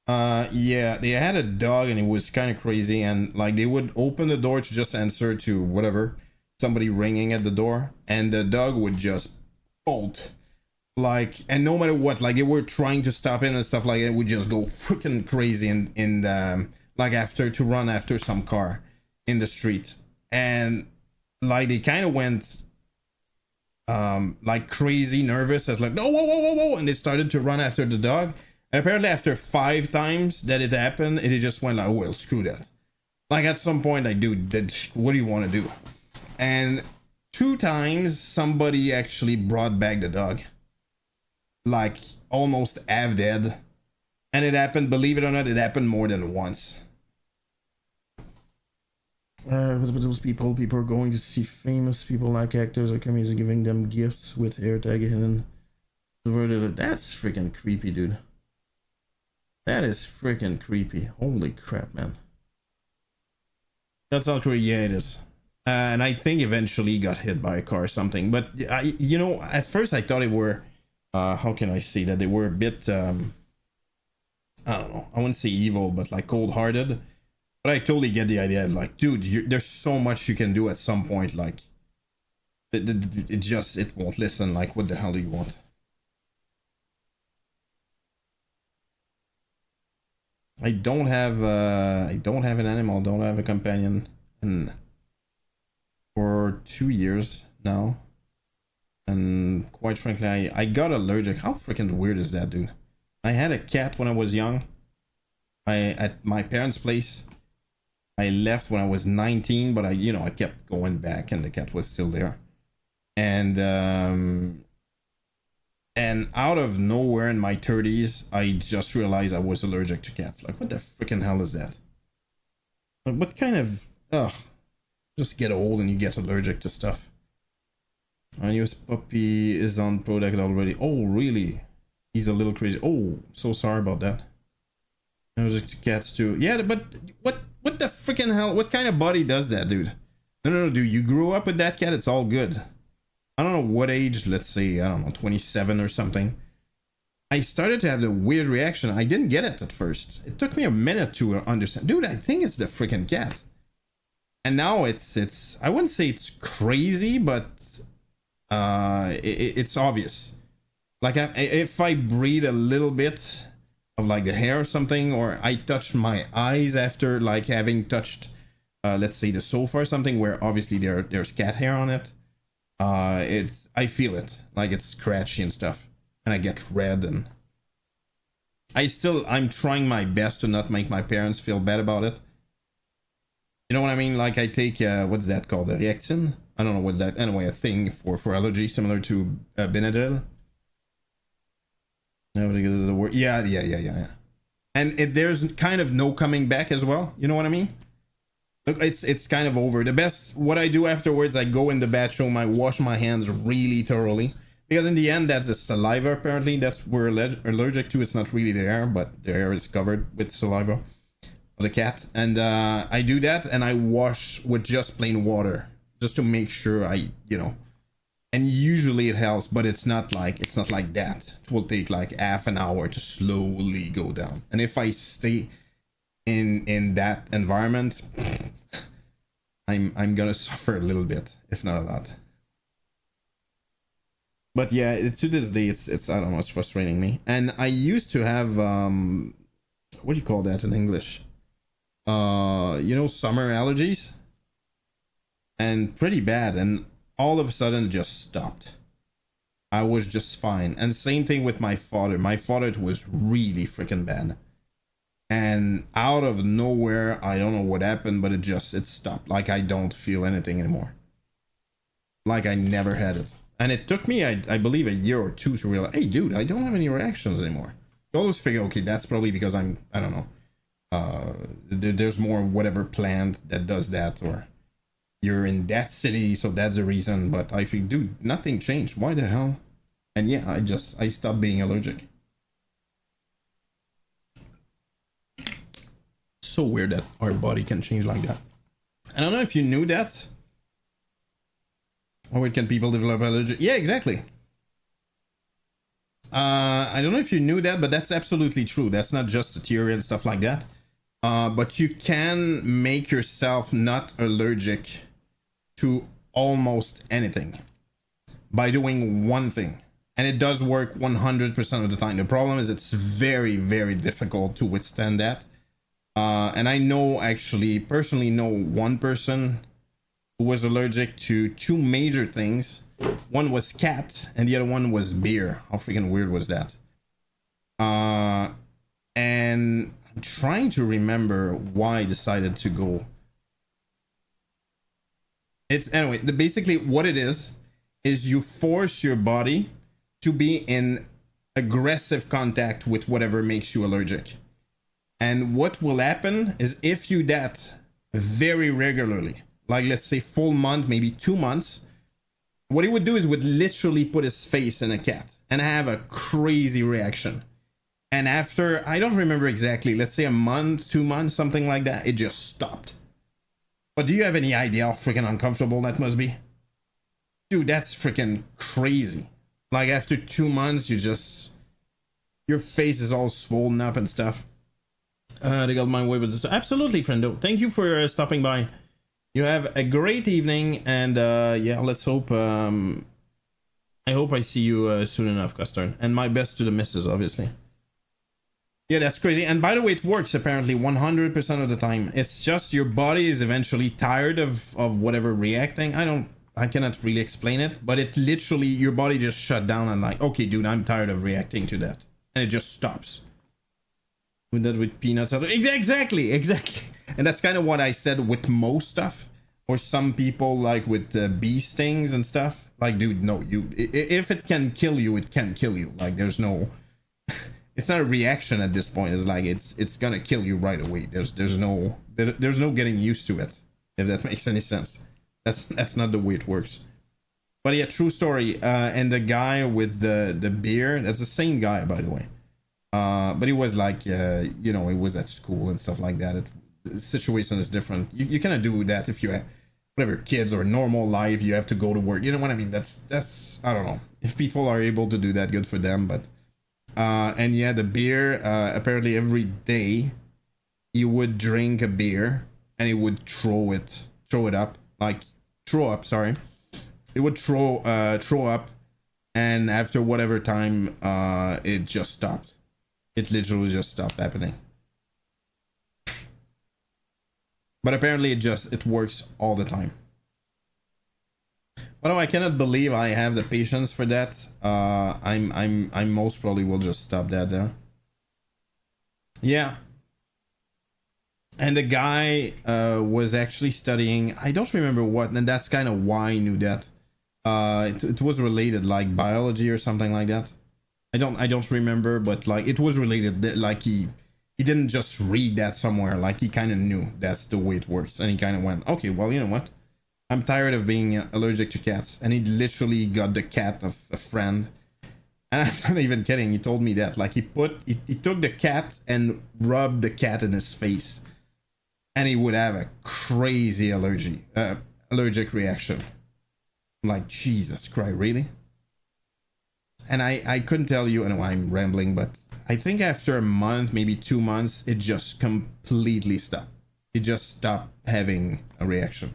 Yeah, they had a dog and it was kind of crazy, and like they would open the door to just answer to whatever, somebody ringing at the door, and the dog would just bolt. Like, and no matter what, like they were trying to stop it and stuff like that, would just go freaking crazy in the like after to run after some car in the street. And like they kind of went like crazy nervous as like, no, whoa, whoa, whoa, whoa, and they started to run after the dog. And apparently after 5 times that it happened, it just went like, oh well, screw that. Like at some point, like, dude, what do you want to do? And 2 times somebody actually brought back the dog, like almost half dead. And it happened, believe it or not, it happened more than once. Those people are going to see famous people like actors or comedians, giving them gifts with AirTag hidden. That's freaking creepy, dude. That is freaking creepy. Holy crap, man. That's not true. Yeah, it is. And I think eventually he got hit by a car or something. But you know, at first I thought they were, how can I say that, they were a bit, I don't know, I wouldn't say evil, but like cold-hearted. But I totally get the idea. Like, dude, there's so much you can do at some point. Like, it won't listen. Like, what the hell do you want? I don't have an animal. Don't have a companion, and for 2 years now. And quite frankly, I got allergic. How freaking weird is that, dude? I had a cat when I was young. At my parents' place. I left when I was 19, but I kept going back, and the cat was still there. And out of nowhere in my 30s, I just realized I was allergic to cats. Like, what the freaking hell is that? Like, what kind of... Ugh. Just get old and you get allergic to stuff. My newest puppy is on product already. Oh, really? He's a little crazy. Oh, so sorry about that. Allergic to cats too. Yeah, but what the freaking hell? What kind of body does that, dude? No, dude. You grew up with that cat. It's all good. I don't know what age. Let's say, I don't know, 27 or something. I started to have the weird reaction. I didn't get it at first. It took me a minute to understand. Dude, I think it's the freaking cat. And now it's. I wouldn't say it's crazy, but it's obvious. Like if I breathe a little bit of like the hair or something, or I touch my eyes after like having touched let's say the sofa or something where obviously there's cat hair on it, I feel it, like it's scratchy and stuff, and I get red, and I'm trying my best to not make my parents feel bad about it. You know what I mean? Like I take what's that called, a Reactin? I don't know what's that, anyway, a thing for allergy similar to Benadryl. Yeah. And there's kind of no coming back as well. You know what I mean? Look, it's kind of over. The best, what I do afterwards, I go in the bathroom, I wash my hands really thoroughly. Because in the end, that's the saliva, apparently. That's we're allergic to. It's not really the air, but the air is covered with saliva of the cat. And I do that, and I wash with just plain water. Just to make sure and usually it helps, but it's not like that. It will take like half an hour to slowly go down. And if I stay in that environment, I'm gonna suffer a little bit, if not a lot. But yeah, to this day, it's I don't know, it's frustrating me. And I used to have what do you call that in English? Summer allergies, and pretty bad. And all of a sudden it just stopped. I was just fine. And same thing with my father. My father, it was really freaking bad. And out of nowhere, I don't know what happened, but it stopped. Like I don't feel anything anymore. Like I never had it. And it took me, I believe, a year or 2 to realize, hey dude, I don't have any reactions anymore. You always figure, okay, that's probably because I don't know, there's more whatever plant that does that, or you're in that city, so that's the reason. But I think, dude, nothing changed. Why the hell? And yeah, I stopped being allergic. So weird that our body can change like that. I don't know if you knew that. Or can people develop allergy? Yeah, exactly. I don't know if you knew that, but that's absolutely true. That's not just a theory and stuff like that. But you can make yourself not allergic to almost anything by doing one thing. And it does work 100% of the time. The problem is it's very, very difficult to withstand that. And I know, actually, personally know one person who was allergic to two major things. One was cat, and the other one was beer. How freaking weird was that? And I'm trying to remember why I decided to go. It's anyway, basically what it is you force your body to be in aggressive contact with whatever makes you allergic. And what will happen is if you do that very regularly, like let's say full month, maybe 2 months, what he would do is would literally put his face in a cat and have a crazy reaction. And after, I don't remember exactly, let's say a month, 2 months, something like that, it just stopped. But do you have any idea how freaking uncomfortable that must be? Dude, that's freaking crazy. Like after 2 months, your face is all swollen up and stuff. They got my way with this. Absolutely, friendo. Thank you for stopping by. You have a great evening, and yeah, let's hope. I hope I see you soon enough, Custard. And my best to the missus, obviously. Yeah, that's crazy. And by the way, it works apparently 100% of the time. It's just your body is eventually tired of whatever reacting. I cannot really explain it, but it literally, your body just shut down and like, okay, dude, I'm tired of reacting to that, and it just stops. With that, with peanuts, exactly. And that's kind of what I said with most stuff, or some people like with bee stings and stuff. Like, dude, no, if it can kill you, it can kill you. Like, there's no, it's not a reaction at this point. It's like it's gonna kill you right away. There's no getting used to it, if that makes any sense. That's not the way it works. But yeah, true story. And the guy with the beer, that's the same guy, by the way. But he was like, you know, he was at school and stuff like that. The situation is different. You cannot do that if you have whatever kids or normal life. You have to go to work. You know what I mean? That's I don't know. If people are able to do that, good for them. But and yeah, the beer. Apparently, every day he would drink a beer and he would throw it up, like throw up. Sorry, he would throw up, and after whatever time, it just stopped. It literally just stopped happening. But apparently it works all the time. But no, I cannot believe I have the patience for that. I most probably will just stop that there. Yeah. And the guy was actually studying, I don't remember what, and that's kind of why I knew that. It was related, like biology or something like that. I don't remember, but like it was related. Like he didn't just read that somewhere. Like he kind of knew that's the way it works, and he kind of went, okay, well, you know what? I'm tired of being allergic to cats, and he literally got the cat of a friend. And I'm not even kidding. He told me that, like he took the cat and rubbed the cat in his face, and he would have a crazy allergic reaction. I'm like, Jesus Christ, really? And I couldn't tell you, I know I'm rambling, but I think after a month, maybe 2 months, it just completely stopped. It just stopped having a reaction.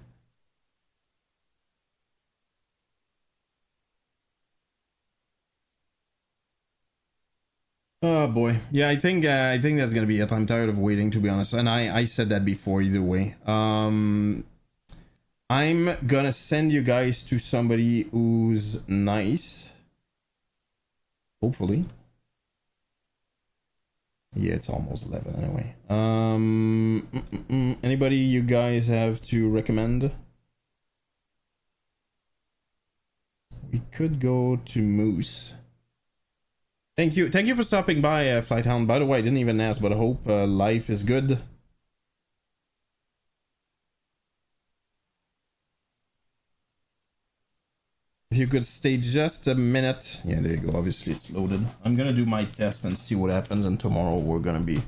Oh boy. Yeah, I think that's gonna be it. I'm tired of waiting, to be honest. And I said that before either way. I'm gonna send you guys to somebody who's nice. Hopefully. Yeah, it's almost 11 anyway. Anybody you guys have to recommend? We could go to Moose. Thank you for stopping by, Flighthound. By the way, I didn't even ask, but I hope life is good. If you could stay just a minute. Yeah, there you go. Obviously, it's loaded. I'm gonna do my test and see what happens, and tomorrow we're gonna be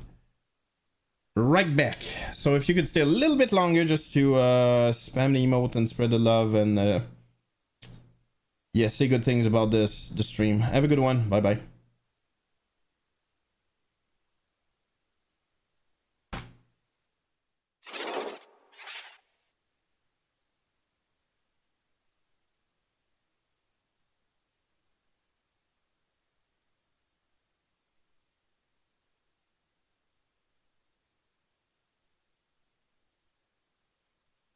right back. So if you could stay a little bit longer just to spam the emote and spread the love and yeah, say good things about the stream. Have a good one. Bye bye.